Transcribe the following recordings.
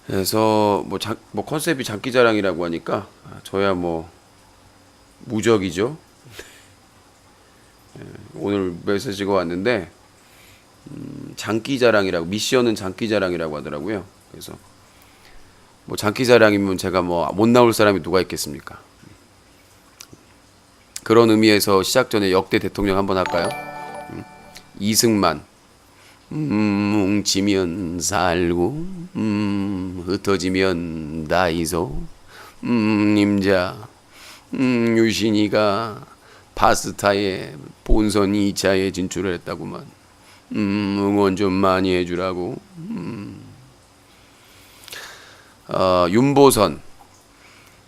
그래서 뭐 컨셉이 장기자랑이라고 하니까 저야 뭐 무적이죠. 오늘 메시지가 왔는데 장기자랑이라고, 미션은 장기자랑이라고 하더라고요. 그래서 뭐 장기자랑이면 제가 뭐 못 나올 사람이 누가 있겠습니까? 그런 의미에서 시작 전에 역대 대통령 한번 할까요? 이승만. 뭉치면 살고 흩어지면 다이소. 임자. 유신이가 파스타에 본선 2차에 진출을 했다구만. 응원 좀 많이 해주라고. 윤보선.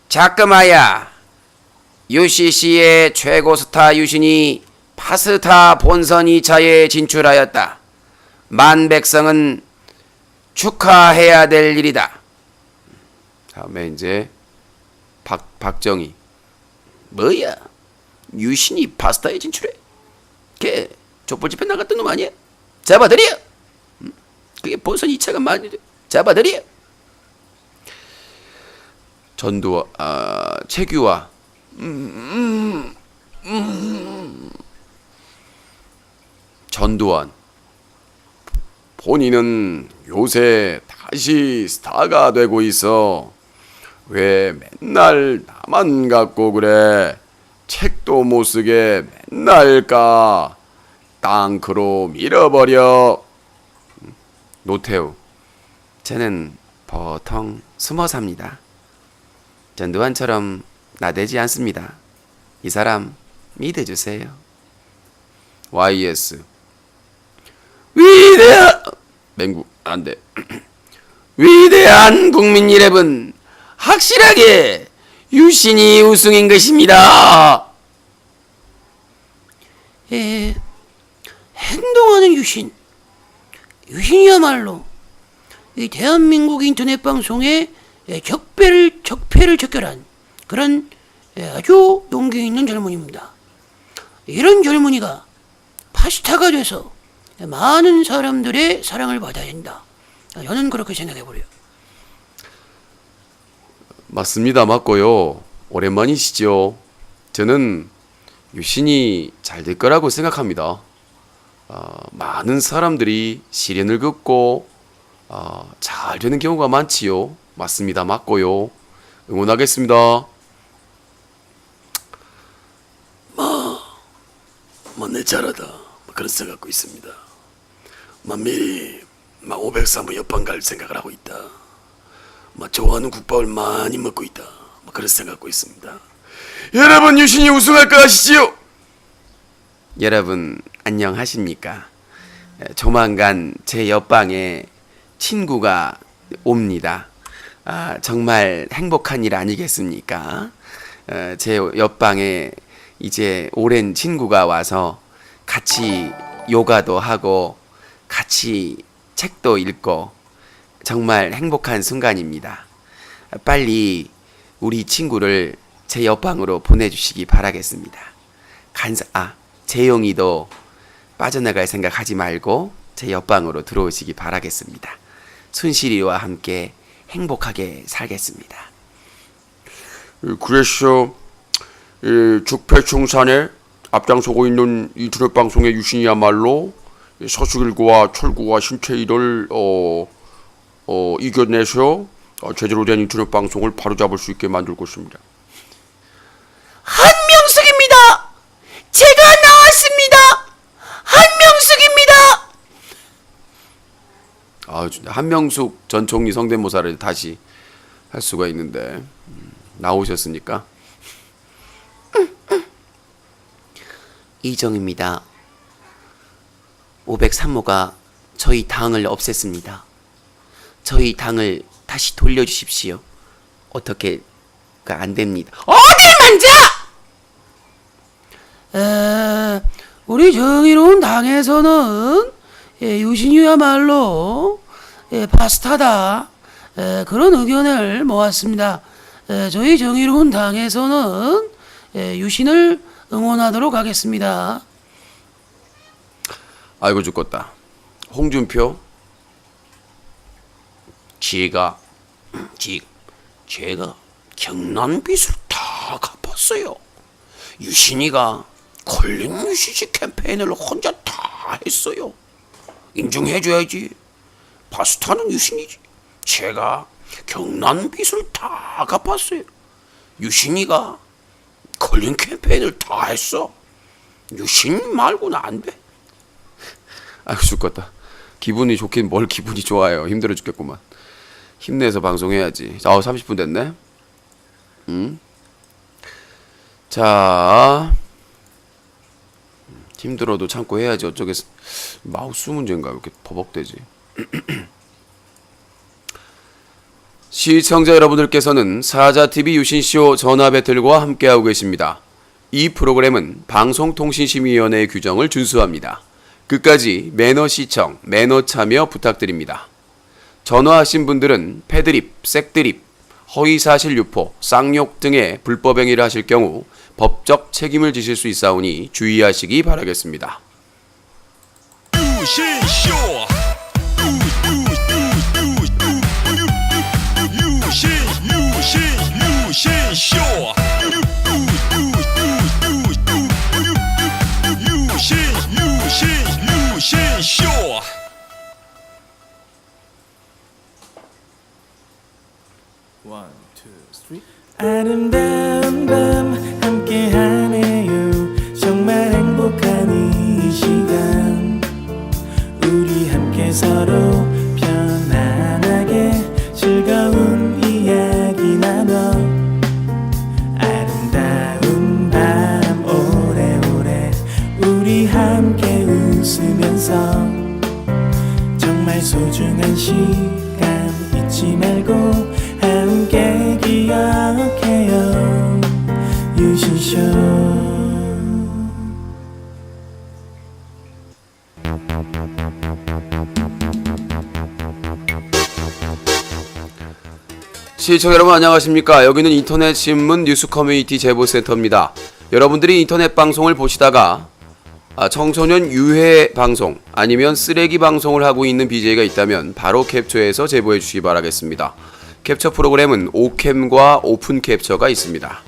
자꾸마야, UCC의 최고 스타 유신이 파스타 본선 2차에 진출하였다. 만백성은 축하해야 될 일이다. 다음에 이제 박정희. 뭐야, 유신이 파스타에 진출해? 걔 족벌집회 나갔던 놈 아니야? 잡아들여. 그게 본선 2차가 많이 돼. 잡아들여. 전두환, 최규화. 전두환. 본인은 요새 다시 스타가 되고 있어. 왜 맨날 나만 갖고 그래? 책도 못 쓰게 맨날 까. 땅크로 밀어버려. 노태우. 쟤는 보통 숨어 삽니다. 전두환처럼 나대지 않습니다. 이 사람 믿어주세요. YS. 위대한 맹구 안돼. 위대한 국민 여러분, 확실하게 유신이 우승인 것입니다. 행동하는 유신이야말로 이 대한민국 인터넷 방송에 적폐를 척결한 그런 아주 용기 있는 젊은이입니다. 이런 젊은이가 파스타가 돼서 많은 사람들의 사랑을 받아야 된다. 저는 그렇게 생각해버려요. 맞습니다. 맞고요. 오랜만이시죠. 저는 유신이 잘 될 거라고 생각합니다. 많은 사람들이 시련을 겪고 잘 되는 경우가 많지요. 맞습니다. 맞고요. 응원하겠습니다. 내 잘하다 그런 생각 갖고 있습니다. 미리 503호 옆방 갈 생각을 하고 있다. 좋아하는 국밥을 많이 먹고 있다. 그런 생각 갖고 있습니다. 여러분, 유신이 우승할 거 아시지요? 여러분 안녕하십니까? 조만간 제 옆방에 친구가 옵니다. 정말 행복한 일 아니겠습니까? 제 옆방에 이제 오랜 친구가 와서 같이 요가도 하고 같이 책도 읽고 정말 행복한 순간입니다. 빨리 우리 친구를 제 옆방으로 보내주시기 바라겠습니다. 재용이도 빠져나갈 생각하지 말고 제 옆방으로 들어오시기 바라겠습니다. 순실이와 함께 행복하게 살겠습니다. 그래서 죽폐청산에 앞장서고 있는 인터넷 방송의 유신이야말로 서술과 철구와 신체일을 이겨내서 제대로 된 인터넷 방송을 바로잡을 수 있게 만들 것입니다. 한명숙입니다. 제가 나왔습니다. 한명숙입니다. 한명숙 전 총리 성대모사를 다시 할 수가 있는데 나오셨습니까? 이정입니다. 503호가 저희 당을 없앴습니다. 저희 당을 다시 돌려주십시오. 어떻게 안 됩니다. 어딜 만져! 우리 정의로운 당에서는 유신이야말로 파스타다, 그런 의견을 모았습니다. 저희 정의로운 당에서는 유신을 응원하도록 하겠습니다. 아이고 죽겠다. 홍준표 제가 경남빚을 다 갚았어요. 유신이가 콜린 뮤시지 캠페인을 혼자 다 했어요. 인정해줘야지. 파스타는 유신이지. 제가 경남빚을 다 갚았어요. 유신이가 콜린 캠페인을 다 했어. 유신 말고는 안 돼. 아이고 죽겠다. 기분이 좋긴 뭘 기분이 좋아요. 힘들어 죽겠구만. 힘내서 방송해야지. 30분 됐네. 자, 힘들어도 참고 해야지. 어쩌겠어. 마우스 문제인가? 왜 이렇게 버벅대지? 시청자 여러분들께서는 사자TV 유신쇼 전화배틀과 함께하고 계십니다. 이 프로그램은 방송통신심의위원회의 규정을 준수합니다. 끝까지 매너 시청, 매너 참여 부탁드립니다. 전화하신 분들은 패드립, 색드립, 허위사실 유포, 쌍욕 등의 불법 행위를 하실 경우 법적 책임을 지실 수 있사오니 주의하시기 바라겠습니다. 유신쇼 유신쇼 아름다운 밤 함께하네요. 정말 행복한 이 시간 우리 함께 서로 편안하게 즐거운 이야기 나눠 아름다운 밤 오래오래 우리 함께 웃으면서 정말 소중한 시간 잊지 말고 함께 기억해요. 유신쇼. 시청자 여러분 안녕하십니까. 여기는 인터넷 신문 뉴스 커뮤니티 제보센터입니다. 여러분들이 인터넷 방송을 보시다가 청소년 유해 방송 아니면 쓰레기 방송을 하고 있는 BJ가 있다면 바로 캡처해서 제보해 주시기 바라겠습니다. 캡처 프로그램은 오캠과 오픈 캡처가 있습니다.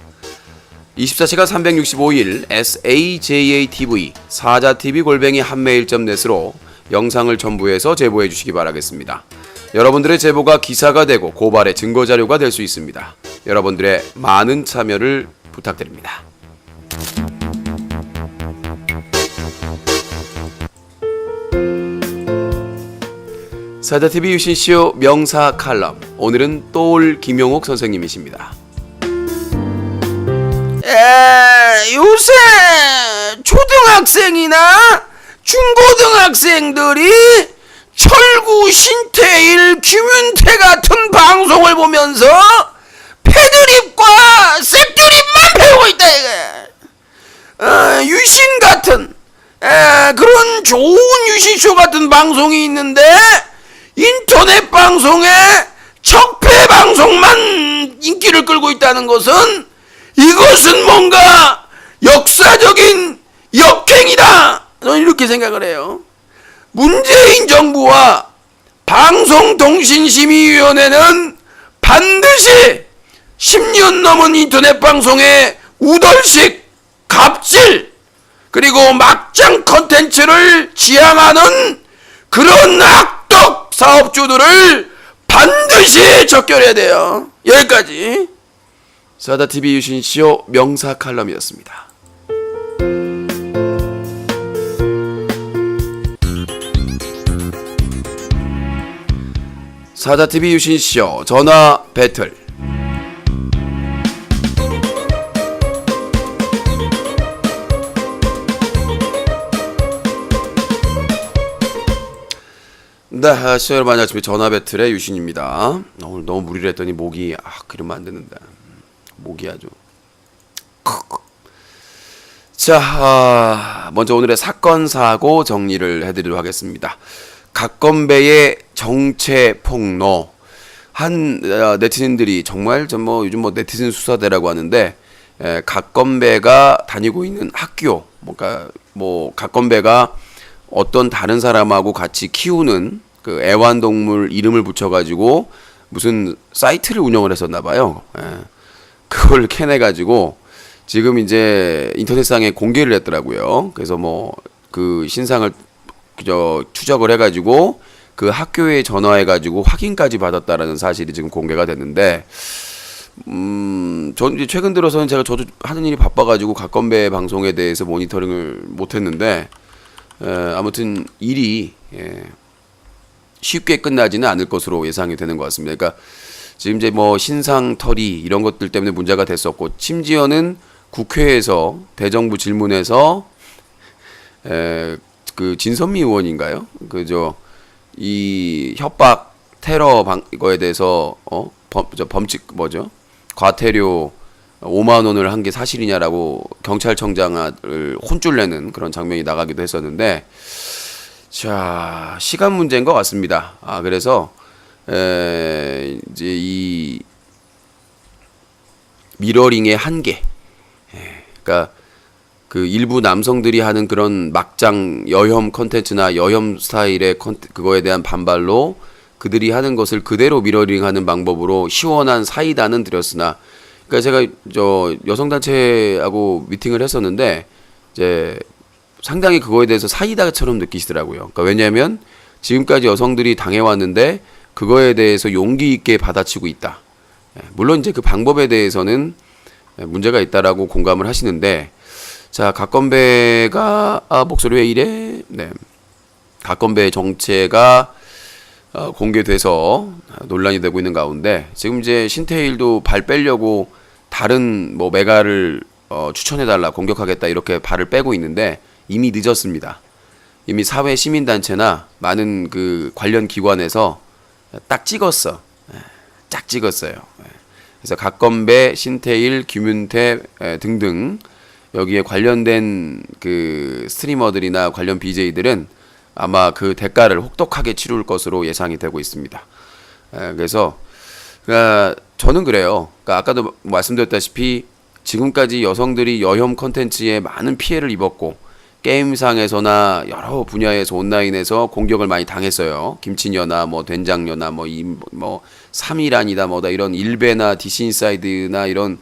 24시간 365일 SAJATV 사자TV@한메일.net으로 영상을 첨부해서 제보해 주시기 바라겠습니다. 여러분들의 제보가 기사가 되고 고발의 증거자료가 될 수 있습니다. 여러분들의 많은 참여를 부탁드립니다. 사자TV 유신쇼 명사 칼럼, 오늘은 또올 김용옥 선생님이십니다. 요새 초등학생이나 중고등학생들이 철구, 신태일, 김윤태 같은 방송을 보면서 패드립과 색드립만 배우고 있다 이게. 유신 같은 그런 좋은 유신쇼 같은 방송이 있는데 인터넷 방송에 적폐 방송만 인기를 끌고 있다는 것은 이것은 뭔가 역사적인 역행이다. 저는 이렇게 생각을 해요. 문재인 정부와 방송통신심의위원회는 반드시 10년 넘은 인터넷 방송의 우덜식, 갑질, 그리고 막장 컨텐츠를 지향하는 그런 악덕 사업주들을 반드시 적결해야 돼요. 여기까지 사자TV 유신쇼 명사 칼럼이었습니다. 사자TV 유신쇼 전화 배틀. 네, 시청자 여러분 안녕하십니까. 전화 배틀의 유신입니다. 오늘 너무 무리를 했더니 목이 그러면 안 되는데 목이 아주. 자, 먼저 오늘의 사건 사고 정리를 해드리도록 하겠습니다. 갓건배의 정체 폭로. 한 네티즌들이 정말 요즘 네티즌 수사대라고 하는데, 갓건배가 다니고 있는 학교, 갓건배가 어떤 다른 사람하고 같이 키우는 그 애완동물 이름을 붙여가지고 무슨 사이트를 운영을 했었나 봐요. 예. 그걸 캐내가지고 지금 이제 인터넷상에 공개를 했더라고요. 그래서 뭐 그 신상을 추적을 해가지고 그 학교에 전화해가지고 확인까지 받았다라는 사실이 지금 공개가 됐는데, 전 이제 최근 들어서는 저도 하는 일이 바빠가지고 각건배 방송에 대해서 모니터링을 못했는데, 아무튼 일이 쉽게 끝나지는 않을 것으로 예상이 되는 것 같습니다. 그러니까 지금 이제 뭐 신상 털이 이런 것들 때문에 문제가 됐었고, 심지어는 국회에서 대정부 질문에서 그 진선미 의원인가요? 이 협박 테러 이거에 대해서 범칙 뭐죠? 과태료 5만 원을 한 게 사실이냐라고 경찰청장을 혼쭐 내는 그런 장면이 나가기도 했었는데, 자, 시간 문제인 것 같습니다. 그래서 이제 이 미러링의 한계, 그러니까 그 일부 남성들이 하는 그런 막장 여혐 컨텐츠나 여혐 스타일의 그거에 대한 반발로 그들이 하는 것을 그대로 미러링하는 방법으로 시원한 사이다는 드렸으나, 그러니까 제가 여성단체하고 미팅을 했었는데 이제 상당히 그거에 대해서 사이다처럼 느끼시더라고요. 그러니까 왜냐하면 지금까지 여성들이 당해왔는데 그거에 대해서 용기 있게 받아치고 있다. 물론 이제 그 방법에 대해서는 문제가 있다라고 공감을 하시는데, 자, 각건배가 목소리 왜 이래? 네, 각건배 정체가 공개돼서 논란이 되고 있는 가운데 지금 이제 신태일도 발 빼려고 다른 뭐 메가를 추천해달라, 공격하겠다 이렇게 발을 빼고 있는데 이미 늦었습니다. 이미 사회 시민단체나 많은 그 관련 기관에서 딱 찍었어요. 그래서 각건배, 신태일, 김윤태 등등 여기에 관련된 그 스트리머들이나 관련 BJ들은 아마 그 대가를 혹독하게 치룰 것으로 예상이 되고 있습니다. 그래서 저는 그래요. 그러니까 아까도 말씀드렸다시피 지금까지 여성들이 여혐 컨텐츠에 많은 피해를 입었고 게임상에서나 여러 분야에서 온라인에서 공격을 많이 당했어요. 김치녀나 뭐 된장녀나 뭐 3일안이다 뭐다 이런 일베나 디스인사이드나 이런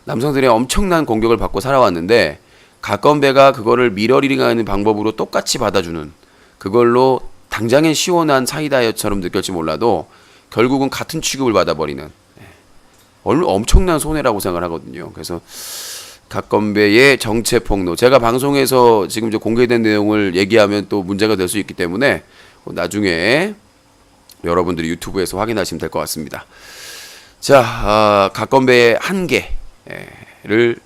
남성들의 엄청난 공격을 받고 살아왔는데, 각건배가 그거를 미러링하는 방법으로 똑같이 받아주는, 그걸로 당장엔 시원한 사이다처럼 느낄지 몰라도 결국은 같은 취급을 받아버리는 엄청난 손해라고 생각을 하거든요. 그래서 각건배의 정체 폭로, 제가 방송에서 지금 공개된 내용을 얘기하면 또 문제가 될 수 있기 때문에 나중에 여러분들이 유튜브에서 확인하시면 될 것 같습니다. 자, 각건배의 한계를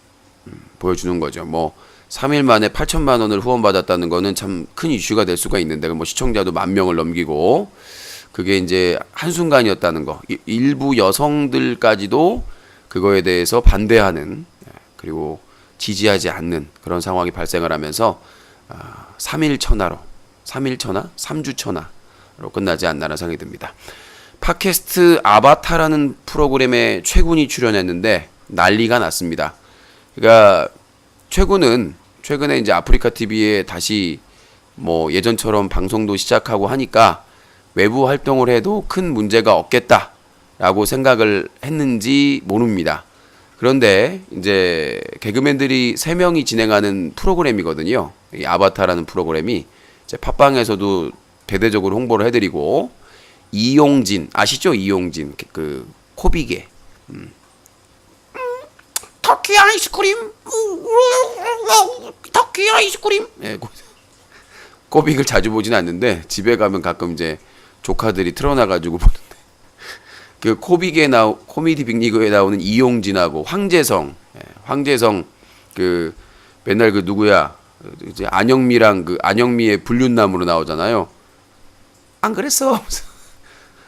보여주는 거죠. 뭐 3일 만에 8천만 원을 후원받았다는 거는 참 큰 이슈가 될 수가 있는데, 뭐 시청자도 10,000명을 넘기고 그게 이제 한순간이었다는 거, 일부 여성들까지도 그거에 대해서 반대하는, 그리고 지지하지 않는 그런 상황이 발생을 하면서 3일 천하로, 3주 천하로 끝나지 않나라는 생각이 듭니다. 팟캐스트 아바타라는 프로그램에 최군이 출연했는데 난리가 났습니다. 그러니까 최근에 이제 아프리카 TV에 다시 뭐 예전처럼 방송도 시작하고 하니까 외부 활동을 해도 큰 문제가 없겠다라고 생각을 했는지 모릅니다. 그런데 이제 개그맨들이 3명이 진행하는 프로그램이거든요. 이 아바타라는 프로그램이 이제 팟빵에서도 대대적으로 홍보를 해드리고, 이용진 아시죠? 이용진 그 코빅의 터키 아이스크림, 터키 아이스크림. 네, 코빅을 자주 보진 않는데 집에 가면 가끔 이제 조카들이 틀어놔가지고 보는데, 그 코미디 빅리그에 나오는 이용진하고 황재성 그 맨날 그 누구야 이제 안영미랑 그 안영미의 불륜남으로 나오잖아요. 안 그랬어?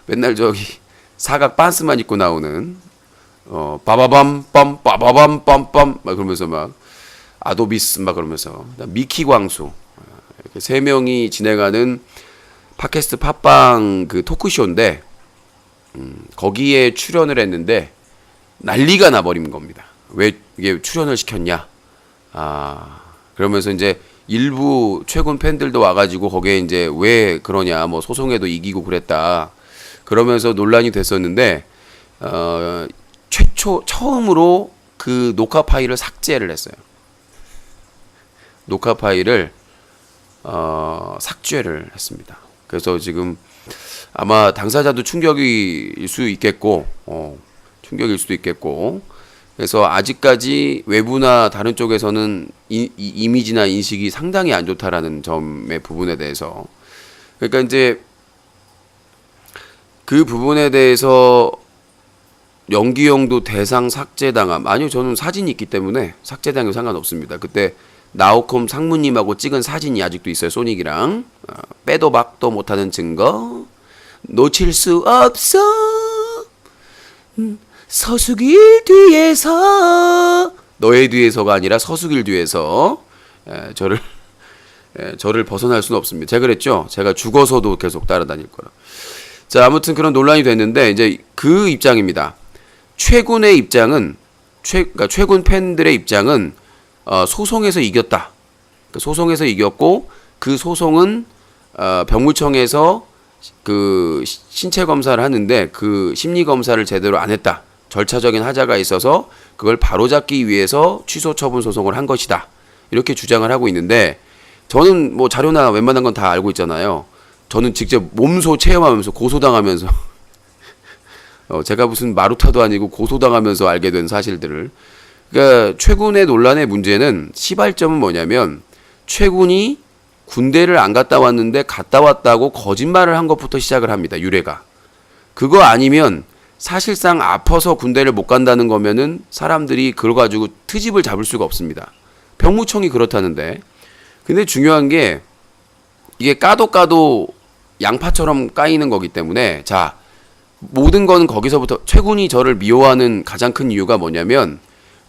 맨날 저기 사각 빤스만 입고 나오는 빠바밤 빰 빠바밤 빰빰 막 그러면서 막 아도비스 막 그러면서, 미키 광수, 이렇게 3명이 진행하는 팟캐스트 팟빵 그 토크쇼인데, 거기에 출연을 했는데 난리가 나버린 겁니다. 왜 이게 출연을 시켰냐? 그러면서 이제 일부 최군 팬들도 와가지고 거기에 이제 왜 그러냐, 뭐 소송에도 이기고 그랬다. 그러면서 논란이 됐었는데 처음으로 그 녹화 파일을 삭제를 했어요. 녹화 파일을 삭제를 했습니다. 그래서 지금 아마 당사자도 충격일 수 있겠고, 충격일 수도 있겠고, 그래서 아직까지 외부나 다른 쪽에서는 이미지나 인식이 상당히 안 좋다라는 점의 부분에 대해서, 그러니까 이제 그 부분에 대해서 연기용도 대상 삭제당함. 아니요, 저는 사진이 있기 때문에 삭제당해도 상관없습니다. 그때 나우콤 상무님하고 찍은 사진이 아직도 있어요. 소닉이랑. 빼도 박도 못하는 증거. 놓칠 수 없어. 서수길 뒤에서. 너의 뒤에서가 아니라 서수길 뒤에서 저를 벗어날 수는 없습니다. 제가 그랬죠. 제가 죽어서도 계속 따라다닐 거라. 자, 아무튼 그런 논란이 됐는데 이제 그 입장입니다. 최군의 입장은 그러니까 최군 팬들의 입장은 소송에서 이겼다. 소송에서 이겼고 그 소송은 병무청에서 그 신체 검사를 하는데 그 심리 검사를 제대로 안 했다. 절차적인 하자가 있어서 그걸 바로잡기 위해서 취소 처분 소송을 한 것이다. 이렇게 주장을 하고 있는데 저는 뭐 자료나 웬만한 건 다 알고 있잖아요. 저는 직접 몸소 체험하면서 고소당하면서 제가 무슨 마루타도 아니고 고소당하면서 알게 된 사실들을. 그러니까 최군의 논란의 문제는 시발점은 뭐냐면 최군이 군대를 안 갔다 왔는데 갔다 왔다고 거짓말을 한 것부터 시작을 합니다. 유래가. 그거 아니면 사실상 아파서 군대를 못 간다는 거면은 사람들이 그걸 가지고 트집을 잡을 수가 없습니다. 병무청이 그렇다는데. 근데 중요한 게 이게 까도 양파처럼 까이는 거기 때문에 자, 모든 건 거기서부터 최군이 저를 미워하는 가장 큰 이유가 뭐냐면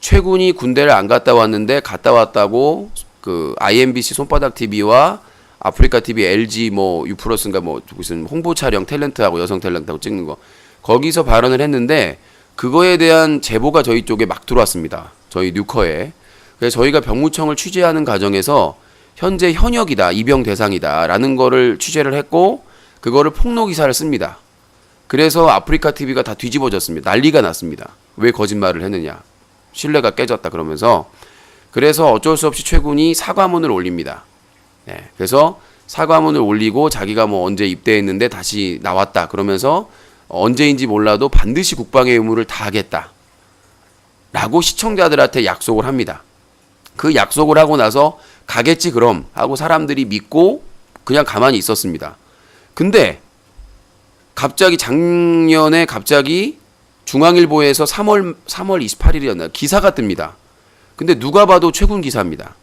최군이 군대를 안 갔다 왔는데 갔다 왔다고 그 IMBC 손바닥 TV와 아프리카 TV LG 뭐 U+인가 뭐 무슨 홍보 촬영 탤런트하고 여성 탤런트하고 찍는 거 거기서 발언을 했는데 그거에 대한 제보가 저희 쪽에 막 들어왔습니다. 저희 뉴커에. 그래서 저희가 병무청을 취재하는 과정에서 현재 현역이다, 입영 대상이다 라는 거를 취재를 했고 그거를 폭로 기사를 씁니다. 그래서 아프리카 TV가 다 뒤집어졌습니다. 난리가 났습니다. 왜 거짓말을 했느냐. 신뢰가 깨졌다 그러면서. 그래서 어쩔 수 없이 최군이 사과문을 올립니다. 네, 그래서 사과문을 올리고 자기가 뭐 언제 입대했는데 다시 나왔다 그러면서 언제인지 몰라도 반드시 국방의 의무를 다하겠다 라고 시청자들한테 약속을 합니다. 그 약속을 하고 나서 가겠지 그럼 하고 사람들이 믿고 그냥 가만히 있었습니다. 근데 갑자기 작년에 갑자기 중앙일보에서 3월 28일이었나 기사가 뜹니다. 근데 누가 봐도 최군 기사입니다.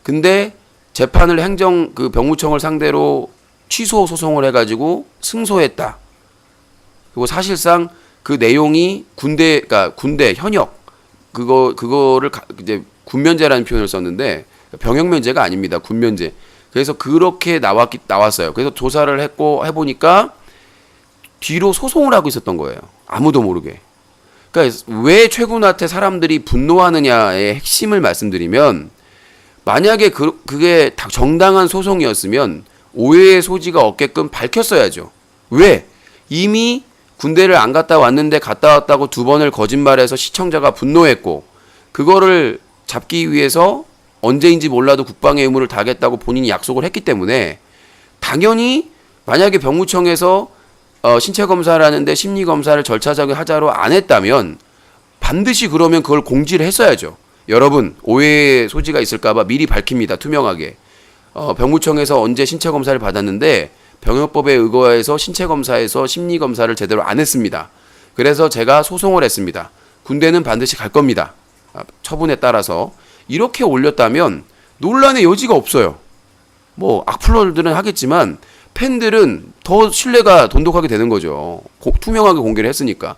근데 재판을 그 병무청을 상대로 취소 소송을 해가지고 승소했다. 그리고 사실상 그 내용이 그러니까 군대 현역 그거를 이제 군면제라는 표현을 썼는데 병역면제가 아닙니다. 군면제. 그래서 그렇게 나왔어요. 그래서 조사를 해보니까 뒤로 소송을 하고 있었던 거예요. 아무도 모르게. 그러니까 왜 최군한테 사람들이 분노하느냐의 핵심을 말씀드리면 만약에 그게 정당한 소송이었으면 오해의 소지가 없게끔 밝혔어야죠. 왜? 이미 군대를 안 갔다 왔는데 갔다 왔다고 2번을 거짓말해서 시청자가 분노했고 그거를 잡기 위해서 언제인지 몰라도 국방의 의무를 다하겠다고 본인이 약속을 했기 때문에 당연히 만약에 병무청에서 신체 검사를 하는데 심리 검사를 절차적인 하자로 안 했다면 반드시 그러면 그걸 공지를 했어야죠. 여러분 오해의 소지가 있을까봐 미리 밝힙니다. 투명하게. 병무청에서 언제 신체 검사를 받았는데 병역법에 의거해서 신체 검사에서 심리 검사를 제대로 안 했습니다. 그래서 제가 소송을 했습니다. 군대는 반드시 갈 겁니다. 처분에 따라서 이렇게 올렸다면 논란의 여지가 없어요. 뭐 악플러들은 하겠지만 팬들은 더 신뢰가 돈독하게 되는 거죠. 투명하게 공개를 했으니까.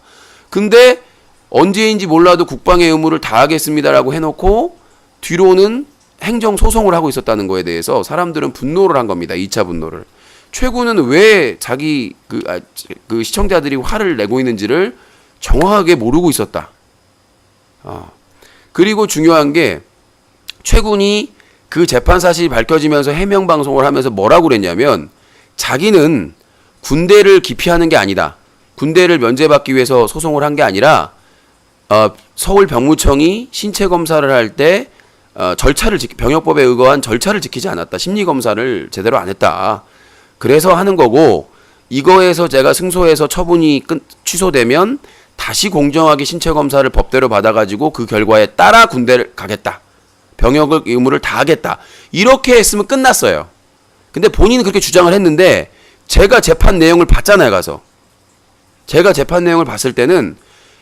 근데 언제인지 몰라도 국방의 의무를 다하겠습니다라고 해놓고 뒤로는 행정소송을 하고 있었다는 거에 대해서 사람들은 분노를 한 겁니다. 2차 분노를. 최군은 왜 자기 그 시청자들이 화를 내고 있는지를 정확하게 모르고 있었다. 그리고 중요한 게 최군이 그 재판 사실이 밝혀지면서 해명 방송을 하면서 뭐라고 그랬냐면 자기는 군대를 기피하는 게 아니다. 군대를 면제받기 위해서 소송을 한 게 아니라 서울 병무청이 신체 검사를 할 때 병역법에 의거한 절차를 지키지 않았다. 심리 검사를 제대로 안 했다. 그래서 하는 거고, 이거에서 제가 승소해서 처분이 취소되면 다시 공정하게 신체 검사를 법대로 받아가지고 그 결과에 따라 군대를 가겠다. 병역 의무를 다하겠다. 이렇게 했으면 끝났어요. 근데 본인은 그렇게 주장을 했는데 제가 재판 내용을 봤잖아요, 가서. 제가 재판 내용을 봤을 때는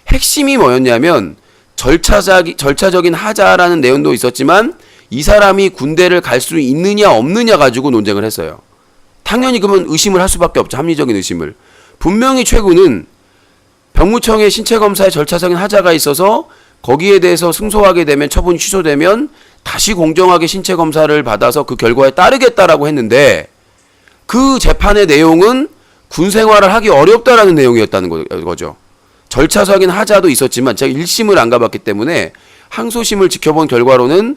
핵심이 뭐였냐면 절차적인 하자라는 내용도 있었지만 이 사람이 군대를 갈 수 있느냐 없느냐 가지고 논쟁을 했어요. 당연히 그러면 의심을 할 수밖에 없죠. 합리적인 의심을. 분명히 최고는 병무청의 신체검사에 절차적인 하자가 있어서 거기에 대해서 승소하게 되면 처분이 취소되면 다시 공정하게 신체검사를 받아서 그 결과에 따르겠다라고 했는데 그 재판의 내용은 군 생활을 하기 어렵다라는 내용이었다는 거죠. 절차적인 하자도 있었지만 제가 1심을 안 가봤기 때문에 항소심을 지켜본 결과로는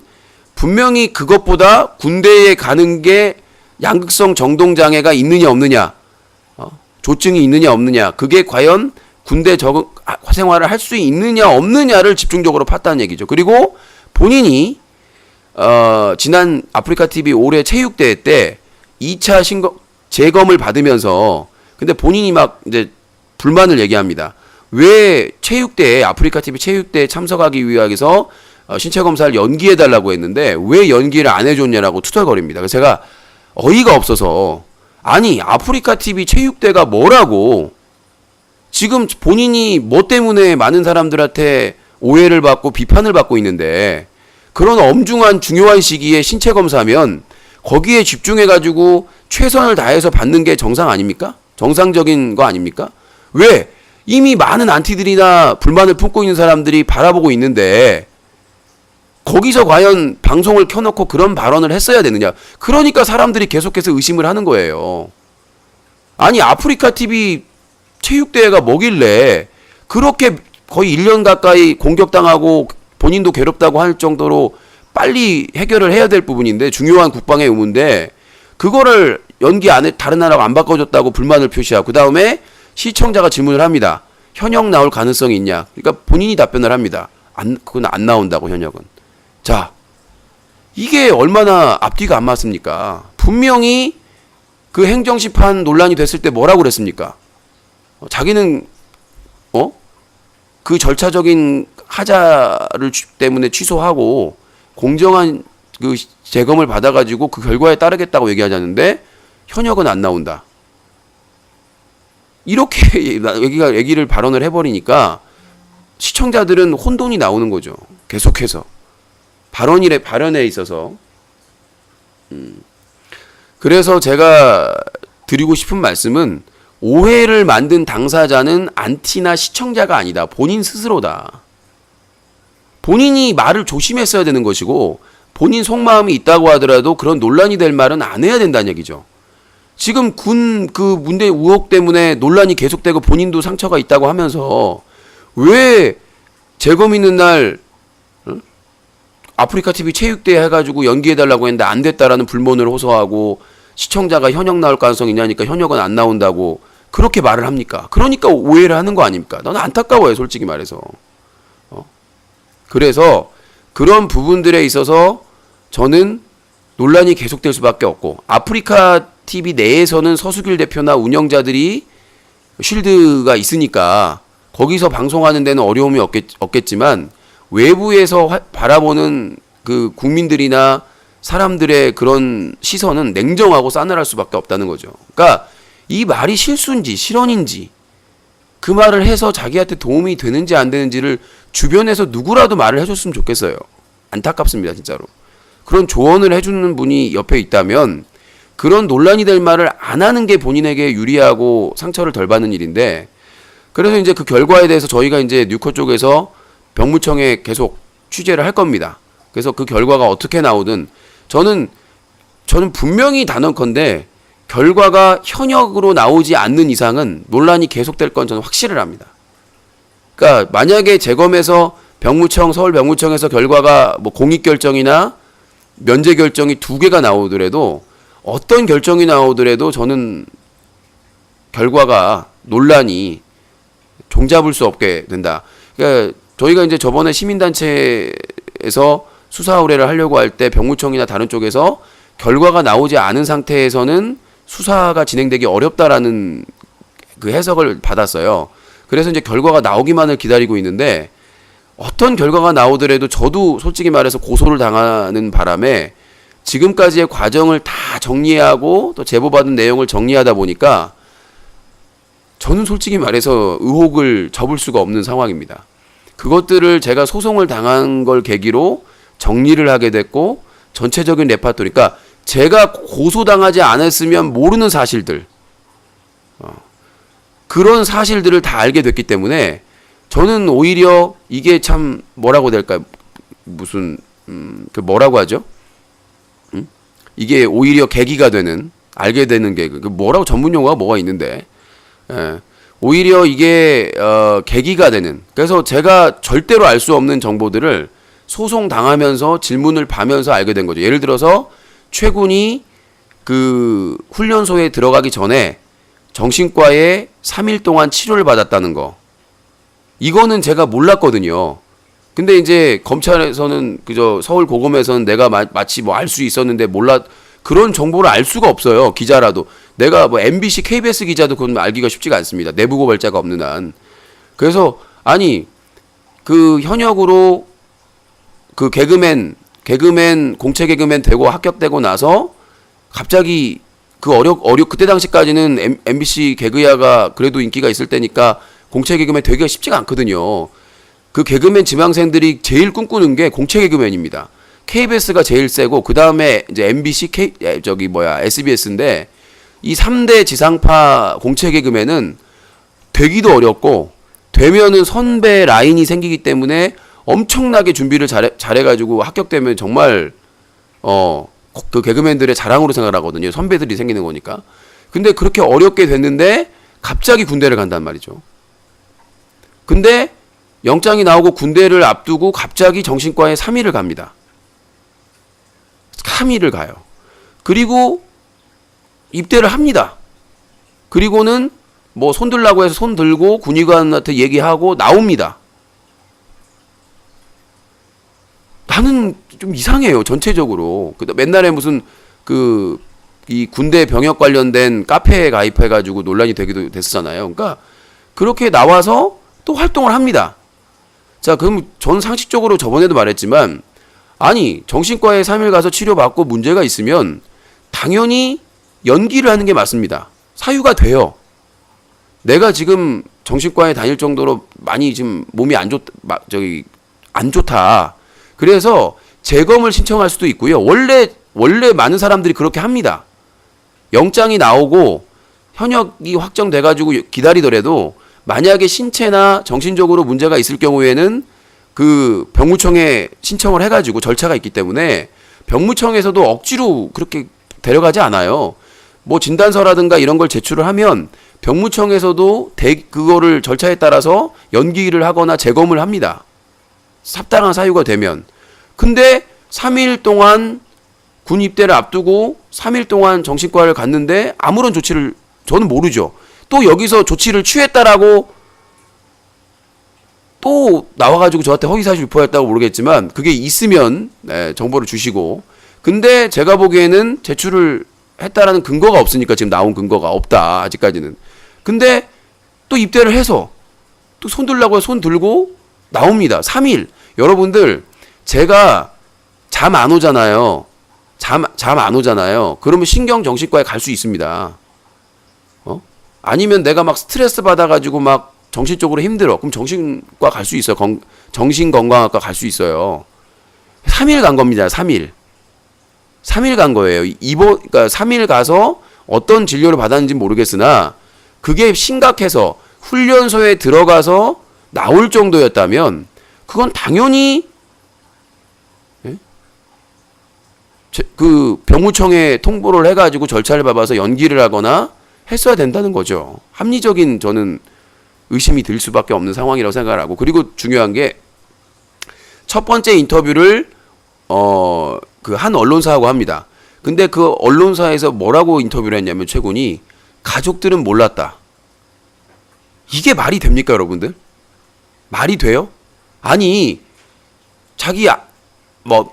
분명히 그것보다 군대에 가는 게 양극성 정동장애가 있느냐 없느냐, 조증이 있느냐 없느냐, 그게 과연 군대 생활을 할 수 있느냐 없느냐를 집중적으로 팠다는 얘기죠. 그리고 본인이 지난 아프리카TV 올해 체육대회 때 2차 재검을 받으면서 근데 본인이 막 이제 불만을 얘기합니다. 왜 체육대회, 아프리카TV 체육대회에 참석하기 위해서 신체검사를 연기해달라고 했는데 왜 연기를 안 해줬냐라고 투덜거립니다. 그래서 제가 어이가 없어서, 아니 아프리카TV 체육대회가 뭐라고, 지금 본인이 뭐 때문에 많은 사람들한테 오해를 받고 비판을 받고 있는데 그런 엄중한 중요한 시기에 신체검사면 거기에 집중해가지고 최선을 다해서 받는 게 정상 아닙니까? 정상적인 거 아닙니까? 왜? 이미 많은 안티들이나 불만을 품고 있는 사람들이 바라보고 있는데 거기서 과연 방송을 켜놓고 그런 발언을 했어야 되느냐. 그러니까 사람들이 계속해서 의심을 하는 거예요. 아니 아프리카TV 체육대회가 뭐길래 그렇게 거의 1년 가까이 공격당하고 본인도 괴롭다고 할 정도로 빨리 해결을 해야 될 부분인데, 중요한 국방의 의무인데 그거를 연기 안 해, 다른 나라가 안 바꿔줬다고 불만을 표시하고 그 다음에 시청자가 질문을 합니다. 현역 나올 가능성이 있냐? 그러니까 본인이 답변을 합니다. 그건 안 나온다고, 현역은. 자, 이게 얼마나 앞뒤가 안 맞습니까? 분명히 그 행정심판 논란이 됐을 때 뭐라고 그랬습니까? 자기는 그 절차적인 하자를 때문에 취소하고 공정한 그 재검을 받아가지고 그 결과에 따르겠다고 얘기하자는데 현역은 안 나온다. 이렇게 얘기를 발언을 해버리니까 시청자들은 혼돈이 나오는 거죠. 계속해서 발언에 있어서. 그래서 제가 드리고 싶은 말씀은, 오해를 만든 당사자는 안티나 시청자가 아니다. 본인 스스로다. 본인이 말을 조심했어야 되는 것이고, 본인 속마음이 있다고 하더라도 그런 논란이 될 말은 안 해야 된다는 얘기죠. 지금 군 그 문제 의혹 때문에 논란이 계속되고 본인도 상처가 있다고 하면서 왜 재검 있는 날 아프리카TV 체육대회 해가지고 연기해달라고 했는데 안 됐다라는 불만을 호소하고 시청자가 현역 나올 가능성이 있냐니까 현역은 안 나온다고 그렇게 말을 합니까? 그러니까 오해를 하는 거 아닙니까? 나는 안타까워요, 솔직히 말해서. 그래서 그런 부분들에 있어서 저는 논란이 계속될 수밖에 없고, 아프리카TV 내에서는 서수길 대표나 운영자들이 쉴드가 있으니까 거기서 방송하는 데는 어려움이 없겠지만 외부에서 바라보는 그 국민들이나 사람들의 그런 시선은 냉정하고 싸늘할 수밖에 없다는 거죠. 그러니까 이 말이 실수인지 실언인지, 그 말을 해서 자기한테 도움이 되는지 안 되는지를 주변에서 누구라도 말을 해줬으면 좋겠어요. 안타깝습니다, 진짜로. 그런 조언을 해주는 분이 옆에 있다면 그런 논란이 될 말을 안 하는 게 본인에게 유리하고 상처를 덜 받는 일인데, 그래서 이제 그 결과에 대해서 저희가 이제 뉴커 쪽에서 병무청에 계속 취재를 할 겁니다. 그래서 그 결과가 어떻게 나오든 저는 분명히 단언컨대 결과가 현역으로 나오지 않는 이상은 논란이 계속될 건 저는 확실을 합니다. 그러니까 만약에 재검에서 서울 병무청에서 결과가 뭐 공익 결정이나 면제 결정이 2개가 나오더라도, 어떤 결정이 나오더라도 저는 결과가 논란이 종잡을 수 없게 된다. 그러니까 저희가 이제 저번에 시민단체에서 수사 의뢰를 하려고 할 때 병무청이나 다른 쪽에서 결과가 나오지 않은 상태에서는 수사가 진행되기 어렵다라는 그 해석을 받았어요. 그래서 이제 결과가 나오기만을 기다리고 있는데 어떤 결과가 나오더라도 저도 솔직히 말해서 고소를 당하는 바람에 지금까지의 과정을 다 정리하고 또 제보받은 내용을 정리하다 보니까 저는 솔직히 말해서 의혹을 접을 수가 없는 상황입니다. 그것들을 제가 소송을 당한 걸 계기로 정리를 하게 됐고 전체적인 레파토리, 그러니까 제가 고소당하지 않았으면 모르는 사실들, 그런 사실들을 다 알게 됐기 때문에 저는 오히려 이게 참 뭐라고 해야 될까요? 무슨 그 뭐라고 하죠? 이게 오히려 계기가 되는, 알게 되는 게 그 뭐라고 전문 용어가 뭐가 있는데, 오히려 이게 계기가 되는. 그래서 제가 절대로 알 수 없는 정보들을 소송 당하면서 질문을 봐면서 알게 된 거죠. 예를 들어서 최군이 그 훈련소에 들어가기 전에 정신과에 3일 동안 치료를 받았다는 거. 이거는 제가 몰랐거든요. 근데 이제 검찰에서는 그저 서울 고검에서는 내가 마치 뭐 알 수 있었는데 그런 정보를 알 수가 없어요. 기자라도. 내가 뭐 MBC, KBS 기자도 그건 알기가 쉽지가 않습니다. 내부 고발자가 없는 한. 그래서 아니 그 현역으로 그 개그맨 공채 개그맨 되고 합격되고 나서 갑자기 그 그때 당시까지는 MBC 개그야가 그래도 인기가 있을 때니까 공채 개그맨 되기가 쉽지가 않거든요. 그 개그맨 지망생들이 제일 꿈꾸는 게 공채 개그맨입니다. KBS가 제일 세고 그 다음에 이제 MBC, SBS인데 이 3대 지상파 공채 개그맨은 되기도 어렵고 되면은 선배 라인이 생기기 때문에 엄청나게 준비를 잘해가지고 합격되면 정말 그 개그맨들의 자랑으로 생각하거든요. 선배들이 생기는 거니까. 근데 그렇게 어렵게 됐는데 갑자기 군대를 간단 말이죠. 근데 영장이 나오고 군대를 앞두고 갑자기 정신과에 3일을 갑니다. 3일을 가요. 그리고 입대를 합니다. 그리고는 뭐 손 들라고 해서 손 들고 군의관한테 얘기하고 나옵니다. 나는 좀 이상해요, 전체적으로. 맨날에 무슨 이 군대 병역 관련된 카페에 가입해가지고 논란이 되기도 됐었잖아요. 그러니까 그렇게 나와서 또 활동을 합니다. 자, 그럼 전 상식적으로 저번에도 말했지만, 아니, 정신과에 3일 가서 치료받고 문제가 있으면 당연히 연기를 하는 게 맞습니다. 사유가 돼요. 내가 지금 정신과에 다닐 정도로 많이 지금 몸이 안 좋다. 그래서 재검을 신청할 수도 있고요. 원래 많은 사람들이 그렇게 합니다. 영장이 나오고 현역이 확정돼가지고 기다리더라도 만약에 신체나 정신적으로 문제가 있을 경우에는 그 병무청에 신청을 해가지고 절차가 있기 때문에 병무청에서도 억지로 그렇게 데려가지 않아요. 뭐 진단서라든가 이런 걸 제출을 하면 병무청에서도 그거를 절차에 따라서 연기를 하거나 재검을 합니다. 합당한 사유가 되면. 근데 3일 동안 군 입대를 앞두고 3일 동안 정신과를 갔는데 아무런 조치를 저는 모르죠. 또 여기서 조치를 취했다라고 또 나와가지고 저한테 허위사실 유포했다고 모르겠지만 그게 있으면 정보를 주시고, 근데 제가 보기에는 제출을 했다라는 근거가 없으니까 지금 나온 근거가 없다 아직까지는. 근데 또 입대를 해서 또 손 들라고 해서 손 들고 나옵니다. 3일. 여러분들 제가 잠 안 오잖아요. 잠 안 오잖아요. 그러면 신경정신과에 갈 수 있습니다. 아니면 내가 막 스트레스 받아가지고 막 정신적으로 힘들어. 그럼 정신과 갈 수 있어요. 정신건강학과 갈 수 있어요. 3일 간 겁니다. 3일. 3일 간 거예요. 그러니까 3일 가서 어떤 진료를 받았는지 모르겠으나 그게 심각해서 훈련소에 들어가서 나올 정도였다면 그건 당연히 그 병무청에 통보를 해가지고 절차를 밟아서 연기를 하거나 했어야 된다는 거죠. 합리적인 저는 의심이 들 수밖에 없는 상황이라고 생각을 하고, 그리고 중요한 게 첫 번째 인터뷰를 그 한 언론사하고 합니다. 근데 그 언론사에서 뭐라고 인터뷰를 했냐면 최군이 가족들은 몰랐다. 이게 말이 됩니까, 여러분들? 말이 돼요? 아니, 뭐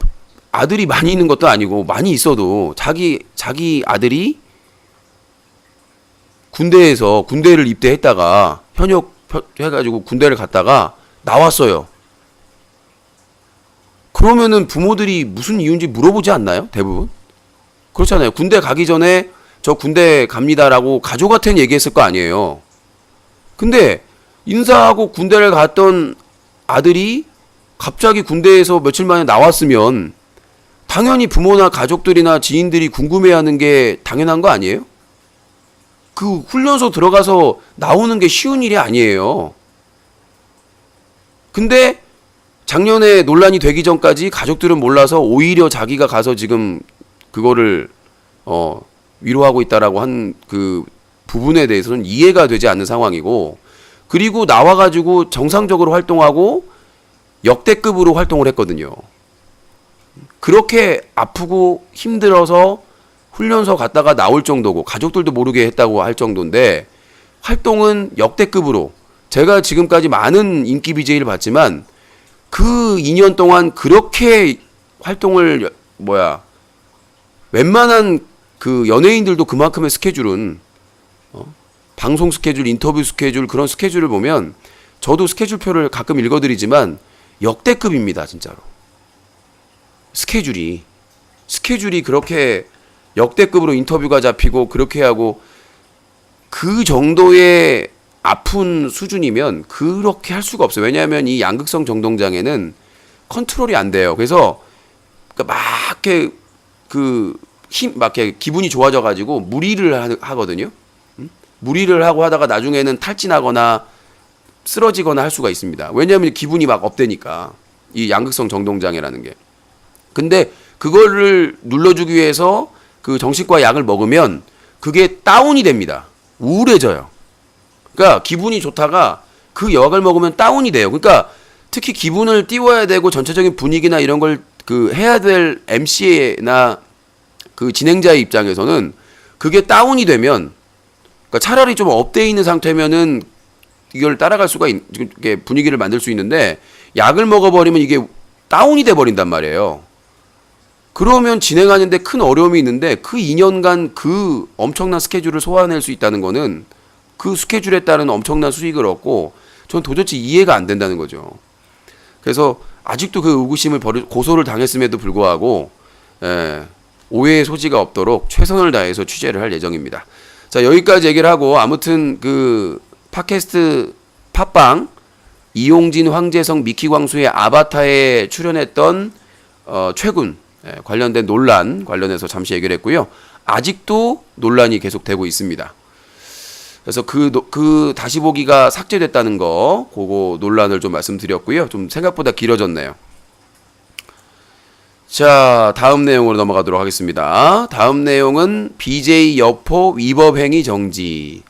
아들이 많이 있는 것도 아니고 많이 있어도 자기 아들이 군대를 입대했다가 현역 해가지고 군대를 갔다가 나왔어요. 그러면은 부모들이 무슨 이유인지 물어보지 않나요? 대부분 그렇잖아요. 군대 가기 전에 저 군대 갑니다라고 가족한테는 얘기했을 거 아니에요. 근데 인사하고 군대를 갔던 아들이 갑자기 군대에서 며칠 만에 나왔으면 당연히 부모나 가족들이나 지인들이 궁금해하는 게 당연한 거 아니에요? 그 훈련소 들어가서 나오는 게 쉬운 일이 아니에요. 근데 작년에 논란이 되기 전까지 가족들은 몰라서 오히려 자기가 가서 지금 그거를 위로하고 있다라고 한 그 부분에 대해서는 이해가 되지 않는 상황이고, 그리고 나와가지고 정상적으로 활동하고 역대급으로 활동을 했거든요. 그렇게 아프고 힘들어서 훈련소 갔다가 나올 정도고 가족들도 모르게 했다고 할 정도인데 활동은 역대급으로, 제가 지금까지 많은 인기 BJ를 봤지만 그 2년 동안 그렇게 활동을 웬만한 그 연예인들도 그만큼의 스케줄은 방송 스케줄, 인터뷰 스케줄, 그런 스케줄을 보면 저도 스케줄표를 가끔 읽어드리지만 역대급입니다, 진짜로. 스케줄이 그렇게 역대급으로 인터뷰가 잡히고 그렇게 하고 그 정도의 아픈 수준이면 그렇게 할 수가 없어요. 왜냐하면 이 양극성 정동장애는 컨트롤이 안 돼요. 그래서 막 이렇게 막 이렇게 기분이 좋아져가지고 무리를 하거든요. 무리를 하고 하다가 나중에는 탈진하거나 쓰러지거나 할 수가 있습니다. 왜냐하면 기분이 막 업되니까, 이 양극성 정동장애라는 게. 근데 그거를 눌러주기 위해서 그 정신과 약을 먹으면 그게 다운이 됩니다. 우울해져요. 그러니까 기분이 좋다가 그 약을 먹으면 다운이 돼요. 그러니까 특히 기분을 띄워야 되고 전체적인 분위기나 이런 걸 해야 될 MC나 그 진행자의 입장에서는 그게 다운이 되면, 그러니까 차라리 좀 업돼 있는 상태면은 이걸 따라갈 수가 이렇게 분위기를 만들 수 있는데, 약을 먹어버리면 이게 다운이 돼 버린단 말이에요. 그러면 진행하는데 큰 어려움이 있는데 그 2년간 그 엄청난 스케줄을 소화해낼 수 있다는 거는 그 스케줄에 따른 엄청난 수익을 얻고, 전 도대체 이해가 안 된다는 거죠. 그래서 아직도 그 의구심을 고소를 당했음에도 불구하고 오해의 소지가 없도록 최선을 다해서 취재를 할 예정입니다. 자, 여기까지 얘기를 하고, 아무튼 그 팟캐스트 팟빵 이용진, 황재성, 미키 광수의 아바타에 출연했던 최군 관련된 논란 관련해서 잠시 얘기를 했고요. 아직도 논란이 계속되고 있습니다. 그래서 그 다시 보기가 삭제됐다는 거, 그거 논란을 좀 말씀드렸고요. 좀 생각보다 길어졌네요. 자, 다음 내용으로 넘어가도록 하겠습니다. 다음 내용은 BJ 여포 위법 행위 정지.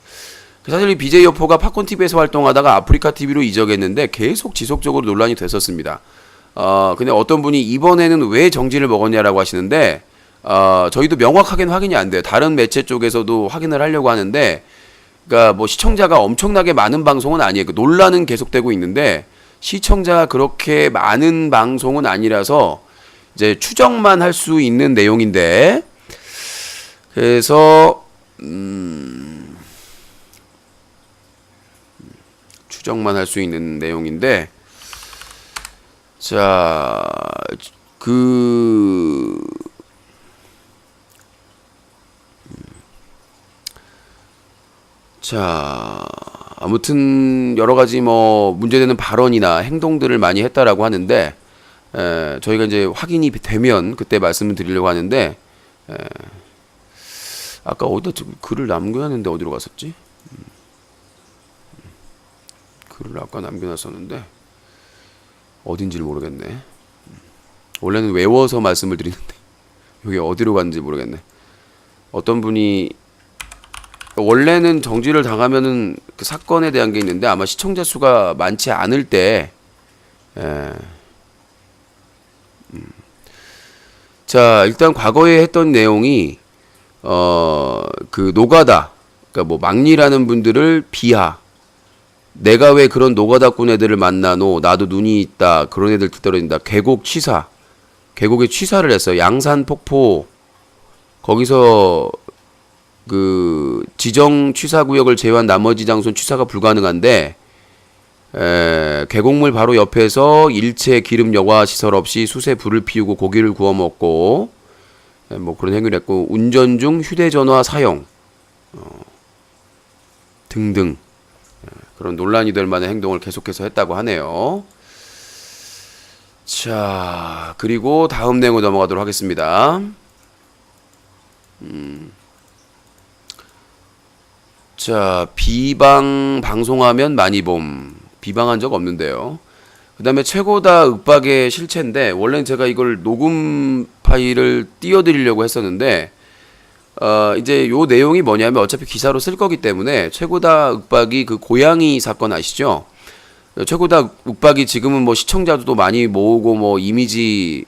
사실 이 BJ 여포가 팝콘TV에서 활동하다가 아프리카TV로 이적했는데 계속 지속적으로 논란이 됐었습니다. 근데 어떤 분이 이번에는 왜 정지를 먹었냐라고 하시는데, 저희도 명확하게는 확인이 안 돼요. 다른 매체 쪽에서도 확인을 하려고 하는데, 그러니까 뭐 시청자가 엄청나게 많은 방송은 아니에요. 그 논란은 계속되고 있는데 시청자가 그렇게 많은 방송은 아니라서 이제 추정만 할 수 있는 내용인데, 그래서 추정만 할 수 있는 내용인데, 자, 아무튼 여러 가지 뭐 문제되는 발언이나 행동들을 많이 했다라고 하는데, 저희가 이제 확인이 되면 그때 말씀을 드리려고 하는데, 아까 어디다 글을 남겨놨는데 어디로 갔었지? 글을 아까 남겨놨었는데 어딘지를 모르겠네. 원래는 외워서 말씀을 드리는데 여기 어디로 갔는지 모르겠네. 어떤 분이 원래는 정지를 당하면은 그 사건에 대한 게 있는데 아마 시청자 수가 많지 않을 때, 자, 일단 과거에 했던 내용이 그 노가다, 그러니까 뭐 막리라는 분들을 비하, 내가 왜 그런 노가다꾼 애들을 만나노? 나도 눈이 있다. 그런 애들 뒤떨어진다. 계곡 취사. 계곡에 취사를 했어요. 양산 폭포. 거기서 그 지정 취사 구역을 제외한 나머지 장소는 취사가 불가능한데 계곡물 바로 옆에서 일체 기름 여과 시설 없이 숯에 불을 피우고 고기를 구워 먹고 뭐 그런 행위를 했고 운전 중 휴대전화 사용 등등 그런 논란이 될 만한 행동을 계속해서 했다고 하네요. 자, 그리고 다음 내용으로 넘어가도록 하겠습니다. 자, 비방 방송하면 많이 봄. 비방한 적 없는데요. 그 다음에 최고다 윽박의 실체인데, 원래는 제가 이걸 녹음 파일을 띄워드리려고 했었는데, 이제 요 내용이 뭐냐면 어차피 기사로 쓸 거기 때문에 최고다 윽박이 그 고양이 사건 아시죠? 최고다 윽박이 지금은 뭐 시청자도 많이 모으고 뭐 이미지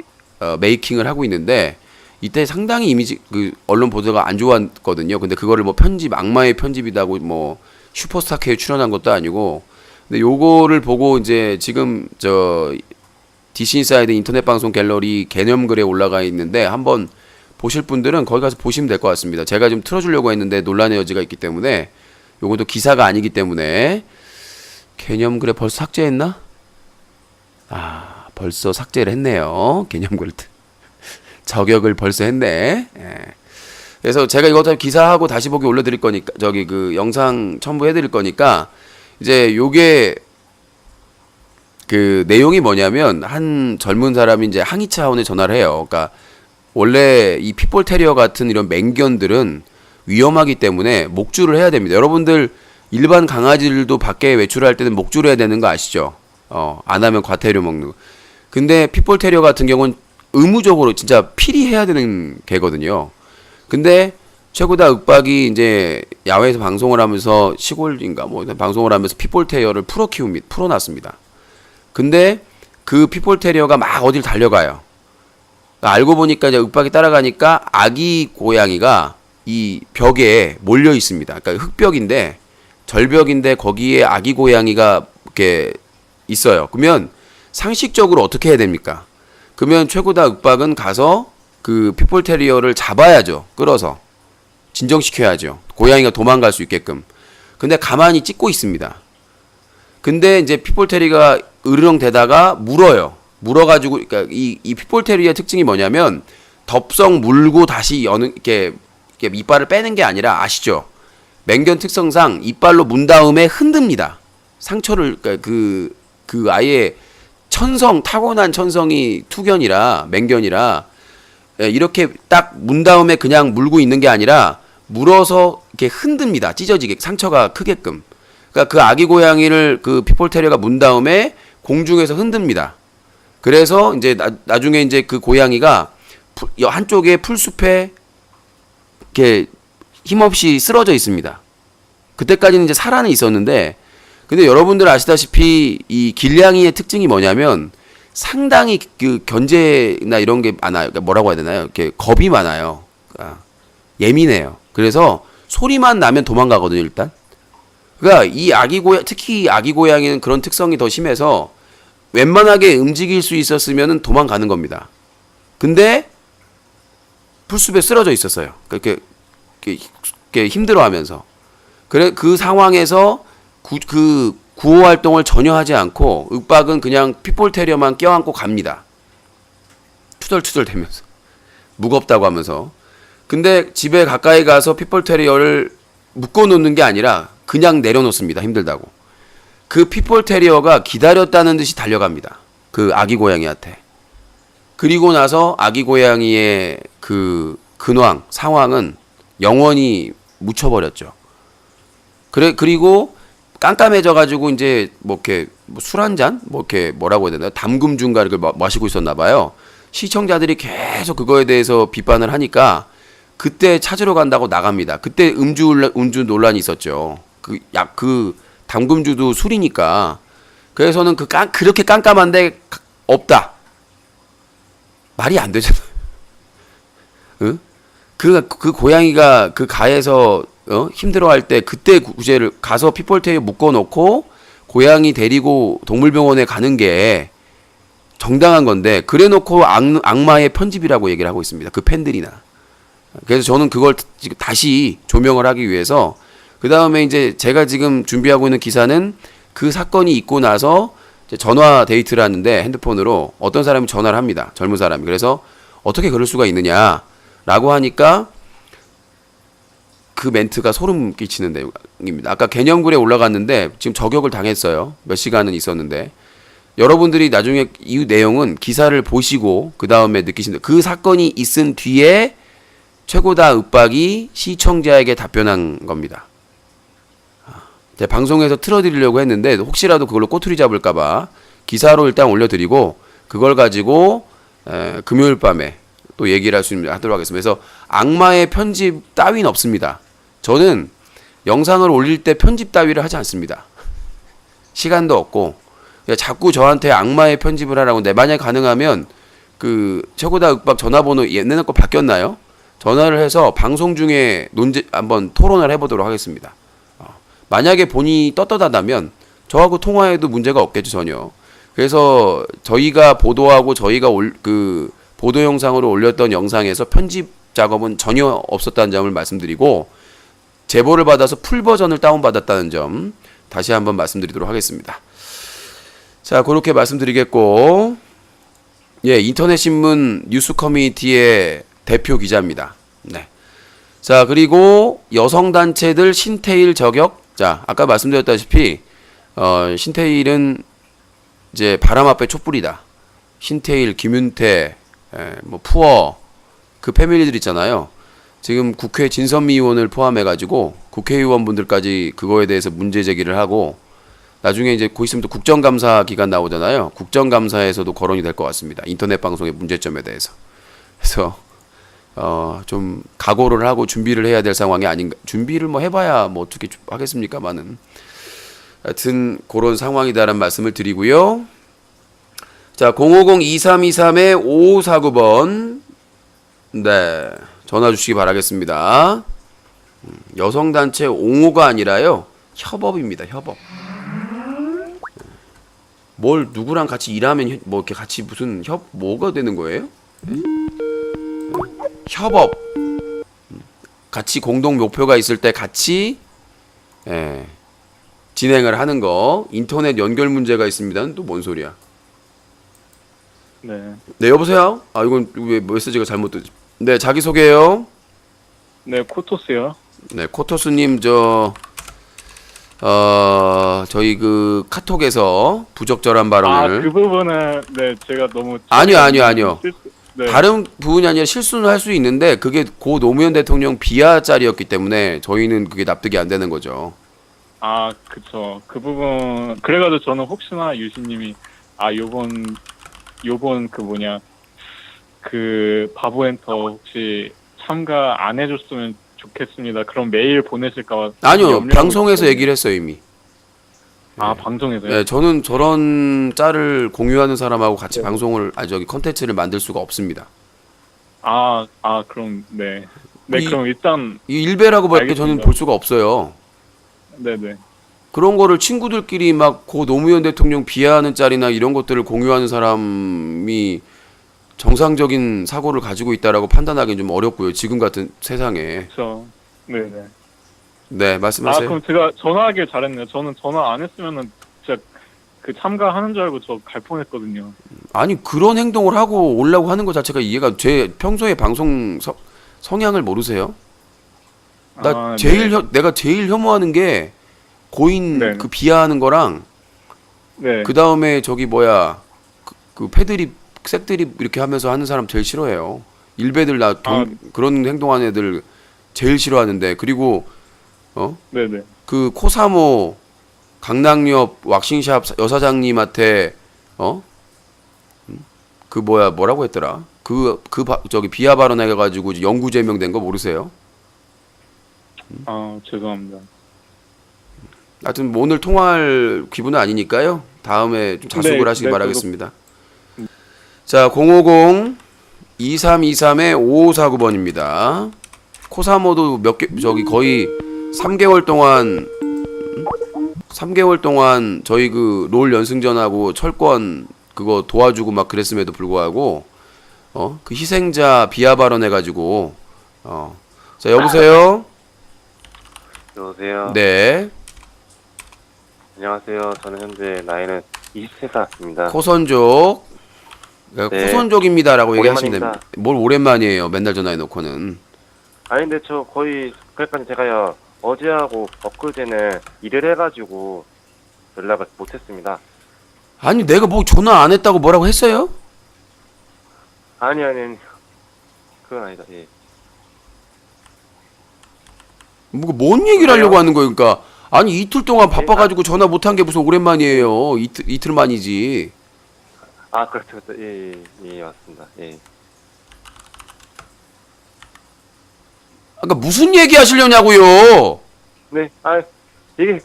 메이킹을 하고 있는데, 이때 상당히 이미지 그 언론 보도가 안 좋았거든요. 근데 그거를 뭐 편집 악마의 편집이다고 뭐 슈퍼스타 K에 출연한 것도 아니고, 근데 요거를 보고 이제 지금 저 DC인사이드 인터넷 방송 갤러리 개념글에 올라가 있는데 한번 보실 분들은 거기 가서 보시면 될 것 같습니다. 제가 좀 틀어주려고 했는데 논란의 여지가 있기 때문에 요것도 기사가 아니기 때문에 개념글에 벌써 삭제했나? 아, 벌써 삭제를 했네요. 개념글 저격을 벌써 했네. 예. 그래서 제가 이거 기사하고 다시 보기 올려드릴 거니까 저기 그 영상 첨부해드릴 거니까 이제 요게 그 내용이 뭐냐면 한 젊은 사람이 이제 항의 차원의 전화를 해요. 그러니까 원래 이 핏볼 테리어 같은 이런 맹견들은 위험하기 때문에 목줄을 해야 됩니다. 여러분들 일반 강아지들도 밖에 외출할 때는 목줄을 해야 되는 거 아시죠? 안 하면 과태료 먹는 거. 근데 핏볼 테리어 같은 경우는 의무적으로 진짜 필히 해야 되는 개거든요. 근데 최고다 윽박이 이제 야외에서 방송을 하면서 시골인가 뭐 방송을 하면서 핏볼 테리어를 풀어놨습니다. 근데 그 핏볼 테리어가 막 어딜 달려가요. 그러니까 알고 보니까 이제 윽박이 따라가니까 아기 고양이가 이 벽에 몰려 있습니다. 그러니까 흙벽인데 절벽인데 거기에 아기 고양이가 이렇게 있어요. 그러면 상식적으로 어떻게 해야 됩니까? 그러면 최고다 윽박은 가서 그 핏볼 테리어를 잡아야죠. 끌어서 진정시켜야죠. 고양이가 도망갈 수 있게끔. 근데 가만히 찍고 있습니다. 근데 이제 핏볼 테리어가 으르렁 대다가 물어요. 물어가지고, 그러니까 이 핏볼 테리어의 특징이 뭐냐면 덥석 물고 다시 이렇게 이빨을 빼는 게 아니라 아시죠? 맹견 특성상 이빨로 문 다음에 흔듭니다. 상처를, 그러니까 그 아예 타고난 천성이 투견이라, 맹견이라, 이렇게 딱 문 다음에 그냥 물고 있는 게 아니라 물어서 이렇게 흔듭니다. 찢어지게, 상처가 크게끔. 그러니까 그 아기 고양이를 그 핏볼 테리어가 문 다음에 공중에서 흔듭니다. 그래서 이제 나중에 이제 그 고양이가 한쪽에 풀숲에 이렇게 힘없이 쓰러져 있습니다. 그때까지는 이제 살아는 있었는데, 근데 여러분들 아시다시피 이 길냥이의 특징이 뭐냐면 상당히 그 견제나 이런 게 많아요. 그러니까 뭐라고 해야 되나요? 이렇게 겁이 많아요. 그러니까 예민해요. 그래서 소리만 나면 도망가거든요, 일단. 그러니까 이 특히 아기 고양이는 그런 특성이 더 심해서 웬만하게 움직일 수 있었으면 도망가는 겁니다. 근데 풀숲에 쓰러져 있었어요. 이렇게 힘들어하면서. 그래 그 상황에서 구호 활동을 전혀 하지 않고 윽박은 그냥 핏볼 테리어만 껴안고 갑니다. 투덜투덜 대면서 무겁다고 하면서. 근데 집에 가까이 가서 핏볼 테리어를 묶어 놓는 게 아니라 그냥 내려놓습니다. 힘들다고. 그 핏볼 테리어가 기다렸다는 듯이 달려갑니다. 그 아기 고양이한테. 그리고 나서 아기 고양이의 그 상황은 영원히 묻혀버렸죠. 그리고 깜깜해져가지고 이제 뭐 이렇게 술 한 잔? 뭐 이렇게 뭐라고 해야 되나? 담금중가를 마시고 있었나 봐요. 시청자들이 계속 그거에 대해서 비판을 하니까 그때 찾으러 간다고 나갑니다. 그때 음주 논란이 있었죠. 그 담금주도 술이니까. 그래서는 그렇게 깜깜한데 없다. 말이 안 되잖아요. 응? 그 고양이가 그 가에서 힘들어할 때 그때 구제를 가서 핏볼 테리어 묶어놓고 고양이 데리고 동물병원에 가는 게 정당한 건데 그래놓고 악마의 편집이라고 얘기를 하고 있습니다. 그 팬들이나. 그래서 저는 그걸 지금 다시 조명을 하기 위해서 그 다음에 이제 제가 지금 준비하고 있는 기사는 그 사건이 있고 나서 이제 전화 데이트를 하는데 핸드폰으로 어떤 사람이 전화를 합니다. 젊은 사람이. 그래서 어떻게 그럴 수가 있느냐라고 하니까 그 멘트가 소름 끼치는 내용입니다. 아까 개념글에 올라갔는데 지금 저격을 당했어요. 몇 시간은 있었는데 여러분들이 나중에 이 내용은 기사를 보시고 그 다음에 느끼시는 그 사건이 있은 뒤에 최고다 윽박이 시청자에게 답변한 겁니다. 제가 방송에서 틀어드리려고 했는데 혹시라도 그걸로 꼬투리 잡을까봐 기사로 일단 올려드리고 그걸 가지고 금요일 밤에 또 얘기를 하도록 하겠습니다. 그래서 악마의 편집 따위는 없습니다. 저는 영상을 올릴 때 편집 따위를 하지 않습니다. 시간도 없고 자꾸 저한테 악마의 편집을 하라고. 근데 만약 가능하면 그 최고다 윽박 전화번호 옛날 거 바뀌었나요? 전화를 해서 방송 중에 한번 토론을 해보도록 하겠습니다. 만약에 본인이 떳떳하다면 저하고 통화해도 문제가 없겠죠, 전혀. 그래서 저희가 보도하고 저희가 그 보도 영상으로 올렸던 영상에서 편집 작업은 전혀 없었다는 점을 말씀드리고 제보를 받아서 풀 버전을 다운받았다는 점 다시 한번 말씀드리도록 하겠습니다. 자, 그렇게 말씀드리겠고, 예, 인터넷 신문 뉴스 커뮤니티의 대표 기자입니다. 네. 자, 그리고 여성 단체들 신태일 저격. 자, 아까 말씀드렸다시피 신태일은 이제 바람 앞에 촛불이다. 신태일, 김윤태, 뭐 푸어 그 패밀리들 있잖아요. 지금 국회 진선미 의원을 포함해가지고 국회의원분들까지 그거에 대해서 문제 제기를 하고 나중에 이제 곧 있으면 또 국정감사 기간 나오잖아요. 국정감사에서도 거론이 될 것 같습니다. 인터넷 방송의 문제점에 대해서. 그래서 좀 각오를 하고 준비를 해야 될 상황이 아닌가. 준비를 뭐 해봐야 뭐 어떻게 하겠습니까만은. 하여튼 그런 상황이다라는 말씀을 드리고요. 자, 050-2323-5549번 네, 전화 주시기 바라겠습니다. 여성단체 옹호가 아니라요, 협업입니다. 협업. 뭘 누구랑 같이 일하면 뭐 이렇게 같이 무슨 뭐가 되는 거예요? 협업. 같이 공동 목표가 있을 때 같이 진행을 하는 거. 인터넷 연결 문제가 있습니다는 또 뭔 소리야? 네. 네, 여보세요? 아, 이건 왜 메시지가 잘못 뜨지? 네, 자기 소개요. 네, 코토스요. 네, 코토스님 저희 그 카톡에서 부적절한 발언을. 그 부분은 네, 제가 너무 아니요. 네. 다른 부분이 아니라 실수는 할 수 있는데 그게 고 노무현 대통령 비하 짤이었기 때문에 저희는 그게 납득이 안 되는 거죠. 그쵸. 그 부분 그래가지고 저는 혹시나 유신님이 요번 그 바보엔터 혹시 참가 안 해줬으면 좋겠습니다. 그럼 메일 보내실까봐. 아니요, 방송에서 얘기를 했어요 이미. 방송에서요? 네, 저는 저런 짤을 공유하는 사람하고 같이 방송을 컨텐츠를 만들 수가 없습니다. 그럼 네. 네, 그럼 일단 이 일배라고밖에 저는 알겠습니다. 볼 수가 없어요. 네네. 그런 거를 친구들끼리 막 고 노무현 대통령 비하하는 짤이나 이런 것들을 공유하는 사람이 정상적인 사고를 가지고 있다라고 판단하기는 좀 어렵고요. 지금 같은 세상에. 그쵸. 네네. 네, 말씀하세요. 그럼 제가 전화하길 잘했네요. 저는 전화 안 했으면은 진짜 그 참가하는 줄 알고 저 갈 뻔했거든요. 아니, 그런 행동을 하고 오려고 하는 것 자체가 이해가. 제 평소에 방송 성향을 모르세요? 나 내가 제일 혐오하는 게 고인 네. 그 비하하는 거랑 네. 그 다음에 그 패드립 색드립 이렇게 하면서 하는 사람 제일 싫어해요. 일배들 그런 행동하는 애들 제일 싫어하는데. 그리고 네네. 그 코사모 강남역 왁싱샵 여사장님한테 그 뭐라고 했더라? 비하 발언해 가지고 영구 제명된 거 모르세요? 죄송합니다. 하여튼 뭐 오늘 통화할 기분은 아니니까요. 다음에 좀 자숙을 하시기 네, 바라겠습니다. 자, 050-2323-5549번입니다. 코사모도 거의 3개월 동안 3개월 동안 저희 그 롤 연승전하고 철권 그거 도와주고 막 그랬음에도 불구하고 그 희생자 비하 발언해가지고 자 여보세요. 여보세요. 네. 안녕하세요. 저는 현재 나이는 23살입니다. 코선족. 네. 코선족입니다라고 얘기하시면 오랜만입니다. 됩니다. 뭘 오랜만이에요. 맨날 전화해놓고는. 아니 근데 저 거의 그러니까 제가요 어제하고 엊그제는 일을 해가지고 연락을 못했습니다. 아니 내가 뭐 전화 안 했다고 뭐라고 했어요? 아니 그건 아니다. 예. 뭔 얘기를 하려고 하는 거예요? 그러니까 아니 이틀 동안 바빠가지고 전화 못한 게 무슨 오랜만이에요. 이틀 만이지. 아 그렇죠. 예 맞습니다. 예. 그러니까 무슨 얘기 하시려냐고요? 네. 이게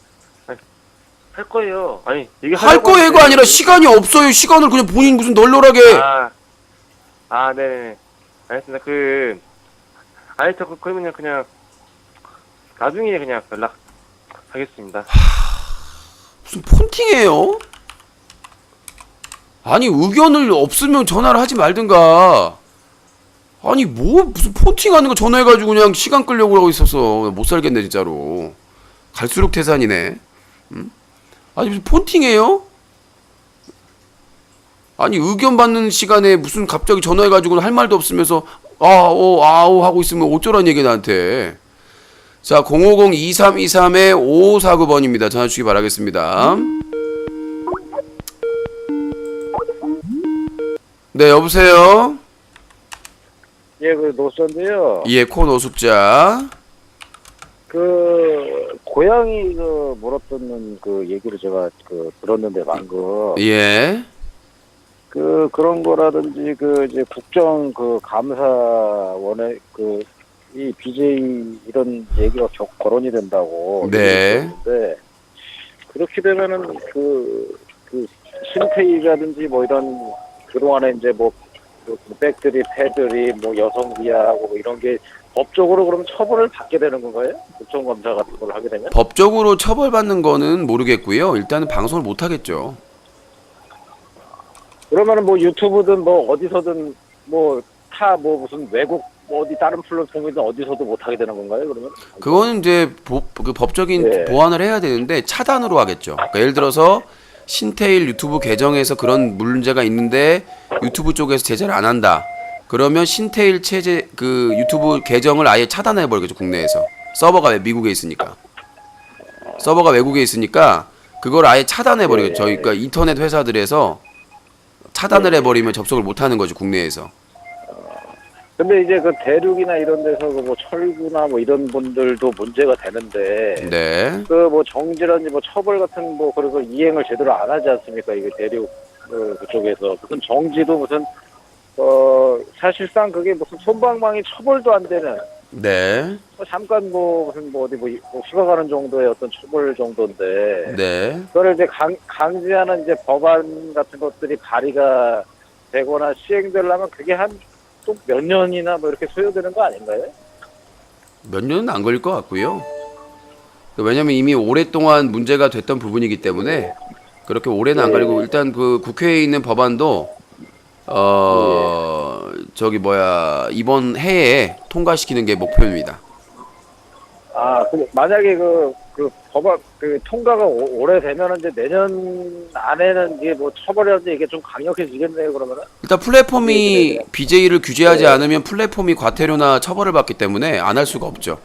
할 거예요. 아니 이게 할 거예가 아니라 시간이 없어요. 시간을 그냥 본인 무슨 널널하게. 네네. 알겠습니다. 아니 저 그러면 그냥 나중에 그냥 연락하겠습니다. 무슨 폰팅이에요? 아니 의견을 없으면 전화를 하지 말든가. 아니 뭐 무슨 폰팅하는 거 전화해가지고 그냥 시간 끌려고 하고 있어서 못 살겠네 진짜로. 갈수록 태산이네. 아니 무슨 폰팅이에요? 아니 의견 받는 시간에 무슨 갑자기 전화해가지고 할 말도 없으면서 아오 하고 있으면 어쩌란 얘기 나한테. 자 050-2323-5549번입니다. 전화 주시기 바라겠습니다. 네 여보세요. 예, 그 노선데요. 예, 코 노숙자. 그 고양이 그 물어뜯는 그 얘기를 제가 들었는데 방금 예. 그런 거라든지 이제 국정 감사원에 이 BJ 이런 얘기가 거론이 된다고. 네. 근데 그렇게 되면은 신태희라든지 뭐 이런 그동안에 이제 백들이 패들이 여성 비하하고 이런 게 법적으로 그러면 처벌을 받게 되는 건가요? 국정감사 같은 걸 하게 되면? 법적으로 처벌받는 거는 모르겠고요. 일단은 방송을 못 하겠죠. 그러면은 유튜브든 어디서든 무슨 외국 어디 다른 플랫폼이든 어디서도 못 하게 되는 건가요? 그러면? 그거는 이제 그 법적인 네. 보완을 해야 되는데 차단으로 하겠죠. 그러니까 예를 들어서 신태일 유튜브 계정에서 그런 문제가 있는데 유튜브 쪽에서 제재를 안 한다. 그러면 신태일 유튜브 계정을 아예 차단해 버리겠죠. 국내에서. 서버가 미국에 있으니까. 서버가 외국에 있으니까 그걸 아예 차단해 버리겠죠. 그러니까 인터넷 회사들에서 차단을 해 버리면 접속을 못 하는 거죠. 국내에서. 근데 이제 대륙이나 이런 데서 철구나 이런 분들도 문제가 되는데 네. 정지라든지 처벌 같은 그래서 이행을 제대로 안 하지 않습니까? 이게 대륙 그쪽에서 무슨 정지도 무슨 사실상 그게 무슨 솜방망이 처벌도 안 되는 네. 잠깐 무슨 어디 휴가 가는 정도의 어떤 처벌 정도인데 네. 그거를 이제 강제하는 이제 법안 같은 것들이 발의가 되거나 시행되려면 그게 또 몇 년이나 이렇게 소요되는 거 아닌가요? 몇 년은 안 걸릴 것 같고요. 왜냐면 이미 오랫동안 문제가 됐던 부분이기 때문에 그렇게 오래는 안 걸리고 일단 국회에 있는 법안도 이번 해에 통과시키는 게 목표입니다. 근데 만약에 법안 통과가 오래되면은 이제 내년 안에는 이게 처벌이라든지 이게 좀 강력해지겠네요. 그러면은 일단 플랫폼이 네. BJ를 규제하지 않으면 플랫폼이 과태료나 처벌을 받기 때문에 안 할 수가 없죠.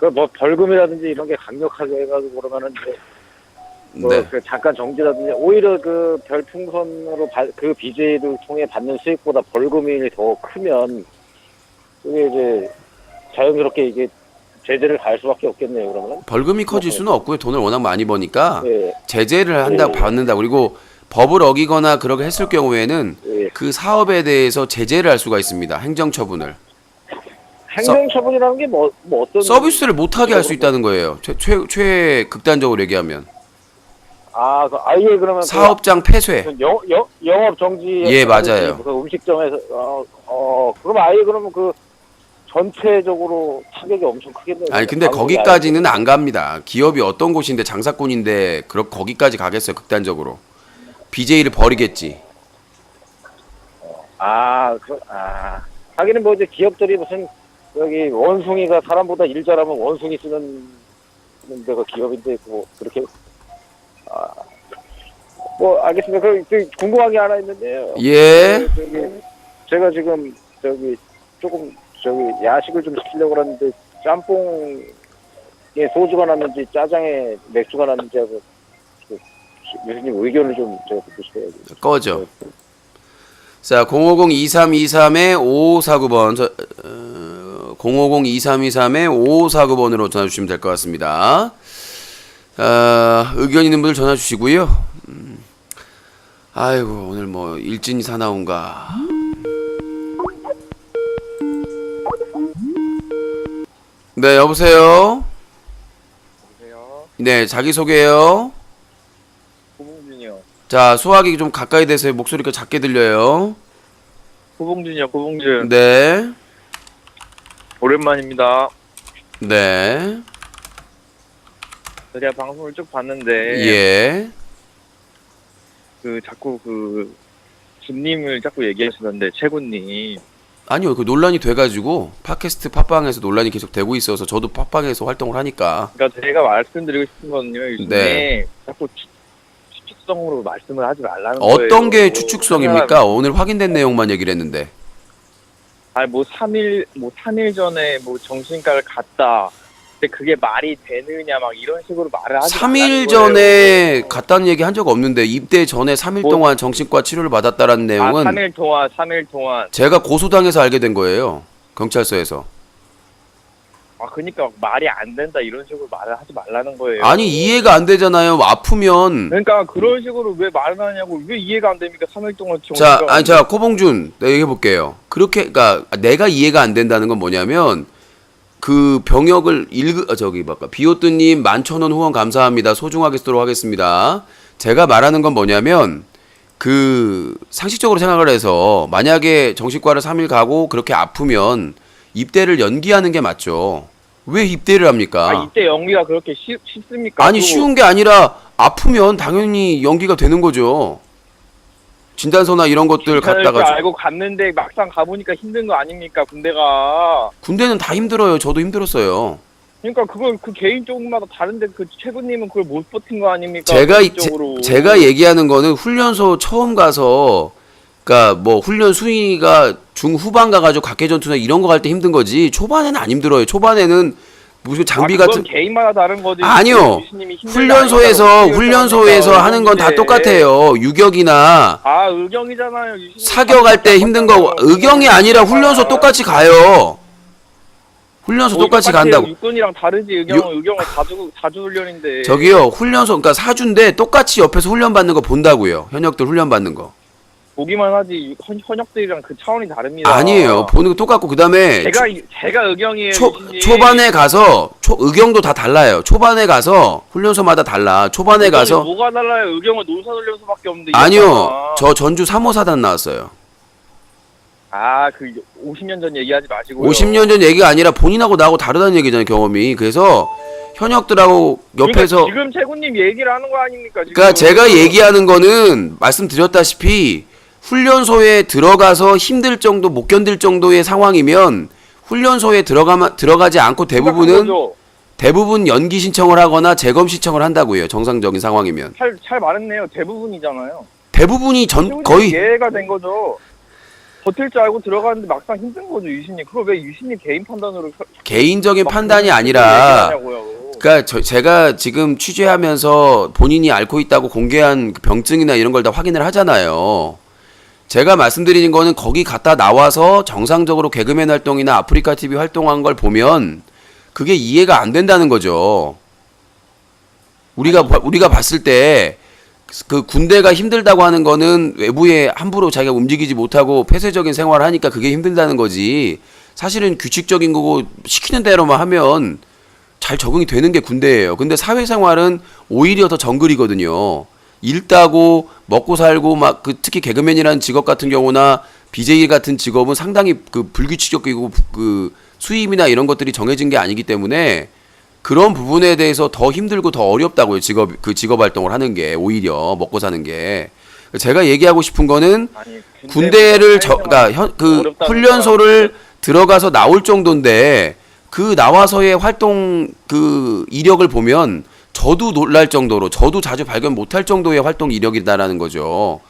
벌금이라든지 이런 게 강력하게 해가지고 그러면은 이제 네. 잠깐 정지라든지 오히려 별풍선으로 BJ를 통해 받는 수익보다 벌금이 더 크면 그게 이제 자연스럽게 이게 제재를 가할 수밖에 없겠네요. 그러면 벌금이 커질 수는 없고요. 돈을 워낙 많이 버니까 예. 제재를 받는다. 그리고 법을 어기거나 그렇게 했을 경우에는 예. 그 사업에 대해서 제재를 할 수가 있습니다. 행정처분을. 행정처분이라는 게 어떤 서비스를 못하게 할 수 있다는 거예요. 최극단적으로 얘기하면. 아예 그러면 사업장 폐쇄. 영업 정지 예, 맞아요. 음식점에서 그럼 아예 그러면 전체적으로 타격이 엄청 크겠네요. 아니 근데 방송이 거기까지는 안 갑니다. 기업이 어떤 곳인데 장사꾼인데 거기까지 가겠어요 극단적으로. BJ를 버리겠지. 하기는 뭐 이제 기업들이 무슨 여기 원숭이가 사람보다 일 잘하면 원숭이 쓰는 데가 기업인데 뭐 그렇게 뭐 알겠습니다. 그 궁금한 게 하나 있는데요. 예. 제가 지금 조금 야식을 좀 시키려고 하는데 짬뽕에 소주가 났는지 짜장에 맥주가 났는지 하고 교수님 의견을 좀 제가 듣고 싶어요. 꺼져. 자, 050-2323-5549번 050-2323-5549번으로 전화 주시면 될 것 같습니다. 의견 있는 분들 전화 주시고요. 아이고 오늘 뭐 일진이 사나운가. 네 여보세요. 네 자기소개요. 고봉준이요. 자 수화기 좀 가까이 대세요. 목소리가 작게 들려요. 고봉준이요, 고봉준. 네. 오랜만입니다. 네. 제가 방송을 쭉 봤는데, 예. 자꾸 군님을 자꾸 얘기하시던데, 최군님. 아니요, 그 논란이 돼가지고 팟캐스트 팟빵에서 논란이 계속 되고 있어서 저도 팟빵에서 활동을 하니까. 그러니까 제가 말씀드리고 싶은 거는요, 요즘에 네. 자꾸 추측성으로 말씀을 하지 말라는 거예요. 어떤 게 추측성입니까? 오늘 확인된 내용만 얘기를 했는데. 아니, 3일 전에 정신과를 갔다. 근데 그게 말이 되느냐, 막 이런 식으로 말을 하지 말라는 3일 거예요. 전에 갔다는 얘기 한 적 없는데 입대 전에 3일 뭐- 동안 정신과 치료를 받았다라는 내용은 3일 동안. 제가 고소당해서 알게 된 거예요. 경찰서에서. 그러니까 말이 안 된다, 이런 식으로 말을 하지 말라는 거예요. 아니 이해가 안 되잖아요. 아프면 그러니까 그런 식으로 왜 말을 하냐고. 왜 이해가 안 됩니까? 3일 동안 자 코봉준 내가 얘기해 볼게요. 그렇게 그러니까 내가 이해가 안 된다는 건 뭐냐면 그 병역을 비오뜨님 11,000원 후원 감사합니다. 소중하게 쓰도록 하겠습니다. 제가 말하는 건 뭐냐면 그 상식적으로 생각을 해서 만약에 정신과를 3일 가고 그렇게 아프면 입대를 연기하는 게 맞죠. 왜 입대를 합니까? 이때 연기가 그렇게 쉽습니까? 아니 쉬운 게 아니라 아프면 당연히 연기가 되는 거죠. 진단서나 이런 것들 갖다가 알고 갔는데 막상 가보니까 힘든 거 아닙니까? 군대가. 군대는 다 힘들어요. 저도 힘들었어요. 그러니까 그걸 개인 쪽마다 다른데 최군님은 그걸 못 버틴 거 아닙니까? 제가 얘기하는 거는 훈련소 처음 가서 그러니까 뭐 훈련 수위가 중후반 가가지고 각개전투나 이런 거 갈 때 힘든 거지 초반에는 안 힘들어요. 초반에는 무슨 장비 같은 개인마다 다른 거지. 아니요. 훈련소에서 하는 건 다 똑같아요. 유격이나 의경이잖아요. 사격할 때 힘든 거 의경이 아니라 훈련소 똑같이 가요. 훈련소 똑같이 간다고. 육군이랑 다르지. 의경은 자주 훈련인데. 저기요 훈련소 그러니까 사주인데 똑같이 옆에서 훈련 받는 거 본다고요. 현역들 훈련 받는 거. 보기만 하지 현역들이랑 그 차원이 다릅니다. 아니에요. 보는 거 똑같고 그다음에 제가 의경이에요. 초반에 가서 의경도 다 달라요. 초반에 가서 훈련소마다 달라. 초반에 가서 뭐가 달라요? 의경은 논사훈련소밖에 없는데. 아니요. 저 전주 3호 사단 나왔어요. 50년 전 얘기하지 마시고요. 50년 전 얘기가 아니라 본인하고 나하고 다르다는 얘기잖아요. 경험이. 그래서 현역들하고 옆에서 지금 최군님 얘기를 하는 거 아닙니까? 지금. 그러니까 제가 얘기하는 거는 말씀드렸다시피 훈련소에 들어가서 힘들 정도 못 견딜 정도의 상황이면 훈련소에 들어가지 않고 대부분 연기 신청을 하거나 재검 신청을 한다고요. 정상적인 상황이면. 잘 말했네요. 대부분이잖아요. 대부분이 거의 이해가 된 거죠. 버틸 줄 알고 들어가는데 막상 힘든 거죠, 유신님. 그걸 왜 유신님 개인 판단으로 개인적인 판단이 아니라 그러니까 제가 지금 취재하면서 본인이 앓고 있다고 공개한 병증이나 이런 걸 다 확인을 하잖아요. 제가 말씀드리는 거는 거기 갔다 나와서 정상적으로 개그맨 활동이나 아프리카 TV 활동한 걸 보면 그게 이해가 안 된다는 거죠. 우리가 봤을 때 그 군대가 힘들다고 하는 거는 외부에 함부로 자기가 움직이지 못하고 폐쇄적인 생활을 하니까 그게 힘들다는 거지. 사실은 규칙적인 거고 시키는 대로만 하면 잘 적응이 되는 게 군대예요. 근데 사회생활은 오히려 더 정글이거든요. 일 따고 먹고 살고 막 특히 개그맨이라는 직업 같은 경우나 BJ 같은 직업은 상당히 불규칙적이고 수입이나 이런 것들이 정해진 게 아니기 때문에 그런 부분에 대해서 더 힘들고 더 어렵다고요. 직업 활동을 하는 게 오히려 먹고 사는 게. 제가 얘기하고 싶은 거는 아니, 군대를 그러니까 어렵다는 훈련소를 들어가서 나올 정도인데 그 나와서의 활동 이력을 보면 저도 놀랄 정도로 저도 자주 발견 못할 정도의 활동 이력이다라는 거죠.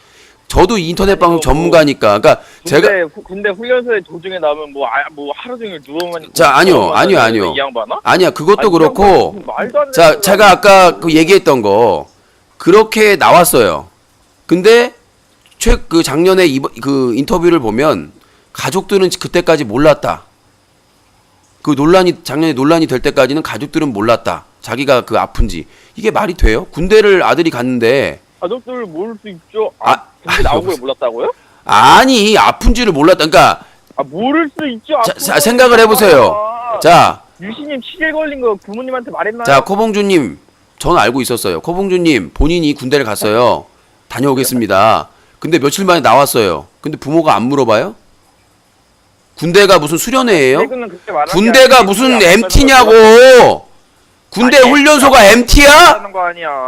저도 인터넷 방송 전문가니까. 그러니까 제가 군대 훈련소에 도중에 나오면 뭐 하루 종일 누워만. 자, 아니요. 이 양반아? 아니야. 그것도 아니, 그렇고 말도 안 되는 자, 소리 제가 아까 그 얘기했던 거 그렇게 나왔어요. 근데 작년에 그 인터뷰를 보면 가족들은 그때까지 몰랐다. 작년에 논란이 될 때까지는 가족들은 몰랐다. 자기가 아픈지. 이게 말이 돼요? 군대를 아들이 갔는데 가족들 모를 수 있죠. 아니, 군대 나온 걸 몰랐다고요? 아니, 아픈지를 몰랐다. 그러니까 모를 수 있죠. 자, 생각을 해보세요. 자, 유신님 치질 걸린 거 부모님한테 말했나요? 자, 코봉주님, 저는 알고 있었어요. 코봉주님, 본인이 군대를 갔어요. 다녀오겠습니다. 근데 며칠 만에 나왔어요. 근데 부모가 안 물어봐요? 군대가 무슨 수련회예요? 군대가 무슨 MT냐고! 군대 훈련소가 MT야?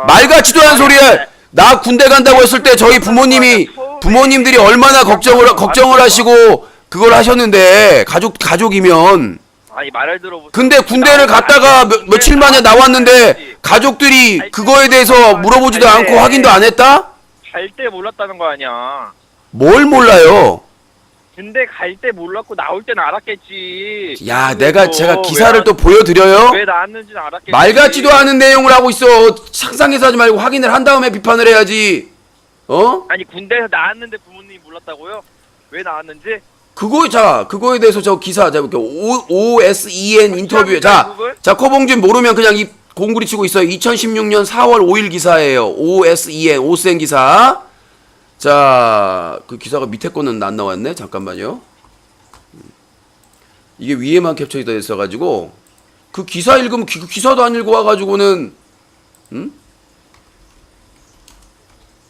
말 같지도 않은 소리야! 나 군대 간다고 했을 때 저희 부모님들이 얼마나 걱정을 하시고 그걸 하셨는데, 가족이면. 아니, 말을 들어보세요. 근데 군대를 갔다가 며칠 만에 나왔는데 가족들이 그거에 대해서 물어보지도 않고 확인도 안 했다? 갈 때 몰랐다는 거 아니야. 뭘 몰라요? 군대 갈 때 몰랐고 나올 때는 알았겠지. 야, 제가 기사를 또 보여드려요? 왜 나왔는지는 알았겠지. 말 같지도 않은 내용을 하고 있어. 상상해서 하지 말고 확인을 한 다음에 비판을 해야지. 어? 아니, 군대에서 나왔는데 부모님이 몰랐다고요? 왜 나왔는지? 그거에 대해서 저 기사 제가 볼게요. OSEN 인터뷰. 자, 코봉준 모르면 그냥 이 공구리 치고 있어요. 2016년 4월 5일 기사예요. OSEN 기사. 자, 그 기사가 밑에 거는 안 나왔네. 잠깐만요. 이게 위에만 캡처돼 있어가지고 그 기사 읽으면 그 기사도 안 읽고 와가지고는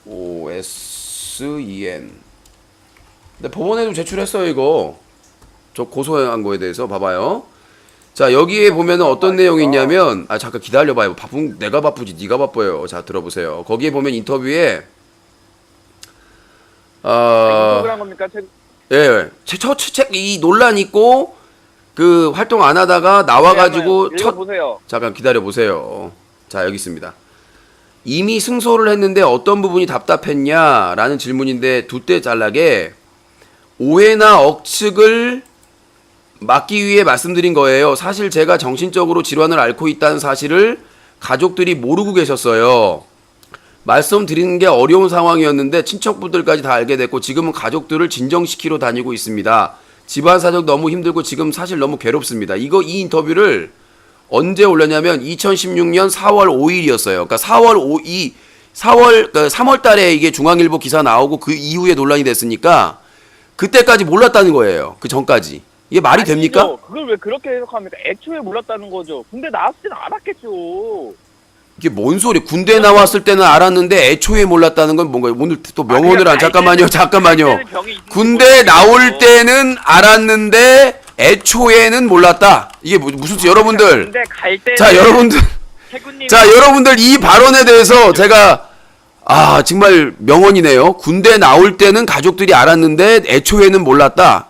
OSEN. 근데 법원에도 제출했어요 이거. 저 고소한 거에 대해서 봐봐요. 자, 여기에 보면은 어떤 내용이 있냐면 잠깐 기다려봐요. 내가 바쁘지 네가 바빠요. 자, 들어보세요. 거기에 보면 인터뷰에 인터뷰한 겁니까? 예, 이 논란 있고 그 활동 안 하다가 나와가지고 읽어보세요. 잠깐 기다려 보세요. 자, 여기 있습니다. 이미 승소를 했는데 어떤 부분이 답답했냐라는 질문인데 두때 잘나게 오해나 억측을 막기 위해 말씀드린 거예요. 사실 제가 정신적으로 질환을 앓고 있다는 사실을 가족들이 모르고 계셨어요. 말씀드리는 게 어려운 상황이었는데 친척분들까지 다 알게 됐고 지금은 가족들을 진정시키러 다니고 있습니다. 집안 사정 너무 힘들고 지금 사실 너무 괴롭습니다. 이 인터뷰를 언제 올렸냐면 2016년 4월 5일이었어요. 그러니까 3월 달에 이게 중앙일보 기사 나오고 그 이후에 논란이 됐으니까 그때까지 몰랐다는 거예요. 그 전까지. 이게 말이 됩니까? 그걸 왜 그렇게 해석합니까? 애초에 몰랐다는 거죠. 군대 나왔을 때는 알았겠죠. 이게 뭔 소리? 군대 나왔을 때는 알았는데 애초에 몰랐다는 건 뭔가요? 오늘 또 명언을 안 잠깐만요. 군대 나올 때는 알았는데 애초에는 몰랐다. 이게 무슨 여러분들? 군대 갈 때. 자, 여러분들 이 발언에 대해서 제가 정말 명언이네요. 군대 나올 때는 가족들이 알았는데 애초에는 몰랐다.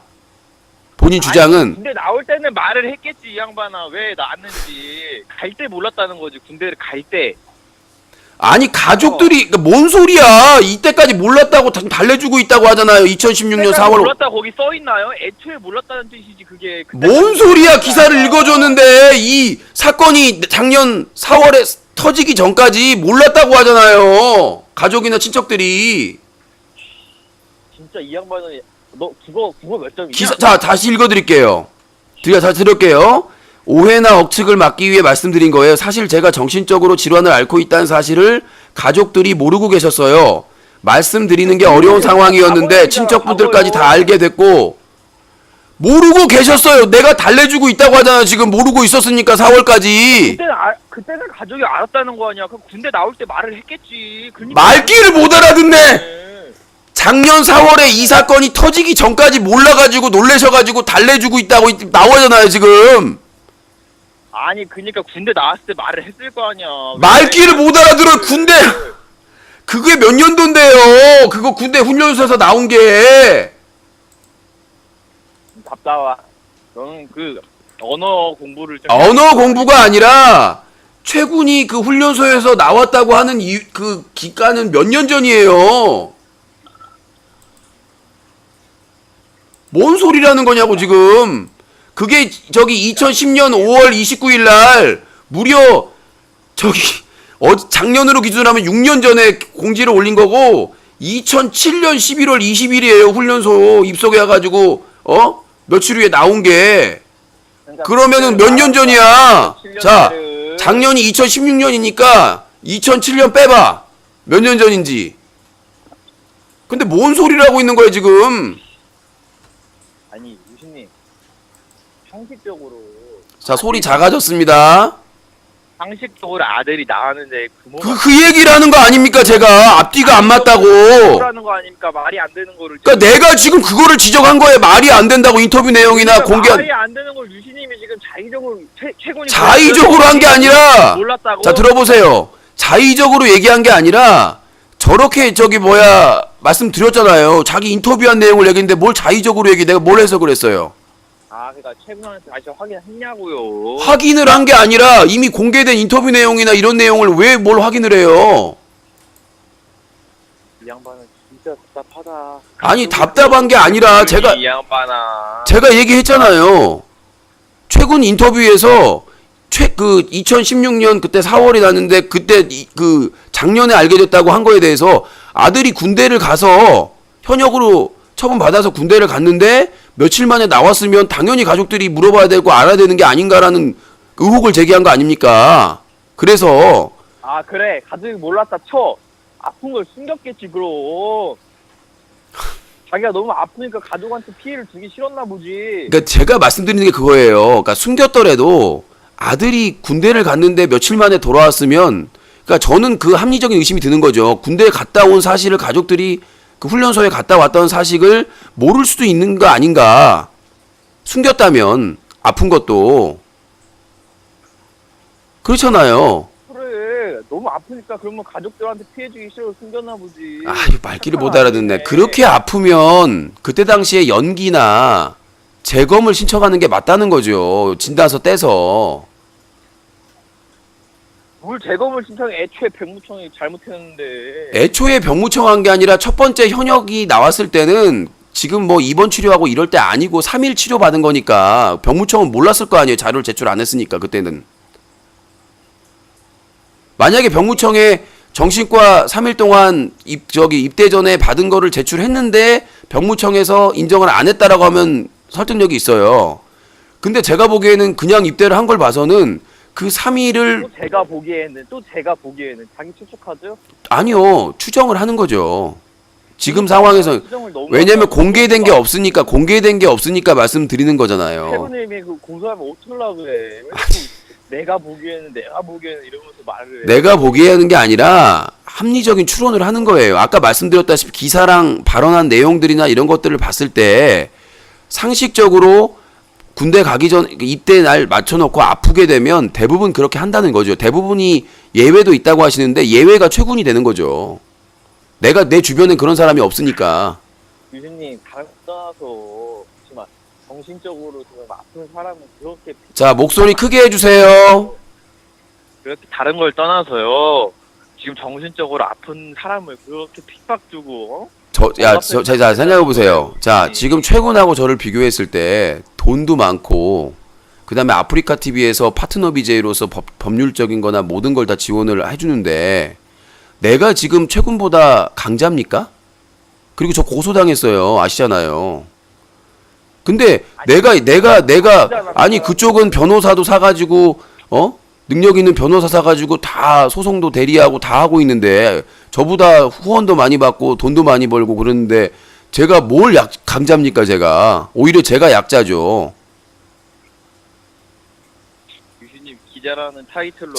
본인 주장은 군대 나올 때는 말을 했겠지. 이 양반아. 왜 나왔는지. 갈 때 몰랐다는 거지. 군대를 갈 때. 아니 가족들이 뭔 소리야. 이때까지 몰랐다고 달래주고 있다고 하잖아요. 2016년 4월 몰랐다고 거기 써있나요? 애초에 몰랐다는 뜻이지 그게. 뭔 소리야. 기사를 읽어줬는데 이 사건이 작년 4월에 터지기 전까지 몰랐다고 하잖아요. 가족이나 친척들이. 진짜 이 양반은 너 국어 몇 점이냐? 자, 다시 읽어드릴게요. 다시 들을게요. 오해나 억측을 막기 위해 말씀드린 거예요. 사실 제가 정신적으로 질환을 앓고 있다는 사실을 가족들이 모르고 계셨어요. 말씀드리는 게 어려운 상황이었는데 친척분들까지 다 알게 됐고 모르고 계셨어요. 내가 달래주고 있다고 하잖아. 지금 모르고 있었으니까 4월까지. 그때는 가족이 알았다는 거 아니야. 그럼 군대 나올 때 말을 했겠지. 말귀를 못 알아듣네. 작년 4월에 이 사건이 터지기 전까지 몰라가지고 놀래셔가지고 달래주고 있다고 나오잖아요 지금. 아니 그니까 군대 나왔을 때 말을 했을 거 아니야. 말귀를 못 알아들어. 군대 그게 몇 년도인데요. 그거 군대 훈련소에서 나온 게. 답답하. 너는 그 언어 공부를 좀 언어 공부가 아니라 최군이 그 훈련소에서 나왔다고 하는 그 기간은 몇 년 전이에요. 뭔 소리라는 거냐고 지금. 그게 저기 2010년 5월 29일 날 무려 저기 작년으로 기준하면 6년 전에 공지를 올린 거고 2007년 11월 20일이에요. 훈련소 입소해가지고 며칠 후에 나온 게. 그러면은 몇 년 전이야. 자, 작년이 2016년이니까 2007년 빼봐. 몇 년 전인지. 근데 뭔 소리를 하고 있는 거야 지금. 아니 유신님 상식적으로 자, 소리 작아졌습니다. 상식적으로 아들이 나왔는데 그 얘기를 하는 거 아닙니까 제가. 앞뒤가 안 맞다고. 라는 거 아닙니까? 말이 안 되는 거를. 그러니까 내가 지금 그거를 지적한 거에 말이 안 된다고 인터뷰 내용이나 공개한. 말이 안 되는 걸 유신님이 지금 자의적으로 최군이 자의적으로 한 게 아니라. 몰랐다고. 자, 들어보세요. 자의적으로 얘기한 게 아니라 저렇게 저기 뭐야 말씀드렸잖아요. 자기 인터뷰한 내용을 얘기했는데 뭘 자의적으로 얘기. 내가 뭘 해서 그랬어요. 아, 그러니까 최군한테 다시 확인했냐고요. 확인을 한 게 아니라 이미 공개된 인터뷰 내용이나 이런 내용을 왜 뭘 확인을 해요. 이 양반은 진짜 답답하다. 아니 답답한 게 아니라 제가 이 양반아. 얘기했잖아요. 최군 인터뷰에서 그 2016년 그때 4월이 났는데 그때 그 작년에 알게 됐다고 한 거에 대해서 아들이 군대를 가서 현역으로 처분받아서 군대를 갔는데 며칠 만에 나왔으면 당연히 가족들이 물어봐야 되고 알아야 되는 게 아닌가라는 의혹을 제기한 거 아닙니까? 그래서 아 그래 가족이 몰랐다 쳐. 아픈 걸 숨겼겠지 그럼. 자기가 너무 아프니까 가족한테 피해를 주기 싫었나 보지. 그러니까 제가 말씀드리는 게 그거예요. 그러니까 숨겼더라도 아들이 군대를 갔는데 며칠 만에 돌아왔으면, 그러니까 저는 그 합리적인 의심이 드는 거죠. 군대에 갔다 온 사실을 가족들이 그 훈련소에 갔다 왔다는 사실을 모를 수도 있는 거 아닌가. 숨겼다면 아픈 것도 그렇잖아요. 그래 너무 아프니까 그러면 가족들한테 피해 주기 싫어서 숨겼나 보지. 아, 이 말귀를 못 알아듣네. 그렇게 아프면 그때 당시에 연기나 재검을 신청하는 게 맞다는 거죠. 진단서 떼서. 뭘 재검을 신청해. 애초에 병무청이 잘못했는데. 애초에 병무청 한 게 아니라 첫 번째 현역이 나왔을 때는 지금 뭐 입원 치료하고 이럴 때 아니고 3일 치료 받은 거니까 병무청은 몰랐을 거 아니에요. 자료를 제출 안 했으니까 그때는. 만약에 병무청에 정신과 3일 동안 입대 전에 받은 거를 제출했는데 병무청에서 인정을 안 했다라고 하면 설득력이 있어요. 근데 제가 보기에는 그냥 입대를 한 걸 봐서는 그 3일을 또 제가 보기에는 자기 추측하죠? 아니요. 추정을 하는 거죠. 지금 상황에서. 왜냐면 공개된 게 없으니까 말씀드리는 거잖아요. 최군님이 그 고소하면 어떡하려고 그래. 내가 보기에는 이러면서 말을 해. 내가 보기에는 게 아니라 합리적인 추론을 하는 거예요. 아까 말씀드렸다시피 기사랑 발언한 내용들이나 이런 것들을 봤을 때 상식적으로 군대 가기 전 입대 날 맞춰놓고 아프게 되면 대부분 그렇게 한다는 거죠. 대부분이 예외도 있다고 하시는데 예외가 최군이 되는 거죠. 내 주변엔 그런 사람이 없으니까. 유진님 다른 거 떠나서 그렇지만 정신적으로 지금 아픈 사람은 그렇게 자, 목소리 크게 해주세요. 그렇게 다른 걸 떠나서요. 지금 정신적으로 아픈 사람을 그렇게 핍박 주고 자, 생각해보세요. 자, 지금 최군하고 저를 비교했을 때 돈도 많고, 그 다음에 아프리카 TV에서 파트너 BJ로서 법률적인 거나 모든 걸 다 지원을 해주는데, 내가 지금 최군보다 강자입니까? 그리고 저 고소당했어요. 아시잖아요. 근데 아니, 그쪽은 변호사도 사가지고, 능력 있는 변호사 사가지고 다 소송도 대리하고 다 하고 있는데 저보다 후원도 많이 받고 돈도 많이 벌고 그러는데 제가 뭘 강자입니까? 제가 오히려 제가 약자죠. 유진님 기자라는 타이틀로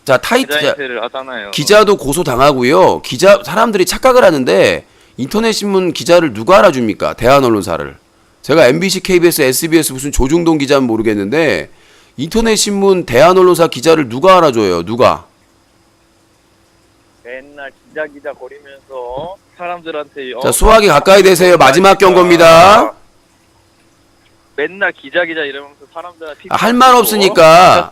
타이틀을 하잖아요. 기자도 고소 당하고요. 사람들이 착각을 하는데 인터넷 신문 기자를 누가 알아줍니까? 대한 언론사를. 제가 MBC, KBS, SBS 무슨 조중동 기자는 모르겠는데 인터넷 신문 대한 언론사 기자를 누가 알아줘요? 누가? 맨날 기자 거리면서 사람들한테 자, 소화기 가까이 대세요. 마지막 경고입니다. 맨날 기자 이러면서 사람들한테 할 말 없으니까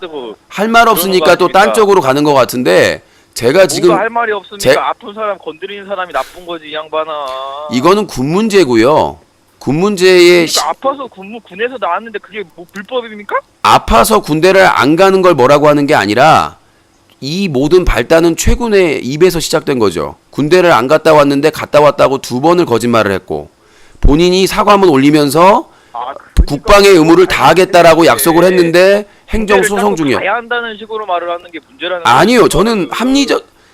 할 말 없으니까 또 딴 쪽으로 가는 것 같은데 제가 지금 할 말이 없으니까 제- 아픈 사람 건드리는 사람이 나쁜 거지 이 양반아. 이거는 군 문제고요. 군 문제에 그러니까 아파서 군에서 나왔는데 그게 뭐 불법입니까? 아파서 군대를 안 가는 걸 뭐라고 하는 게 아니라 이 모든 발단은 최군의 입에서 시작된 거죠. 군대를 안 갔다 왔는데 갔다 왔다고 2번을 거짓말을 했고 본인이 사과문 올리면서 그러니까 국방의 의무를 다하겠다라고 약속을 했는데 행정 군대를 소송 따로 중이요. 가야 한다는 식으로 말을 하는 게 문제라는 아니요. 거죠. 저는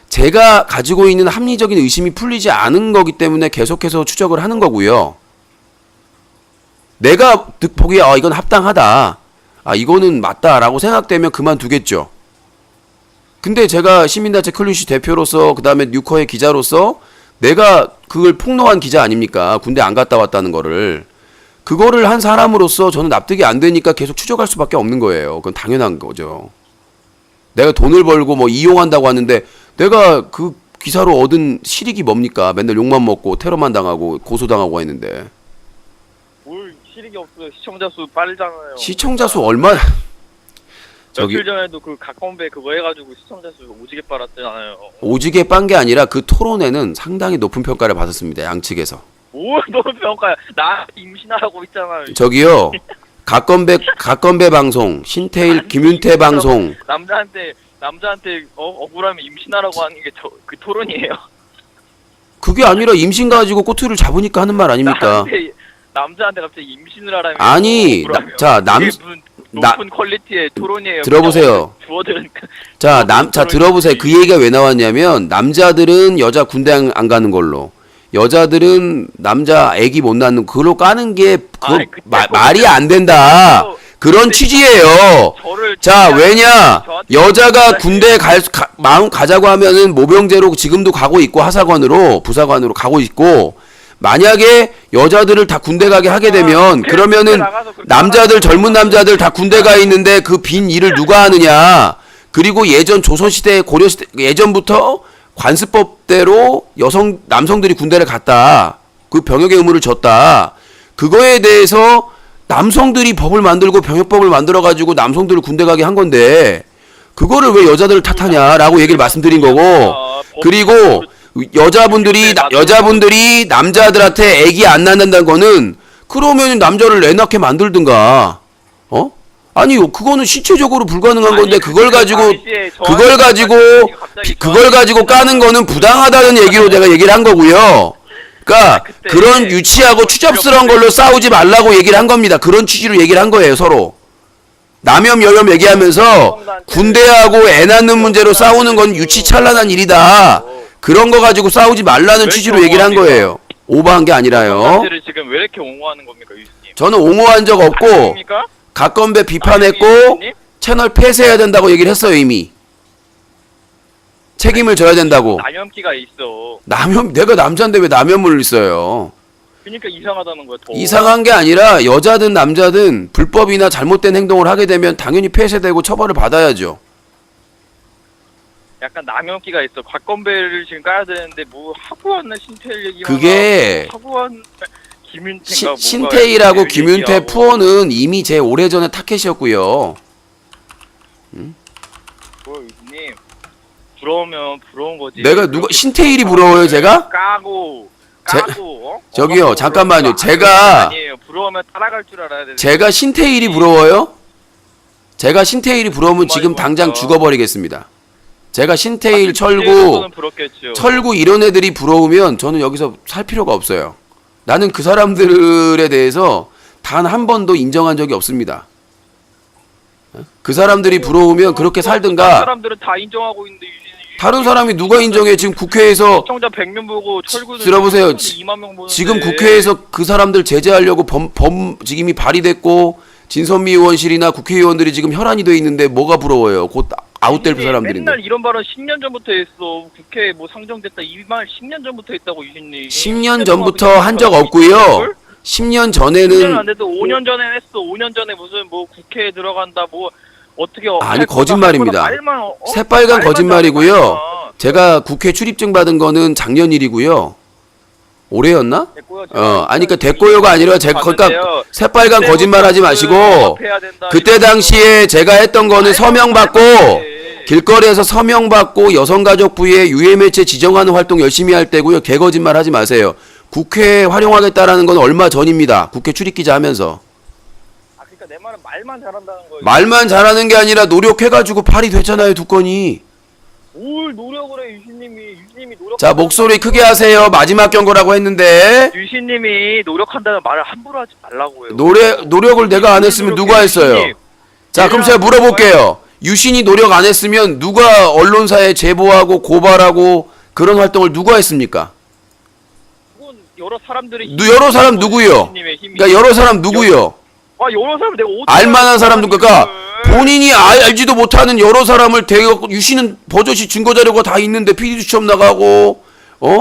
제가 가지고 있는 합리적인 의심이 풀리지 않은 거기 때문에 계속해서 추적을 하는 거고요. 내가 보기에 이건 합당하다. 이거는 맞다라고 생각되면 그만두겠죠. 근데 제가 시민단체 클린시 대표로서 그다음에 뉴커의 기자로서 내가 그걸 폭로한 기자 아닙니까? 군대 안 갔다 왔다는 거를. 그거를 한 사람으로서 저는 납득이 안 되니까 계속 추적할 수밖에 없는 거예요. 그건 당연한 거죠. 내가 돈을 벌고 뭐 이용한다고 하는데 내가 그 기사로 얻은 실익이 뭡니까? 맨날 욕만 먹고 테러만 당하고 고소당하고 했는데. 뭘 실익이 없어요. 시청자 수 빠르잖아요. 시청자 수 얼마 저기 며칠 전에도 그 가까운배 그거 해가지고 시청자 수 오지게 빨았잖아요. 오지게 빤 게 아니라 그 토론회는 상당히 높은 평가를 받았습니다. 양측에서. 뭘 너무 평가야. 나 임신하라고 있잖아요. 저기요. 가건배 방송, 신태일, 김윤태 방송. 남자한테 억울하면 임신하라고 하는 게 그 토론이에요. 그게 아니라 임신 가지고 꼬투리를 잡으니까 하는 말 아닙니까? 남자한테 갑자기 임신을 하라면 아니, 억울하면. 자, 그게 무슨 높은 퀄리티의 토론이에요. 들어보세요. 주어들은 자, 들어보세요. 그 얘기가 왜 나왔냐면 남자들은 여자 군대 안 가는 걸로, 여자들은 남자 애기 못 낳는 그걸로 까는 게 말이 안 된다. 그런 취지예요. 자, 왜냐? 여자가 군대 마음 가자고 하면은 모병제로 지금도 가고 있고 하사관으로 부사관으로 가고 있고, 만약에 여자들을 다 군대 가게 하게 되면 그러면은 남자들 젊은 남자들 다 군대 가 있는데 그 빈 일을 누가 하느냐? 그리고 예전 조선시대 고려시대 예전부터 관습법대로 남성들이 군대를 갔다. 그 병역의 의무를 졌다. 그거에 대해서 남성들이 법을 만들고 병역법을 만들어 가지고 남성들을 군대 가게 한 건데 그거를 왜 여자들을 탓하냐라고 얘기를 말씀드린 거고, 그리고 여자분들이 남자들한테 애기 안 낳는다는 거는 그러면 남자를 애 낳게 만들든가. 아니요, 그거는 신체적으로 불가능한 건데 그걸 가지고 까는 거는 부당하다는 얘기로 내가 얘기를 한 거고요. 그러니까 그런 유치하고 추접스러운 걸로 싸우지 말라고 얘기를 한 겁니다. 그런 취지로 얘기를 한 거예요, 서로. 남염 여염 얘기하면서 군대하고 애 낳는 문제로 싸우는 건 유치찬란한 일이다. 그런 거 가지고 싸우지 말라는 취지로 얘기를 한 거예요. 오버한 게 아니라요. 남자들을 지금 왜 이렇게 옹호하는 겁니까, 유수님? 저는 옹호한 적 없고 아닙니까? 가건배 비판했고 유수님? 채널 폐쇄해야 된다고 얘기를 했어요. 이미 책임을 져야 된다고. 남염기가 있어. 내가 남자인데 왜 남염을 써요? 그러니까 이상하다는 거야. 더. 이상한 게 아니라 여자든 남자든 불법이나 잘못된 행동을 하게 되면 당연히 폐쇄되고 처벌을 받아야죠. 약간 남염기가 있어. 곽건배를 지금 까야 되는데 뭐 하고 왔나 신태일 얘기만 그게 하고 왔나 김윤태가 신태일하고 김윤태 푸어는 이미 제 오래전에 타켓이었고요. 뭐 유수님 부러우면 부러운 거지. 내가 신태일이 부러워요, 제가? 까고 저기요, 잠깐만요. 제가 아니에요. 부러우면 따라갈 줄 알아야 돼. 제가 신태일이 부러워요? 제가 신태일이 부러우면 지금 당장 죽어버리겠습니다. 제가 신태일, 철구 이런 애들이 부러우면 저는 여기서 살 필요가 없어요. 나는 그 사람들에 대해서 단 한 번도 인정한 적이 없습니다. 그 사람들이 부러우면 그렇게 살든가. 사람들은 다 인정하고 있는데 다른 사람이 누가 인정해? 지금 국회에서 시청자 100명 보고 철구는 들어보세요. 2만 명 보는데 지금 국회에서 그 사람들 제재하려고 지금이 발의됐고 진선미 의원실이나 국회의원들이 지금 혈안이 돼 있는데 뭐가 부러워요? 곧 아웃될 유신님, 사람들인데. 맨날 이런 발언 10년 전부터 했어. 국회에 뭐 상정됐다 이 말 10년 전부터 했다고 유신님. 10년 전부터 한 적 없고요. 10년 10년 전에는 안 돼도 5년 전에 했어. 5년 전에 무슨 뭐 국회에 들어간다 뭐 어떻게 아니, 할 거다, 거짓말입니다. 할 거다 말만, 새빨간 말만 거짓말이고요. 잘하는 제가 국회 출입증 받은 거는 작년 일이고요. 올해였나? 됐고요. 아니 그러니까 됐고요가 아니라 제가 그러니까 새빨간 거짓말 하지 마시고 그때 당시에 제가 했던 거는 서명 받고 길거리에서 서명 받고 여성가족부에 유해매체 지정하는 활동 열심히 할 때고요. 개거짓말 하지 마세요. 국회에 활용하겠다라는 건 얼마 전입니다. 국회 출입기자 하면서. 아 그러니까 내 말은 말만 잘한다는 거예요. 말만 잘하는 게 아니라 노력해가지고 팔이 됐잖아요, 두 건이. 뭘 노력을 해 유신님이 노력. 자, 목소리 크게 하세요. 마지막 경고라고 했는데. 유신님이 노력한다는 말을 함부로 하지 말라고요. 노력을 내가 안 했으면 누가 했어요? 자, 그럼 제가 물어볼게요. 유신이 노력 안 했으면 누가 언론사에 제보하고 고발하고 그런 활동을 누가 했습니까? 그건 여러 사람들이 여러 사람 누구요? 유신님의 힘이. 그러니까 여러 사람 누구요? 아 여러 사람 내가 어떻게 알만한 사람 누가? 그러니까 그걸. 본인이 알지도 못하는 여러 사람을 대갖고 유신은 버젓이 증거 자료가 다 있는데 PD 수첩 나가고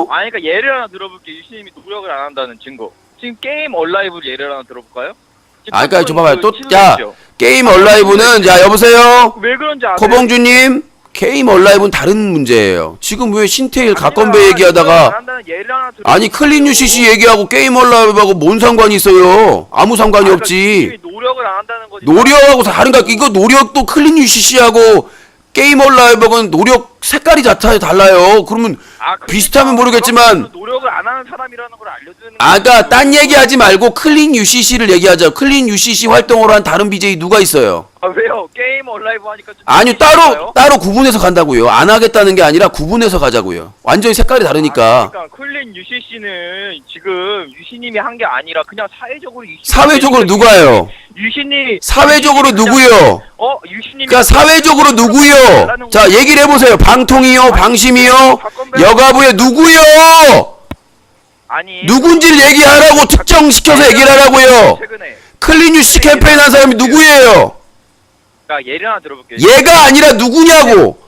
아니 그러니까 예를 하나 들어볼게요. 유신님이 노력을 안 한다는 증거. 지금 게임 얼라이브 예를 하나 들어볼까요? 지금 아, 그러니까 좀 봐봐요. 또, 치고 자, 있죠? 게임 얼라이브는, 자, 여보세요? 왜 그런지 아세요? 코봉주님, 게임 얼라이브는 다른 문제예요. 지금 왜 신태일 가건배 노력 안 얘기하다가, 한다는 예를 하나 들어볼게요. 아니, 클린 UCC 얘기하고 게임 얼라이브하고 뭔 상관이 있어요? 아무 상관이 그러니까 없지. 유신님이 노력을 안 한다는 거지. 노력하고 다른가? 이거 노력도 클린 UCC하고 게임 얼라이브하고는 노력 색깔이 달라요. 그러면 그러니까 비슷하면 모르겠지만, 노력을 안 하는 사람이라는 걸 알려주는 그러니까 딴 얘기하지 말고 클린 UCC를 얘기하자. 클린 UCC 활동으로 한 다른 BJ 누가 있어요? 아 왜요? 게임 얼라이브 하니까 좀 아니요, 재밌을까요? 따로 구분해서 간다고요. 안 하겠다는 게 아니라 구분해서 가자고요. 완전히 색깔이 다르니까. 그러니까 클린 UCC는 지금 유신님이 한 게 아니라 그냥 사회적으로 사회적으로 누가요? 유신님이 사회적으로 누구요? 유신님이 그러니까 사회적으로 누구요? 자, 얘기를 해보세요. 방통이요, 방심이요, 여가부에 누구요? 아니 누군지를 얘기하라고, 특정시켜서 얘기를 하라고요. 최근에 클린 UCC 캠페인 한 사람이 누구예요? 그러니까 예를 하나 들어볼게요. 얘가 아니라 누구냐고.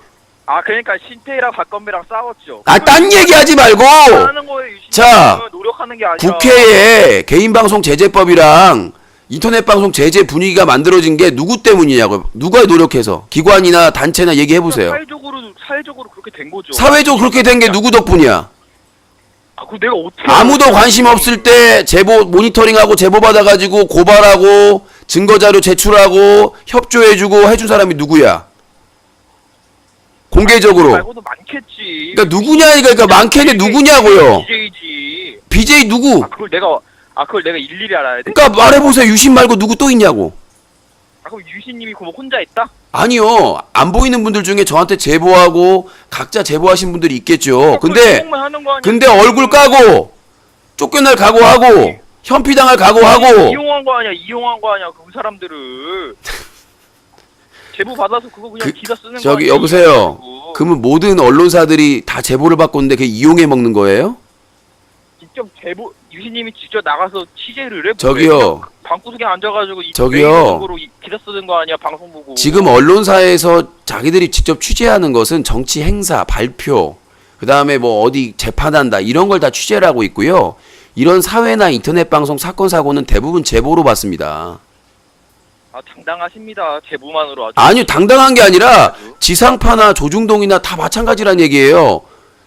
그러니까 신태희랑 박건배랑 싸웠죠. 딴 얘기하지 말고. 하는 거예요, 유신님은. 자, 노력하는 게 아니라 국회에 개인방송 제재법이랑 인터넷 방송 제재 분위기가 만들어진 게 누구 때문이냐고요. 누가 노력해서. 기관이나 단체나 얘기해보세요. 사회적으로 그렇게 된 거죠. 사회적으로 그렇게 된 게 누구 덕분이야? 그거 내가 어떻게 아무도 관심 없을 때 제보 모니터링하고 제보 받아가지고 고발하고 증거자료 제출하고 협조해주고 해준 사람이 누구야? 공개적으로. 말고도 많겠지. 그러니까 누구냐, 그러니까 많겠네. 누구냐고요. BJ지. BJ 누구? 그걸 내가 일일이 알아야 돼? 그러니까 말해보세요. 유신 말고 누구 또 있냐고. 그럼 유신님이 그거 혼자 했다? 아니요. 안 보이는 분들 중에 저한테 제보하고 각자 제보하신 분들이 있겠죠. 근데 얼굴 까고 쫓겨날 각오하고 현피당할 각오하고 이용한 거 아니야 그 사람들을 제보 받아서 그거 그냥 기사 쓰는 거 저기 아니야? 여보세요. 그거. 그러면 모든 언론사들이 다 제보를 받고 있는데 그게 이용해 먹는 거예요? 직접 유신님이 직접 나가서 취재를 해. 저기요. 방구석에 앉아가지고 저기요. 메일로 기사 쓰는 거 아니야 방송 보고. 지금 언론사에서 자기들이 직접 취재하는 것은 정치 행사, 발표, 그 다음에 뭐 어디 재판한다 이런 걸 다 취재를 하고 있고요. 이런 사회나 인터넷 방송 사건 사고는 대부분 제보로 받습니다. 당당하십니다. 제보만으로 아주. 아니요, 당당한 게 아니라 지상파나 조중동이나 다 마찬가지란 얘기예요.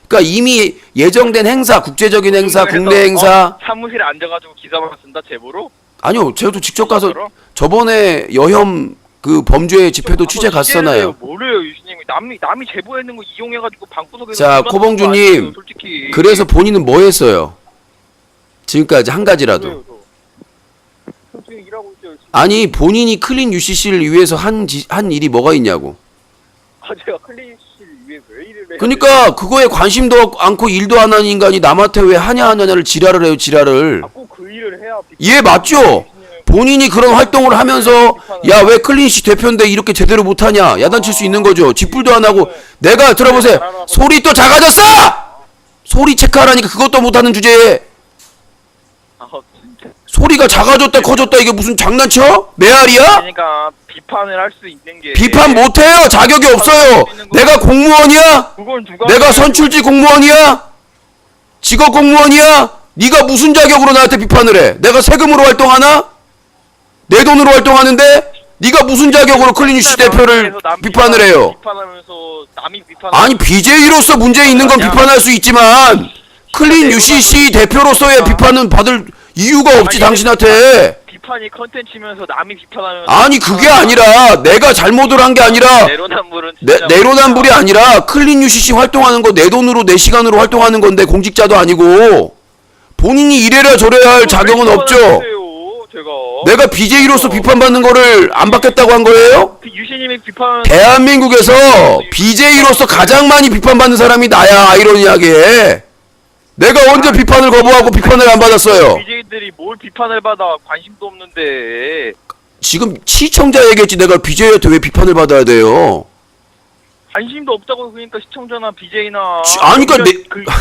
그러니까 이미 예정된 행사, 국제적인 행사, 국내 행사. 사무실에 앉아가지고 기사만 쓴다 제보로? 아니요, 제가 직접 가서 저번에 여혐 그 범죄 집회도 취재 갔었잖아요. 뭐래요 유신님이 남이 제보했는 거 이용해가지고 방구석에서. 자, 코봉주님. 솔직히. 그래서 본인은 뭐 했어요? 지금까지 한 가지라도. 지금 일하고 있어요. 아니, 본인이 클린 UCC를 위해서 한 일이 뭐가 있냐고. 제가 클린 씨를 위해 왜 일을 해요? 그러니까 그거에 관심도 않고 일도 안 하는 인간이 남한테 왜 하냐를 지랄을 해요, 지랄을. 꼭 그 일을 해야. 예, 맞죠? 본인이 그런 활동을 하면서 야, 왜 클린씨 대표인데 이렇게 제대로 못하냐 야단칠 수 있는 거죠. 뒷불도 안 하고. 내가 들어보세요. 소리 또 작아졌어! 소리 체크하라니까 그것도 못하는 주제에 소리가 작아졌다 커졌다 이게 무슨 장난쳐? 메아리야? 그러니까 비판을 할 수 있는 게 비판 못해요. 자격이 없어요. 내가 공무원이야? 그건 누가 내가 선출직 공무원이야? 직업 공무원이야? 네가 무슨 자격으로 나한테 비판을 해? 내가 세금으로 활동하나? 내 돈으로 활동하는데? 네가 무슨 자격으로 클린 UCC 대표를 비판을 해요? 비판하면서 남이 비판 아니 BJ로서 문제 있는 건 비판할 수 있지만 클린 UCC 대표로서의 비판은 받을 이유가 없지 당신한테. 비판이 컨텐츠면서 남이 비판하면서 아니 그게 아니라 내가 잘못을 한 게 아니라 내로남불은 진짜 내로남불이 아니라 클린 UCC 활동하는 거 내 돈으로 내 시간으로 활동하는 건데 공직자도 아니고 본인이 이래라 저래야 할 자격은 없죠. 제가 내가 BJ로서 비판받는 거를 안 받겠다고 한 거예요? 유신님이 비판 대한민국에서 BJ로서 가장 많이 비판받는 사람이 나야. 아이러니하게 내가 언제 비판을 거부하고 비판을 안 받았어요? BJ들이 뭘 비판을 받아 관심도 없는데 지금 시청자 얘기했지 내가 BJ한테 왜 비판을 받아야 돼요? 관심도 없다고 그러니까 시청자나 BJ나 아니 그러니까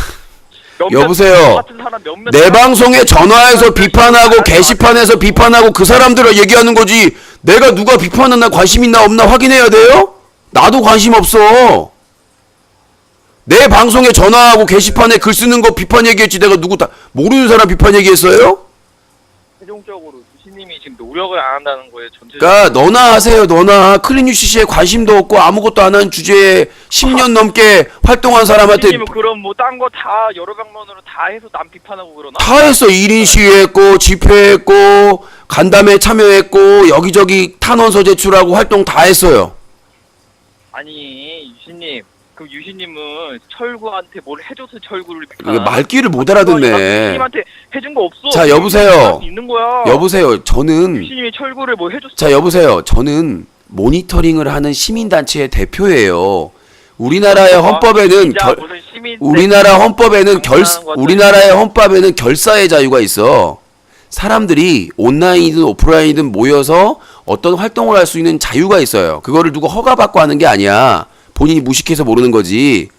여보세요. 내 방송에 전화해서 비판하고 게시판에서 비판하고 그 사람들을 얘기하는 거지 내가 누가 비판하나 관심 있나 없나 확인해야 돼요? 나도 관심 없어. 내 방송에 전화하고 게시판에 글 쓰는 거 비판 얘기했지 내가 누구 다 모르는 사람 비판 얘기했어요? 최종적으로 유신님이 지금 노력을 안 한다는 거예요. 전체적으로. 그러니까 너나 하세요. 너나 클린 UCC에 관심도 없고 아무것도 안 한 주제에 10년 넘게 활동한 사람한테 유신님은 그럼 뭐 딴 거 다 여러 방면으로 다 해서 남 비판하고 그러나? 다 했어. 1인 시위했고 집회했고 간담회 참여했고 여기저기 탄원서 제출하고 활동 다 했어요. 아니 유신님 그럼 유신님은 철구한테 뭘 해줘서 철구를 이게 말귀를 못 알아듣네. 유신님한테 해준 거 없어. 자, 여보세요. 있는 거야. 여보세요. 저는 유신님이 철구를 뭐 해줬어. 자 여보세요. 저는 모니터링을 하는 시민단체의 대표예요. 우리나라의 헌법에는 우리나라의 헌법에는 결사의 자유가 있어. 사람들이 온라인이든 오프라인이든 모여서 어떤 활동을 할 수 있는 자유가 있어요. 그거를 누가 허가받고 하는 게 아니야. 본인이 무식해서 모르는 거지.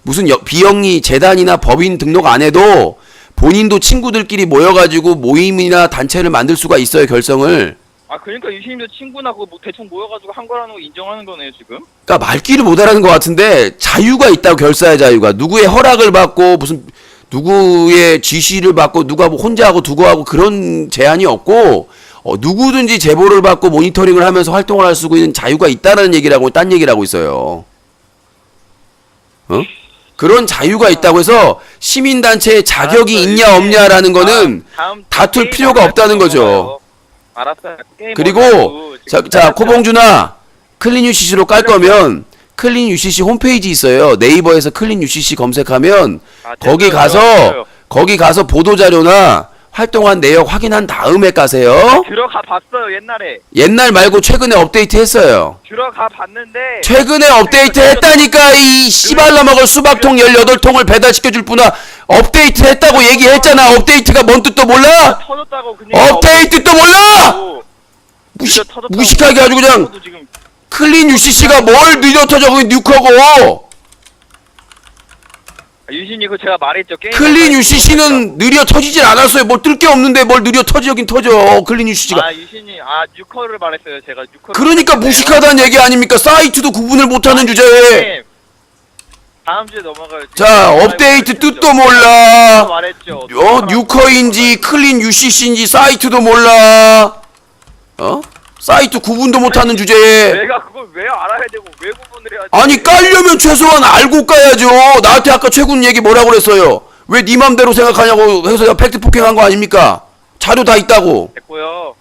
무슨 비영리 재단이나 법인 등록 안 해도 본인도 친구들끼리 모여가지고 모임이나 단체를 만들 수가 있어요. 결성을. 아 그러니까 유신님도 친구나 그거 뭐 대충 모여가지고 한 거라는 거 인정하는 거네요 지금. 그러니까 말귀를 못 알아듣는 것 같은데 자유가 있다고. 결사의 자유가 누구의 허락을 받고 무슨 누구의 지시를 받고 누가 뭐 혼자 하고 두고 하고 그런 제한이 없고 누구든지 제보를 받고 모니터링을 하면서 활동을 할 수 있는 자유가 있다는 얘기라고 딴 얘기를 하고 있어요. 어? 그런 자유가 있다고 해서 시민단체의 자격이 있냐 없냐라는 거는 다툴 필요가 없다는 거죠. 알았어요. 그리고 자 코봉준아 클린 UCC로 깔 거면 클린 UCC 홈페이지 있어요. 네이버에서 클린 UCC 검색하면 거기 가서 보도자료나 활동한 내역 확인한 다음에 까세요. 들어가 봤어요 옛날에. 옛날 말고 최근에 업데이트 했어요. 들어가 봤는데. 최근에 업데이트 했다니까. 이 씨발라 먹을 수박통 18통을 배달시켜줄 뿐아 업데이트 했다고 얘기했잖아. 업데이트가 뭔 뜻도 몰라? 터졌다고 그냥. 업데이트 또 몰라? 무식하게 아주 그냥. 지금 클린 UCC가 뭘 느려 터져. 그게 뉴커고. 유신이 그 제가 말했죠. 게임 클린 UCC는 느려 터지질 않았어요. 뭘 뜰 게 없는데 뭘 느려 터지긴 터져. 클린 UCC가. 아 유신이 뉴커를 말했어요. 제가 뉴커. 그러니까 무식하다는 얘기 아닙니까? 사이트도 구분을 못하는 주제에. 다음 주에 넘어가요. 자 업데이트 뜻도 몰라. 말했죠. 뉴커인지 클린 UCC인지 사이트도 몰라. 사이트 구분도 못하는 주제에. 내가 그걸 왜 알아야 되고 왜 구분을 해야지? 아니 깔려면 최소한 알고 까야죠. 나한테 아까 최군 얘기 뭐라고 그랬어요? 왜 네 맘대로 생각하냐고 해서 팩트 폭행한 거 아닙니까? 자료 다 있다고. 됐고요.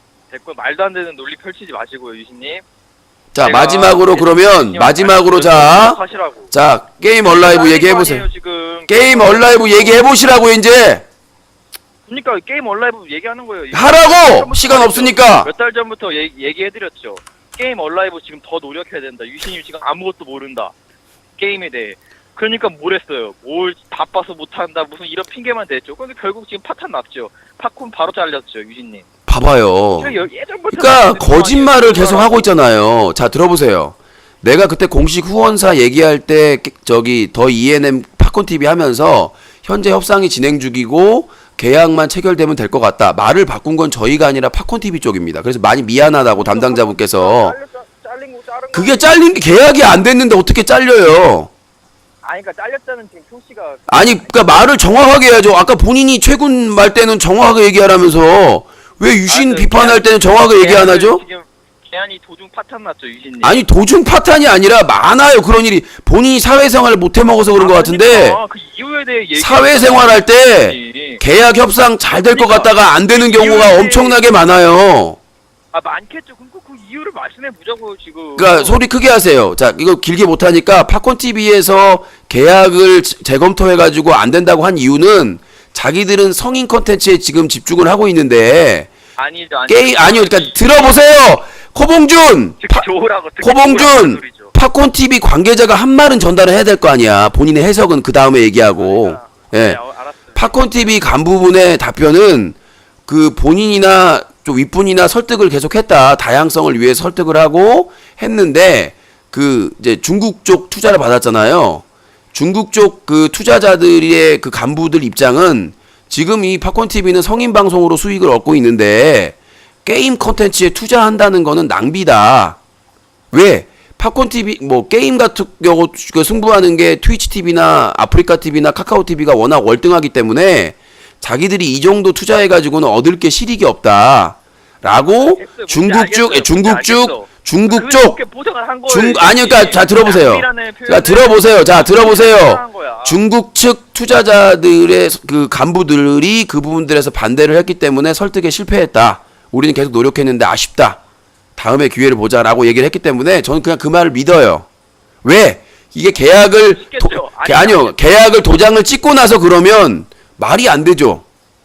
말도 안 되는 논리 펼치지 마시고요, 유신님. 자 마지막으로 그러면 마지막으로 자 게임 얼라이브 얘기해 보세요. 게임 얼라이브 얘기해 보시라고 이제. 그러니까 게임 얼라이브 얘기하는 거예요. 하라고! 시간 없으니까. 몇 달 전부터 얘기해드렸죠. 게임 얼라이브 지금 더 노력해야 된다. 유신님 지금 아무것도 모른다. 게임에 대해. 그러니까 뭘 했어요. 뭘 바빠서 못한다. 무슨 이런 핑계만 댔죠. 근데 결국 지금 파탄 났죠. 팝콘 바로 잘렸죠, 유신님. 봐봐요. 그러니까 거짓말을 계속 하고 있잖아요. 자 들어보세요. 내가 그때 공식 후원사 얘기할 때 저기 더 ENM 팝콘 TV 하면서 현재 협상이 진행 중이고 계약만 체결되면 될 것 같다. 말을 바꾼 건 저희가 아니라 팝콘 TV 쪽입니다. 그래서 많이 미안하다고 담당자분께서. 잘린 거 자른 거. 그게 잘린 게 계약이 안 됐는데 어떻게 잘려요? 아니 그러니까 잘렸다는 지금 표시가. 아니 그러니까 말을 정확하게 해야죠. 아까 본인이 최군 말 때는 정확하게 얘기하라면서 왜 유신 비판할 때는 정확하게 얘기 안 하죠? 지금 계안이 도중 파탄 났죠 유신님. 아니 도중 파탄이 아니라 많아요 그런 일이. 본인이 사회생활을 못 해먹어서 그런 것 같은데 그 이유에 대해 얘기. 사회생활할 때 계약 협상 잘 될 것 같다가 안 되는 경우가 엄청나게 많아요. 아 많겠죠. 그럼 그 이유를 말씀해 보자고요 지금. 그러니까 소리 크게 하세요. 자 이거 길게 못 하니까 팝콘 TV에서 계약을 재검토해가지고 안 된다고 한 이유는 자기들은 성인 컨텐츠에 지금 집중을 하고 있는데 아니죠. 아니요 그러니까 들어보세요. 코봉준 좋으라고 코봉준 팝콘 TV 관계자가 한 말은 전달을 해야 될 거 아니야. 본인의 해석은 그 다음에 얘기하고. 예. 팝콘 TV 간부분의 답변은 그 본인이나 좀 윗분이나 설득을 계속했다. 다양성을 위해 설득을 하고 했는데 그 이제 중국 쪽 투자를 받았잖아요. 중국 쪽 그 투자자들의 그 간부들 입장은 지금 이 팝콘 TV는 성인 방송으로 수익을 얻고 있는데 게임 컨텐츠에 투자한다는 거는 낭비다. 왜? 팝콘 TV 뭐 게임 같은 경우 그 승부하는 게 트위치 TV나 아프리카 TV나 카카오 TV가 워낙 월등하기 때문에 자기들이 이 정도 투자해 가지고는 얻을 게 실익이 없다라고 중국 쪽 아니 그러니까 자 들어보세요. 자 들어보세요. 자 들어보세요. 중국 측 투자자들의 그 간부들이 그 부분들에서 반대를 했기 때문에 설득에 실패했다. 우리는 계속 노력했는데 아쉽다. 다음에 기회를 보자라고 얘기를 했기 때문에 저는 그냥 그 말을 믿어요. 왜? 이게 계약을 계약을 도장을 찍고 나서 그러면 말이 안 되죠.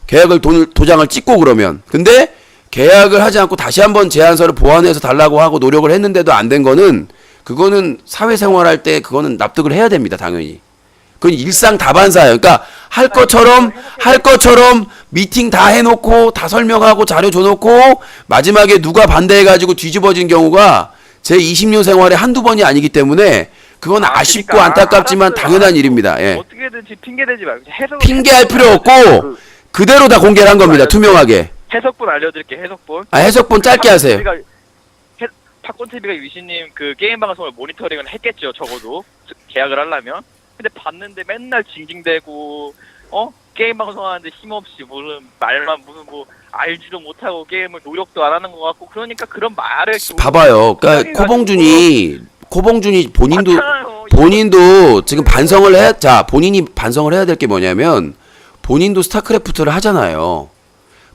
계약을 도장을 찍고 그러면. 근데 계약을 하지 않고 다시 한번 제안서를 보완해서 달라고 하고 노력을 했는데도 안 된 거는 그거는 사회생활 할 때 그거는 납득을 해야 됩니다. 당연히. 그건 일상 다반사예요. 그러니까 할 것처럼 미팅 다 해놓고 다 설명하고 자료 줘놓고 마지막에 누가 반대해가지고 뒤집어진 경우가 제 20년 생활에 한두 번이 아니기 때문에 그건 아쉽고 그러니까, 안타깝지만 알았어요. 당연한 일입니다. 예. 어떻게든지 핑계대지 말고 핑계할 필요 없고 그대로 다 공개를 한 겁니다. 투명하게. 해석본 알려드릴게요. 해석본. 해석본 짧게 하세요. 팝콘 TV가 유신님 그 게임 방송을 모니터링을 했겠죠. 적어도 계약을 하려면. 근데 봤는데 맨날 징징대고 게임 방송하는데 힘없이 무슨 말만 무슨 뭐 알지도 못하고 게임을 노력도 안 하는 것 같고 그러니까 그런 말을 봐봐요. 그러니까 코봉준이 본인도 지금 본인이 반성을 해야 될 게 뭐냐면 본인도 스타크래프트를 하잖아요.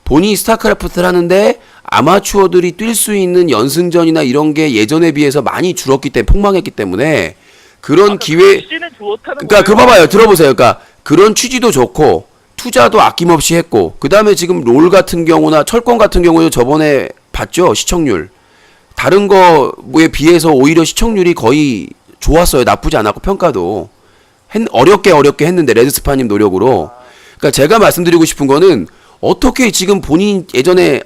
본인이 스타크래프트를 하는데 아마추어들이 뛸 수 있는 연승전이나 이런 게 예전에 비해서 많이 줄었기 때문에 폭망했기 때문에 그런 기회 그러니까 그 봐봐요. 들어보세요. 그러니까 그런 취지도 좋고 투자도 아낌없이 했고 그다음에 지금 롤 같은 경우나 철권 같은 경우도 저번에 봤죠. 시청률. 다른 거에 비해서 오히려 시청률이 거의 좋았어요. 나쁘지 않았고 평가도 어렵게 했는데 레드스파님 노력으로. 그러니까 제가 말씀드리고 싶은 거는 어떻게 지금 본인 예전에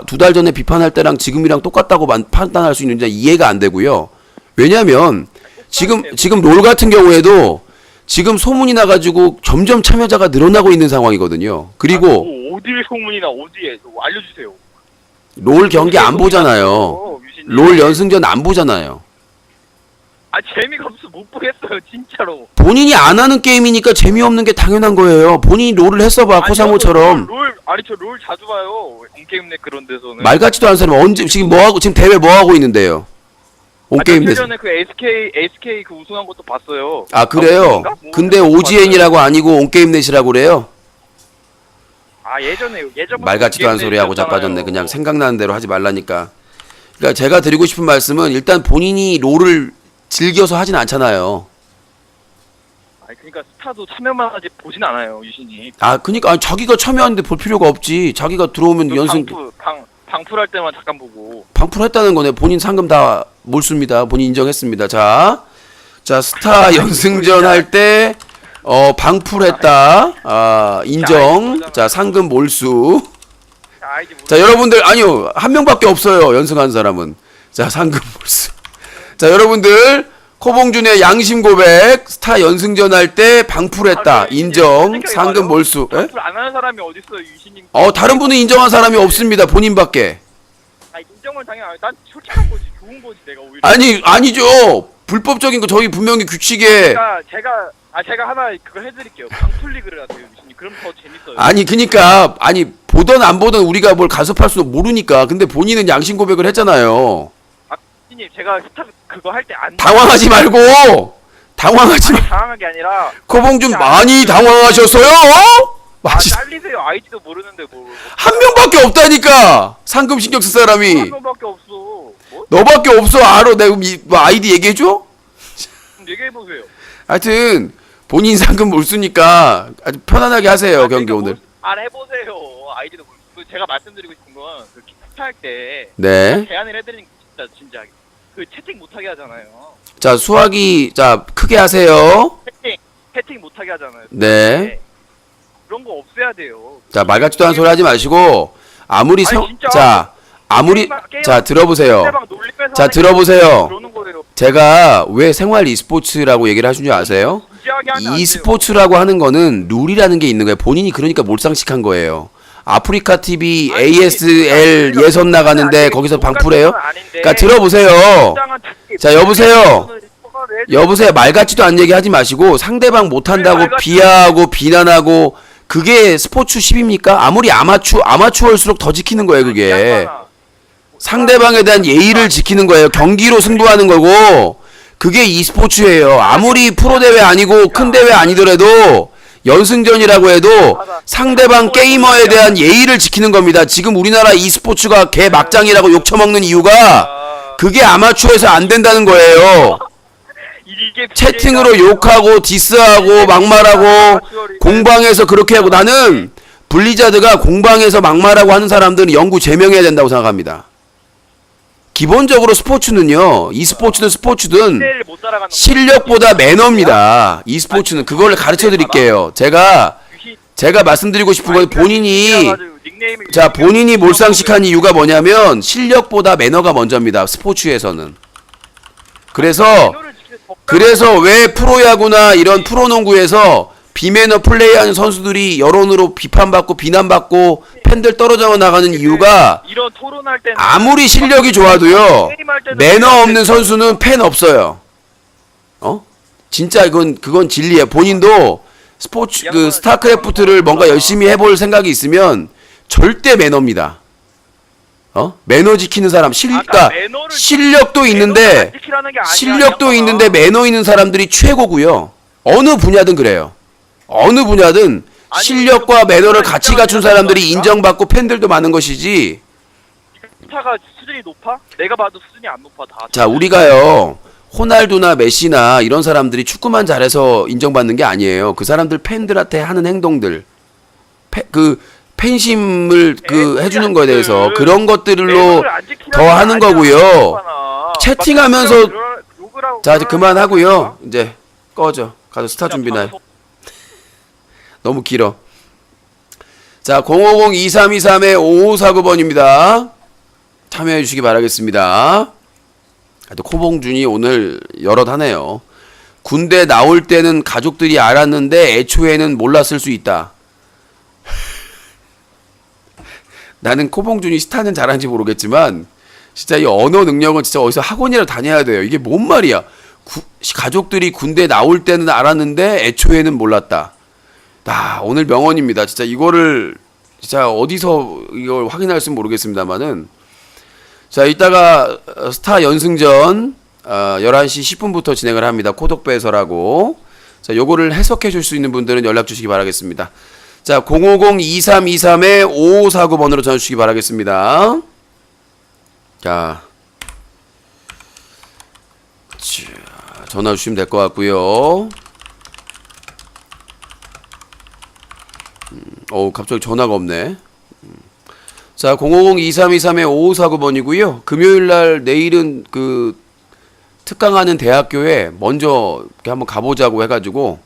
두 달 전에 비판할 때랑 지금이랑 똑같다고 판단할 수 있는지 이해가 안 되고요. 왜냐면 지금 롤 같은 경우에도 지금 소문이 나가지고 점점 참여자가 늘어나고 있는 상황이거든요. 그리고 어디에 소문이나 어디에 알려주세요. 롤 경기 안 보잖아요. 롤 연승전 안 보잖아요. 아 재미가 없어 못 보겠어요 진짜로. 본인이 안 하는 게임이니까 재미없는 게 당연한 거예요. 본인이 롤을 했어봐 코사모처럼. 저 롤 자주 봐요. 온게임넷 그런 데서는. 말 같지도 않은 사람이 언제 지금 대회 뭐 하고 있는데요? 온게임넷. 전에 그 SK 그 우승한 것도 봤어요. 아 그래요? 근데 OGN이라고 아니고 온게임넷이라고 그래요? 아 예전에 말 같지도 않은 소리 하고 자빠졌네. 그냥 생각나는 대로 하지 말라니까. 그러니까 제가 드리고 싶은 말씀은 일단 본인이 롤을 즐겨서 하진 않잖아요. 그러니까 스타도 참여만 하지 보진 않아요 유신이. 그러니까 자기가 참여하는데 볼 필요가 없지. 자기가 들어오면 연승 방풀할 때만 잠깐 보고. 방풀했다는 거네. 본인 상금 다 몰수입니다. 본인 인정했습니다. 자 스타 연승전 할 때 방풀했다. 인정. 자 상금 몰수. 자 여러분들 아니요 한 명밖에 없어요 연승한 사람은. 자 상금 몰수. 자 여러분들 코봉준의 양심 고백 스타 연승전 할 때 방풀했다. 인정. 상금 몰수. 예? 방풀 안 하는 사람이 어딨어요, 유신님. 다른 분은 인정한 사람이 없습니다. 본인밖에. 인정은 당연히 안 해. 난 솔직한 거지, 좋은 거지, 내가 오히려. 아니죠. 불법적인 거 저희 분명히 규칙에 제가 하나 그거 해드릴게요. 방풀 리그를 하세요, 유신님. 그럼 더 재밌어요. 아니 보던 안 보던 우리가 뭘 가섭할 수도 모르니까. 근데 본인은 양심 고백을 했잖아요. 유신님, 제가 스타 그거 할 때 안 당황하지 말고. 당황하지 마. 당황한 게 아니라 코봉준 많이 당황하셨어요? 잘리세요. 아이디도 모르는데 뭐. 한 명밖에 없다니까. 상금 신경 쓸 사람이. 한 명밖에 없어. 뭐? 너밖에 없어. 알아. 내가 뭐 아이디 얘기해줘? 얘기해보세요. 하여튼 본인 상금 몰수니까 아주 편안하게 하세요. 경기 오늘. 안 해보세요. 아이디도 모르고. 제가 말씀드리고 싶은 건 그 킥스타할 때 네. 제안을 해드리는 게 진짜 그 채팅 못하게 하잖아요. 자, 수학이 자 크게 하세요. 채팅 못하게 하잖아요. 네. 그런 거 없애야 돼요. 자, 말 같지도 않은 소리 하지 마시고 아무리 아니, 진짜. 자, 들어보세요. 상대방 놀리면서 자, 하는 들어보세요. 그러는 거예요. 제가 왜 생활 e스포츠라고 얘기를 하신 줄 아세요? 진지하게 하면 안 돼요. e스포츠라고 하는 거는 룰이라는 게 있는 거예요. 본인이 그러니까 몰상식한 거예요. 아프리카 TV 아니, ASL 아니, 예선 나가는데 아니, 거기서 똑같은 방풀해요? 건 아닌데. 그러니까 들어보세요. 자, 여보세요. 여보세요. 말 같지도 않은 얘기 하지 마시고 상대방 못한다고 비하하고 비난하고 그게 스포츠십입니까? 아무리 아마추어일수록 더 지키는 거예요, 그게. 상대방에 대한 예의를 지키는 거예요. 경기로 승부하는 거고 그게 e스포츠예요. 아무리 프로 대회 아니고 큰 대회 아니더라도 연승전이라고 해도 상대방 게이머에 대한 예의를 지키는 겁니다. 지금 우리나라 e스포츠가 개 막장이라고 욕처먹는 이유가 그게 아마추어에서 안 된다는 거예요. 채팅으로 욕하고 디스하고 막말하고 공방에서 그렇게 하고 나는 블리자드가 공방에서 막말하고 하는 사람들은 영구 제명해야 된다고 생각합니다. 기본적으로 스포츠는요. e스포츠든 스포츠든 실력보다 매너입니다. e스포츠는 그걸 가르쳐 드릴게요. 제가 말씀드리고 싶은 건 본인이 몰상식한 이유가 뭐냐면 실력보다 매너가 먼저입니다. 스포츠에서는. 그래서 왜 프로야구나 이런 프로농구에서 비매너 플레이하는 선수들이 여론으로 비판받고 비난받고 팬들 떨어져 나가는 이유가 이런 토론할 때는 아무리 실력이 좋아도요 매너 없는 선수는 팬 없어요. 진짜 그건 진리야. 본인도 스포츠 스타크래프트를 뭔가 열심히 해볼 생각이 있으면 절대 매너입니다. 매너 지키는 사람 그러니까 실력도 있는데 매너 있는 사람들이 최고고요. 어느 분야든 그래요. 어느 분야든 실력과 매너를 같이 갖춘 사람들이 인정받고 팬들도 많은 것이지. 스타가 수준이 높아? 내가 봐도 수준이 안 높아 다. 자, 우리가요 호날두나 메시나 이런 사람들이 축구만 잘해서 인정받는 게 아니에요. 그 사람들 팬들한테 하는 행동들, 팬심을 해주는 거에 대해서 그런 것들로 더 하는 거고요. 채팅하면서 자, 이제 그만하고요. 이제 꺼져. 가서 스타 준비나 해. 너무 길어. 자, 050-2323-5549번입니다. 참여해 주시기 바라겠습니다. 또 코봉준이 오늘 여럿 하네요. 군대 나올 때는 가족들이 알았는데 애초에는 몰랐을 수 있다. 나는 코봉준이 스타는 잘하는지 모르겠지만 진짜 이 언어 능력은 진짜 어디서 학원이라도 다녀야 돼요. 이게 뭔 말이야. 가족들이 군대 나올 때는 알았는데 애초에는 몰랐다. 오늘 명언입니다. 진짜 이거를 진짜 어디서 이걸 확인할 수는 모르겠습니다만은 자, 이따가 스타 연승전 11시 10분부터 진행을 합니다. 코독배설하고 자, 요거를 해석해 줄 수 있는 분들은 연락 주시기 바라겠습니다. 자, 050-2323-5549번으로 전화 주시기 바라겠습니다. 자, 전화 주시면 될 것 같고요. 갑자기 전화가 없네. 자, 050-2323-5549번이고요. 금요일날 내일은 특강하는 대학교에 먼저 이렇게 한번 가보자고 해가지고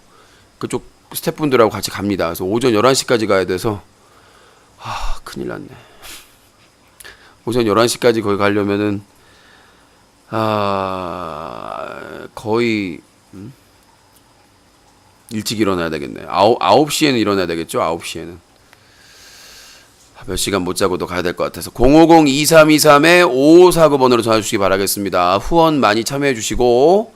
그쪽 스태프분들하고 같이 갑니다. 그래서 오전 11시까지 가야 돼서 큰일 났네. 오전 11시까지 거기 가려면은 거의 일찍 일어나야 되겠네. 9시에는 일어나야 되겠죠? 9시에는. 몇 시간 못 자고도 가야 될 것 같아서 050-2323-5549번으로 전화 주시기 바라겠습니다. 후원 많이 참여해 주시고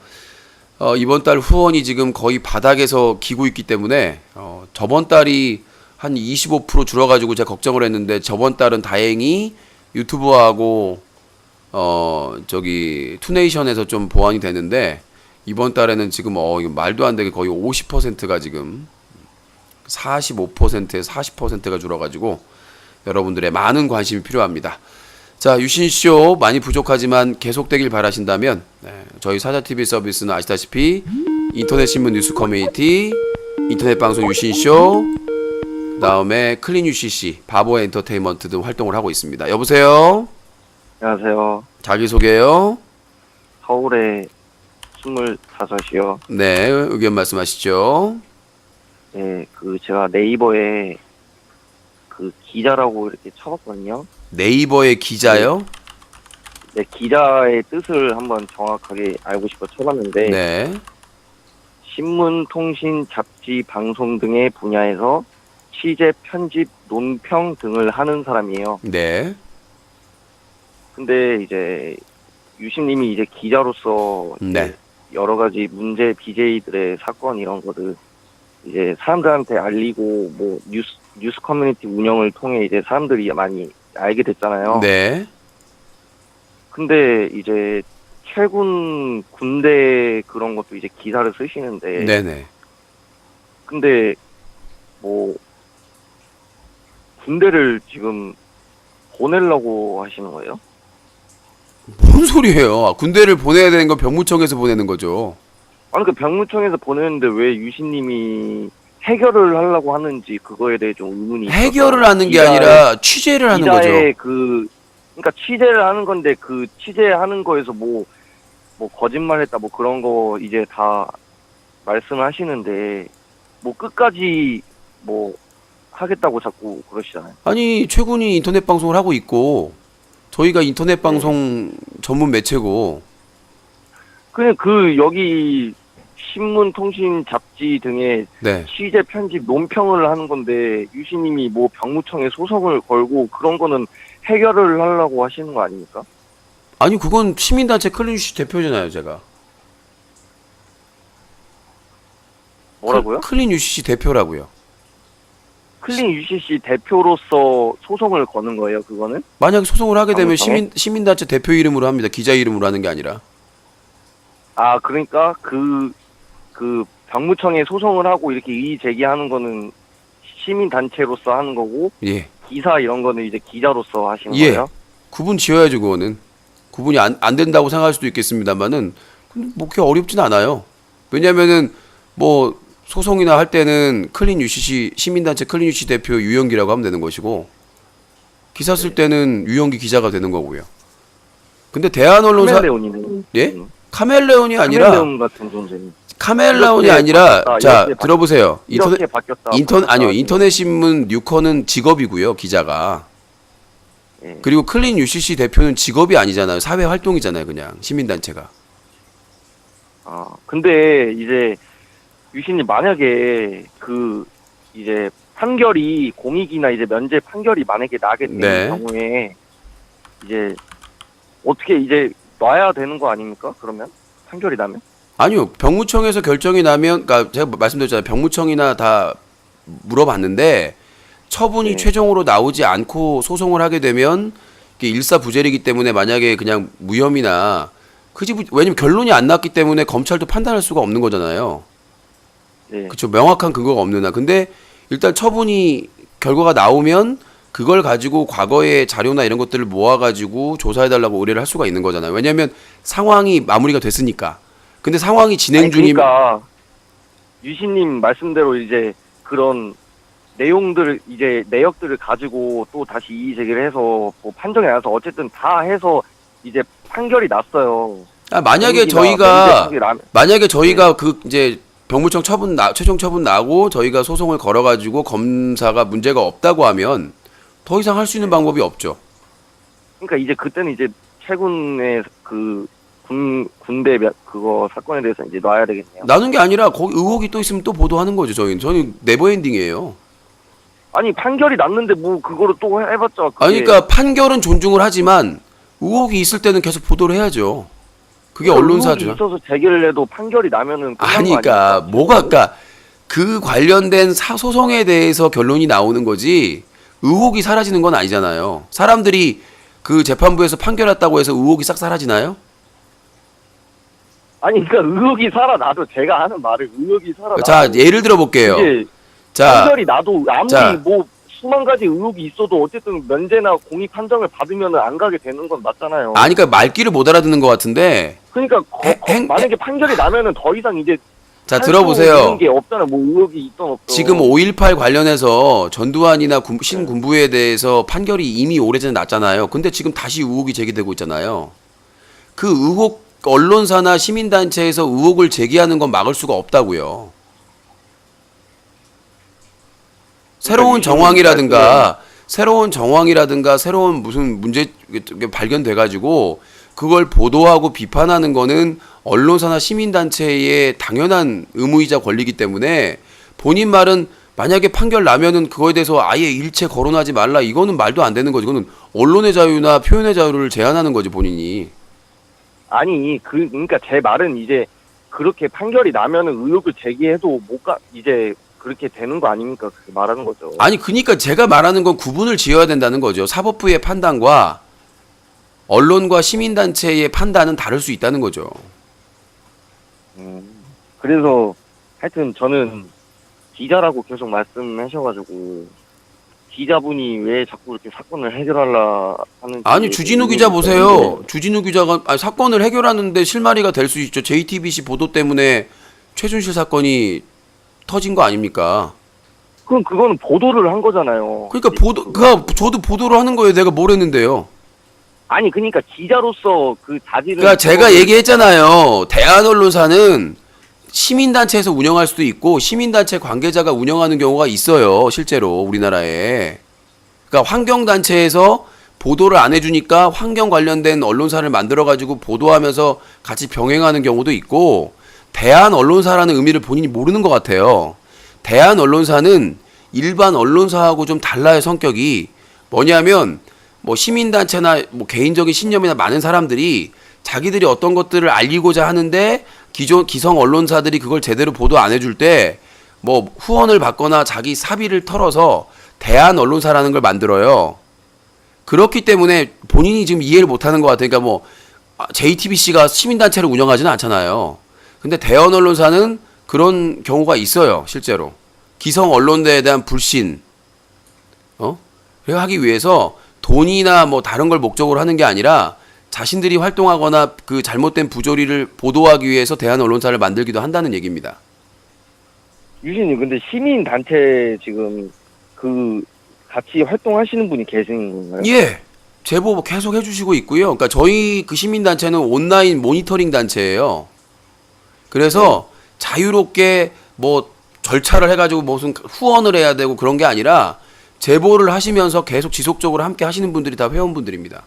이번 달 후원이 지금 거의 바닥에서 기고 있기 때문에 저번 달이 한 25% 줄어가지고 제가 걱정을 했는데 저번 달은 다행히 유튜브하고 저기 투네이션에서 좀 보완이 되는데 이번 달에는 지금 이거 말도 안 되게 거의 50%가 지금 45%에서 40%가 줄어가지고 여러분들의 많은 관심이 필요합니다. 자, 유신쇼 많이 부족하지만 계속되길 바라신다면 저희 사자TV 서비스는 아시다시피 인터넷 신문 뉴스 커뮤니티, 인터넷 방송 유신쇼, 그 다음에 클린 UCC, 바보 엔터테인먼트 등 활동을 하고 있습니다. 여보세요? 안녕하세요. 자기소개요? 서울에 25이요. 네, 의견 말씀하시죠. 네, 제가 네이버에 기자라고 이렇게 쳐봤거든요. 네이버의 기자요? 네, 기자의 뜻을 한번 정확하게 알고 싶어 쳐봤는데, 네. 신문, 통신, 잡지, 방송 등의 분야에서 취재, 편집, 논평 등을 하는 사람이에요. 네. 근데 이제 유신님이 이제 기자로서 네. 여러 가지 문제 BJ들의 사건 이런 거를 이제 사람들한테 알리고 뭐 뉴스 커뮤니티 운영을 통해 이제 사람들이 많이 알게 됐잖아요. 네. 근데 이제 최근 군대 그런 것도 이제 기사를 쓰시는데, 네네. 근데 뭐 군대를 지금 보내려고 하시는 거예요? 뭔 소리예요? 군대를 보내야 되는 건 병무청에서 보내는 거죠. 아니 그 병무청에서 보내는데 왜 유신님이 해결을 하려고 하는지 그거에 대해 좀 의문이 있어서. 해결을 하는 게 아니라 취재를 하는 거죠. 기자의 그러니까 취재를 하는 건데 그 취재하는 거에서 뭐 거짓말했다 뭐 그런 거 이제 다 말씀하시는데 뭐 끝까지 뭐 하겠다고 자꾸 그러시잖아요. 아니, 최군이 인터넷 방송을 하고 있고 저희가 인터넷 방송 전문 매체고. 그냥 여기 신문, 통신, 잡지 등의 네. 취재, 편집, 논평을 하는 건데 유신님이 뭐 병무청에 소송을 걸고 그런 거는 해결을 하려고 하시는 거 아닙니까? 아니, 그건 시민단체 클린유시 대표잖아요, 제가. 뭐라고요? 클린 UCC 대표라고요. 클린 UCC 대표로서 소송을 거는 거예요, 그거는? 만약에 소송을 하게 되면 방송에? 시민단체 대표 이름으로 합니다. 기자 이름으로 하는 게 아니라. 아, 그러니까 그 병무청에 소송을 하고 이렇게 이의 제기하는 거는 시민단체로서 하는 거고, 예. 기사 이런 거는 이제 기자로서 하시는 예. 거예요? 구분 지어야죠, 그거는. 구분이 안 된다고 생각할 수도 있겠습니다만은, 근데 뭐 그렇게 어렵진 않아요. 왜냐면은, 뭐, 소송이나 할 때는 클린 UCC, 시민단체 클린 UCC 대표 유영기라고 하면 되는 것이고, 기사 쓸 때는 유영기 기자가 되는 거고요. 근데 대한언론사, 카멜레온이네. 예? 카멜레온이 아니라, 카멜레온 같은 존재는. 카멜레온이 이렇게 아니라, 바뀌었다, 자, 이렇게 들어보세요. 이렇게 바뀌었다. 아니요, 인터넷 신문 뉴커는 직업이고요, 기자가. 예. 그리고 클린 UCC 대표는 직업이 아니잖아요. 사회 활동이잖아요, 그냥 시민단체가. 아, 근데 이제 유신님 만약에 이제 판결이 공익이나 이제 면제 판결이 만약에 나게 되는 네. 경우에 이제 어떻게 이제 놔야 되는 거 아닙니까? 그러면 판결이 나면? 아니요, 병무청에서 결정이 나면, 그러니까 제가 말씀드렸잖아요. 병무청이나 다 물어봤는데 처분이 네. 최종으로 나오지 않고 소송을 하게 되면 이게 일사부재이기 때문에 만약에 그냥 무혐의나 왜냐면 결론이 안 났기 때문에 검찰도 판단할 수가 없는 거잖아요. 네. 그렇죠. 명확한 근거가 없는 한. 근데 일단 결과가 나오면 그걸 가지고 과거의 자료나 이런 것들을 모아가지고 조사해달라고 의뢰를 할 수가 있는 거잖아요. 왜냐하면 상황이 마무리가 됐으니까. 근데 상황이 진행 중이면. 그러니까 유신님 말씀대로 이제 그런 내용들 이제 내역들을 가지고 또 다시 이의 제기를 해서 뭐 판정이 나서 어쨌든 다 해서 이제 판결이 났어요. 만약에 저희가 이제 병무청 최종 처분 나고 저희가 소송을 걸어가지고 검사가 문제가 없다고 하면 더 이상 할 수 있는 방법이 없죠. 그러니까 이제 그때는 이제 최근에 군대 그거 사건에 대해서 이제 놔야 되겠네요. 나눈 게 아니라 거기 의혹이 또 있으면 또 보도하는 거죠. 저희는 네버엔딩이에요. 아니 판결이 났는데 뭐 그거를 또 해봤자 그게 아니 그러니까 판결은 존중을 하지만 의혹이 있을 때는 계속 보도를 해야죠. 그게 의혹이 언론사죠. 있어서 제기를 해도 판결이 나면은 끝난 아니 거 그러니까 아닙니까? 뭐가 그러니까 그 관련된 소송에 대해서 결론이 나오는 거지 의혹이 사라지는 건 아니잖아요. 사람들이 그 재판부에서 판결했다고 해서 의혹이 싹 사라지나요? 아니 그러니까 의혹이 살아나도 제가 하는 말을 의혹이 살아나도 자 예를 들어 볼게요. 이게 자 판결이 나도 아무리 자. 뭐 수만 가지 의혹이 있어도 어쨌든 면제나 공익 판정을 받으면 안 가게 되는 건 맞잖아요. 아니 그러니까 말귀를 못 알아듣는 것 같은데 그러니까 행- 만약에 판결이 나면은 더 이상 이제 자 할 수 들어보세요. 있는 게 없잖아요. 뭐 의혹이 있던 없던. 지금 5.18 관련해서 전두환이나 신군부에 대해서 판결이 이미 오래전에 났잖아요. 근데 지금 다시 의혹이 제기되고 있잖아요. 그 의혹 언론사나 시민단체에서 의혹을 제기하는 건 막을 수가 없다고요. 새로운 정황이라든가 새로운 무슨 문제 발견돼 가지고 그걸 보도하고 비판하는 거는 언론사나 시민단체의 당연한 의무이자 권리이기 때문에 본인 말은 만약에 판결 나면은 그거에 대해서 아예 일체 거론하지 말라 이거는 말도 안 되는 거지. 이거는 언론의 자유나 표현의 자유를 제한하는 거지 본인이. 아니 그러니까 제 말은 이제 그렇게 판결이 나면은 의혹을 제기해도 이제 그렇게 되는 거 아닙니까? 그렇게 말하는 거죠. 아니 그러니까 제가 말하는 건 구분을 지어야 된다는 거죠. 사법부의 판단과 언론과 시민단체의 판단은 다를 수 있다는 거죠. 그래서 하여튼 저는 기자라고 계속 말씀하셔가지고 기자분이 왜 자꾸 이렇게 사건을 해결하려 하는지. 아니 주진우 기자 보세요. 주진우 기자가 사건을 해결하는데 실마리가 될 수 있죠. JTBC 보도 때문에 최순실 사건이 터진 거 아닙니까? 그럼 그거는 보도를 한 거잖아요. 그러니까 저도 보도를 하는 거예요. 내가 뭘 했는데요. 아니 그러니까 기자로서 그 자질을. 그러니까 제가 얘기했잖아요. 대한 언론사는 시민단체에서 운영할 수도 있고 시민단체 관계자가 운영하는 경우가 있어요. 실제로 우리나라에. 그러니까 환경단체에서 보도를 안 해주니까 환경 관련된 언론사를 만들어가지고 보도하면서 같이 병행하는 경우도 있고 대한 언론사라는 의미를 본인이 모르는 것 같아요. 대한 언론사는 일반 언론사하고 좀 달라요. 성격이. 뭐냐면 뭐 시민단체나 뭐 개인적인 신념이나 많은 사람들이 자기들이 어떤 것들을 알리고자 하는데 기성 언론사들이 그걸 제대로 보도 안 해줄 때 뭐 후원을 받거나 자기 사비를 털어서 대한 언론사라는 걸 만들어요. 그렇기 때문에 본인이 지금 이해를 못하는 것 같아요. 그러니까 뭐 JTBC가 시민단체를 운영하지는 않잖아요. 근데 대한 언론사는 그런 경우가 있어요. 실제로 기성 언론대에 대한 불신, 그래 하기 위해서 돈이나 뭐 다른 걸 목적으로 하는 게 아니라 자신들이 활동하거나 그 잘못된 부조리를 보도하기 위해서 대한 언론사를 만들기도 한다는 얘기입니다. 유신님 근데 시민 단체 지금 그 같이 활동하시는 분이 계신 건가요? 예. 제보 계속 해주시고 있고요. 그러니까 저희 그 시민단체는 온라인 모니터링 단체예요. 그래서 자유롭게 뭐 절차를 해가지고 무슨 후원을 해야 되고 그런 게 아니라 제보를 하시면서 계속 지속적으로 함께 하시는 분들이 다 회원분들입니다.